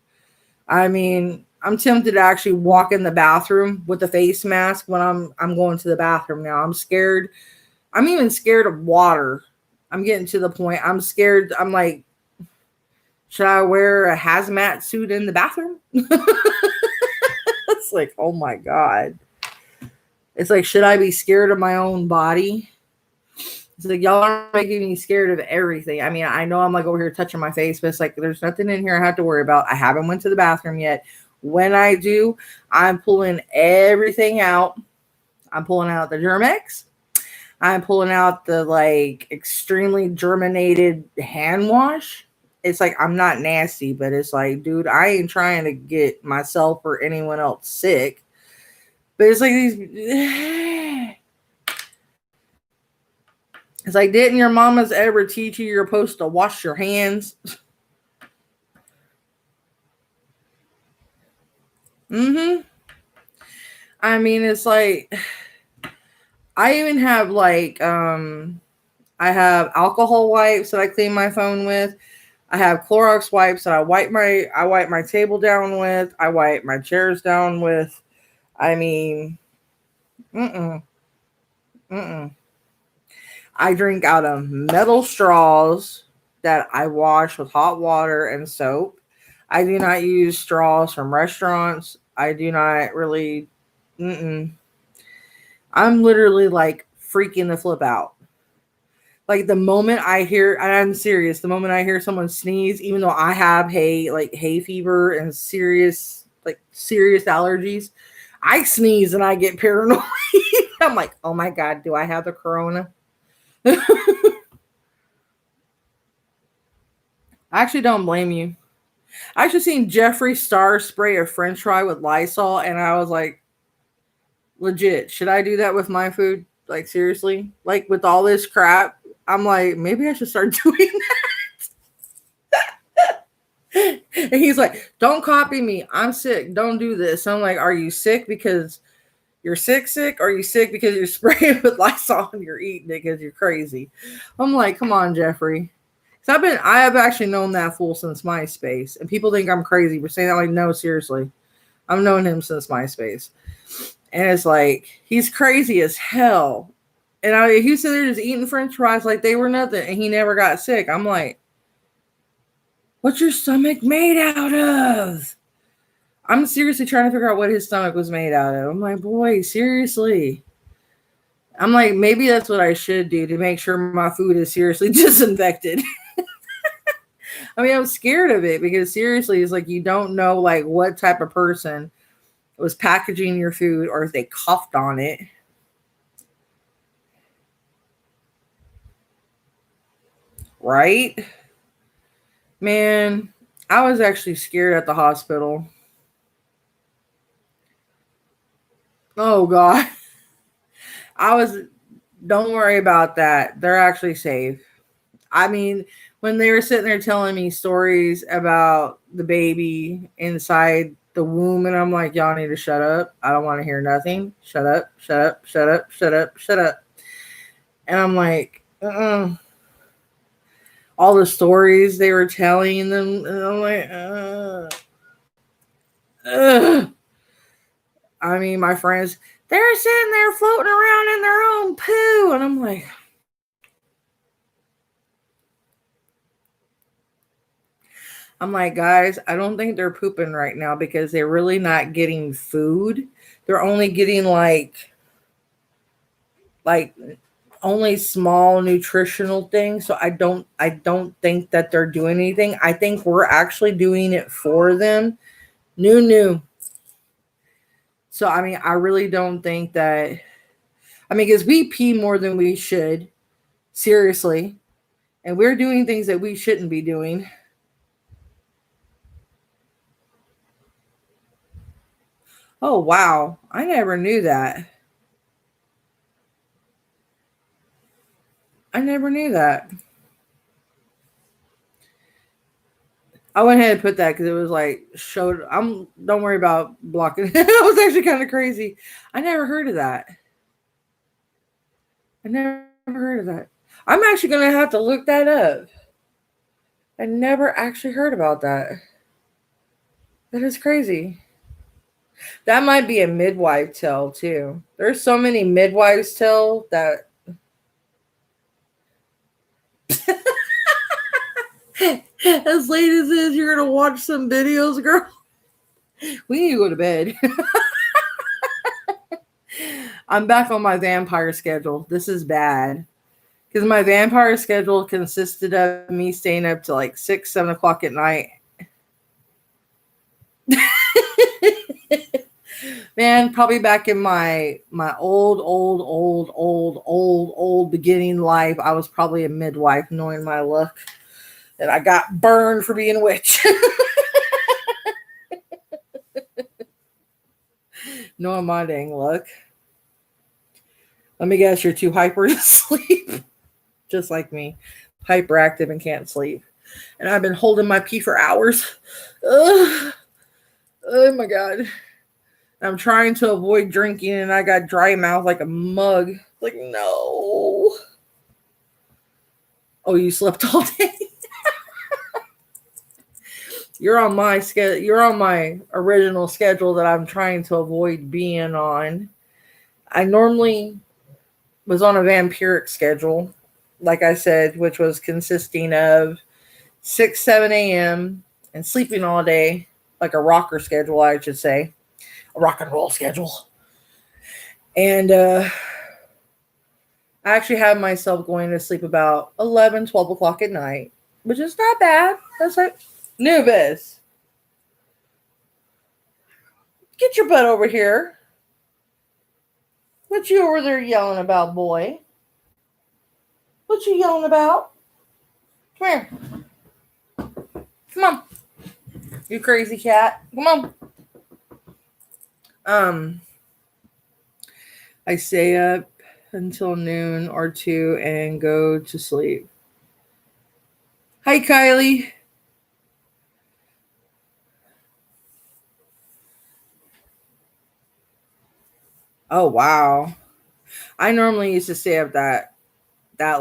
I mean, I'm tempted to actually walk in the bathroom with a face mask when I'm going to the bathroom now. I'm scared. I'm even scared of water. I'm getting to the point. I'm scared. I'm like, should I wear a hazmat suit in the bathroom? It's like, oh my God. It's like, should I be scared of my own body? It's like, y'all are making me scared of everything. I mean, I know I'm like over here touching my face, but it's like, there's nothing in here I have to worry about. I haven't went to the bathroom yet. When I do, I'm pulling everything out. I'm pulling out the Germ-X. I'm pulling out the like extremely germinated hand wash. It's like, I'm not nasty, but it's like, dude, I ain't trying to get myself or anyone else sick. But it's like these... It's like, didn't your mamas ever teach you you're supposed to wash your hands? Mm-hmm. I mean, it's like, I even have like, I have alcohol wipes that I clean my phone with. I have Clorox wipes that I wipe my table down with. I wipe my chairs down with. I mean, I drink out of metal straws that I wash with hot water and soap. I do not use straws from restaurants. I do not really. I'm literally like freaking the flip out. Like the moment I hear, and I'm serious, the moment I hear someone sneeze, even though I have hay fever and serious allergies, I sneeze and I get paranoid. I'm like, oh my God, do I have the corona? I actually don't blame you. I actually seen Jeffree Star spray a French fry with Lysol, and I was like, legit, should I do that with my food? Like, seriously? Like, with all this crap, I'm like, maybe I should start doing that. And he's like, don't copy me. I'm sick. Don't do this. I'm like, are you sick because you're sick? Or are you sick because you're spraying with Lysol and you're eating it because you're crazy? I'm like, come on, Jeffrey. I have actually known that fool since MySpace, and people think I'm crazy for saying that. Like, no, seriously, I've known him since MySpace, and it's like he's crazy as hell. And he said they're just eating French fries like they were nothing, and he never got sick. I'm like, what's your stomach made out of? I'm seriously trying to figure out what his stomach was made out of. I'm like, boy, seriously. I'm like, maybe that's what I should do to make sure my food is seriously disinfected. I mean, I'm scared of it because seriously, it's like you don't know like what type of person was packaging your food or if they coughed on it. Right? Man, I was actually scared at the hospital. Oh God. Don't worry about that. They're actually safe. I mean, when they were sitting there telling me stories about the baby inside the womb, and I'm like, y'all need to shut up. I don't want to hear nothing. Shut up, shut up, shut up, shut up, shut up. And I'm like, all the stories they were telling them, and I'm like, I mean, my friends, they're sitting there floating around in their own poo. And I'm like, guys, I don't think they're pooping right now because they're really not getting food. They're only getting like only small nutritional things. So I don't think that they're doing anything. I think we're actually doing it for them. New. So I mean, I really don't think that. I mean, because we pee more than we should, seriously, and we're doing things that we shouldn't be doing. Oh, wow. I never knew that. I never knew that. I went ahead and put that because it was like showed. Don't worry about blocking. It was actually kind of crazy. I never heard of that. I never heard of that. I'm actually going to have to look that up. I never actually heard about that. That is crazy. That might be a midwife tale too. There's so many midwives tale that as late as it is, you're gonna watch some videos, girl. We need to go to bed. I'm back on my vampire schedule. This is bad. Because my vampire schedule consisted of me staying up to like 6, 7 o'clock at night. Man, probably back in my old beginning life, I was probably a midwife, knowing my luck. And I got burned for being a witch. Knowing my dang luck. Let me guess, you're too hyper to sleep. Just like me. Hyperactive and can't sleep. And I've been holding my pee for hours. Ugh. Oh my God. I'm trying to avoid drinking and I got dry mouth like a mug. Like, no. Oh, you slept all day? You're on my schedule. You're on my original schedule that I'm trying to avoid being on. I normally was on a vampiric schedule, like I said, which was consisting of 6, 7 a.m. and sleeping all day, like a rocker schedule, I should say, a rock and roll schedule. And I actually have myself going to sleep about 11, 12 o'clock at night, which is not bad. That's like, Nubis, get your butt over here. What you over there yelling about, boy? What you yelling about? Come here. Come on. You crazy cat. Come on. I stay up until noon or 2 and go to sleep. Hi, Kylie. Oh, wow. I normally used to stay up that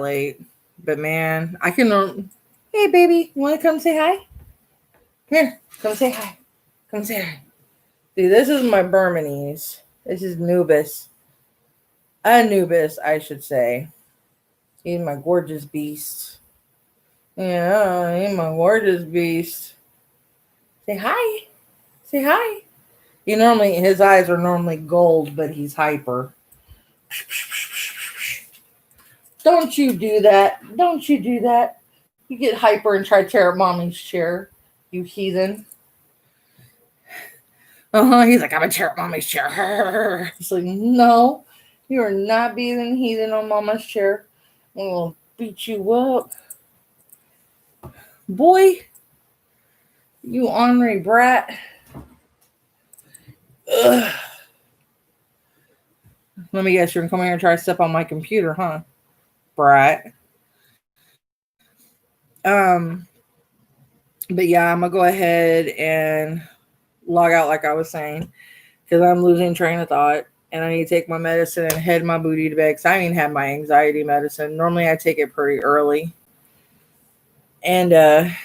late, but man, I can. Hey, baby, you want to come say hi? Here, come say hi. Come say hi. See, this is my Burmese. This is Anubis. Anubis, I should say. He's my gorgeous beast. Yeah, he's my gorgeous beast. Say hi. Say hi. His eyes are normally gold, but he's hyper. Don't you do that. Don't you do that. You get hyper and try to tear up mommy's chair, you heathen. He's like, I'm gonna tear up mommy's chair. It's like, no, you are not being heathen on mama's chair. I'm gonna beat you up. Boy, you ornery brat. Ugh. Let me guess, you're gonna come here and try to step on my computer, huh? Brat. But yeah, I'm gonna go ahead and log out like I was saying, because I'm losing train of thought and I need to take my medicine and head my booty to bed because I ain't had my anxiety medicine. Normally I take it pretty early. And I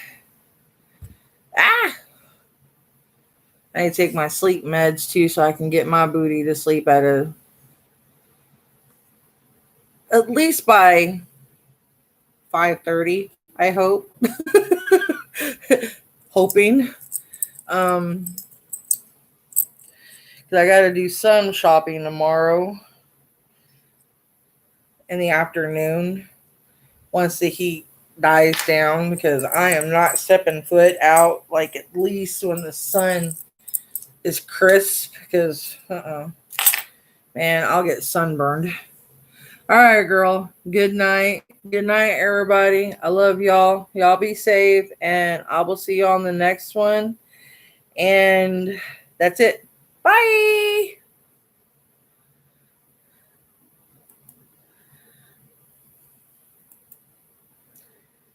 need to take my sleep meds too so I can get my booty to sleep at least by 5:30, I hope. Hoping. Because I got to do some shopping tomorrow in the afternoon once the heat dies down, because I am not stepping foot out like at least when the sun is crisp, because man, I'll get sunburned. All right, girl. Good night. Good night, everybody. I love y'all. Y'all be safe, and I will see you on the next one. And that's it. Bye.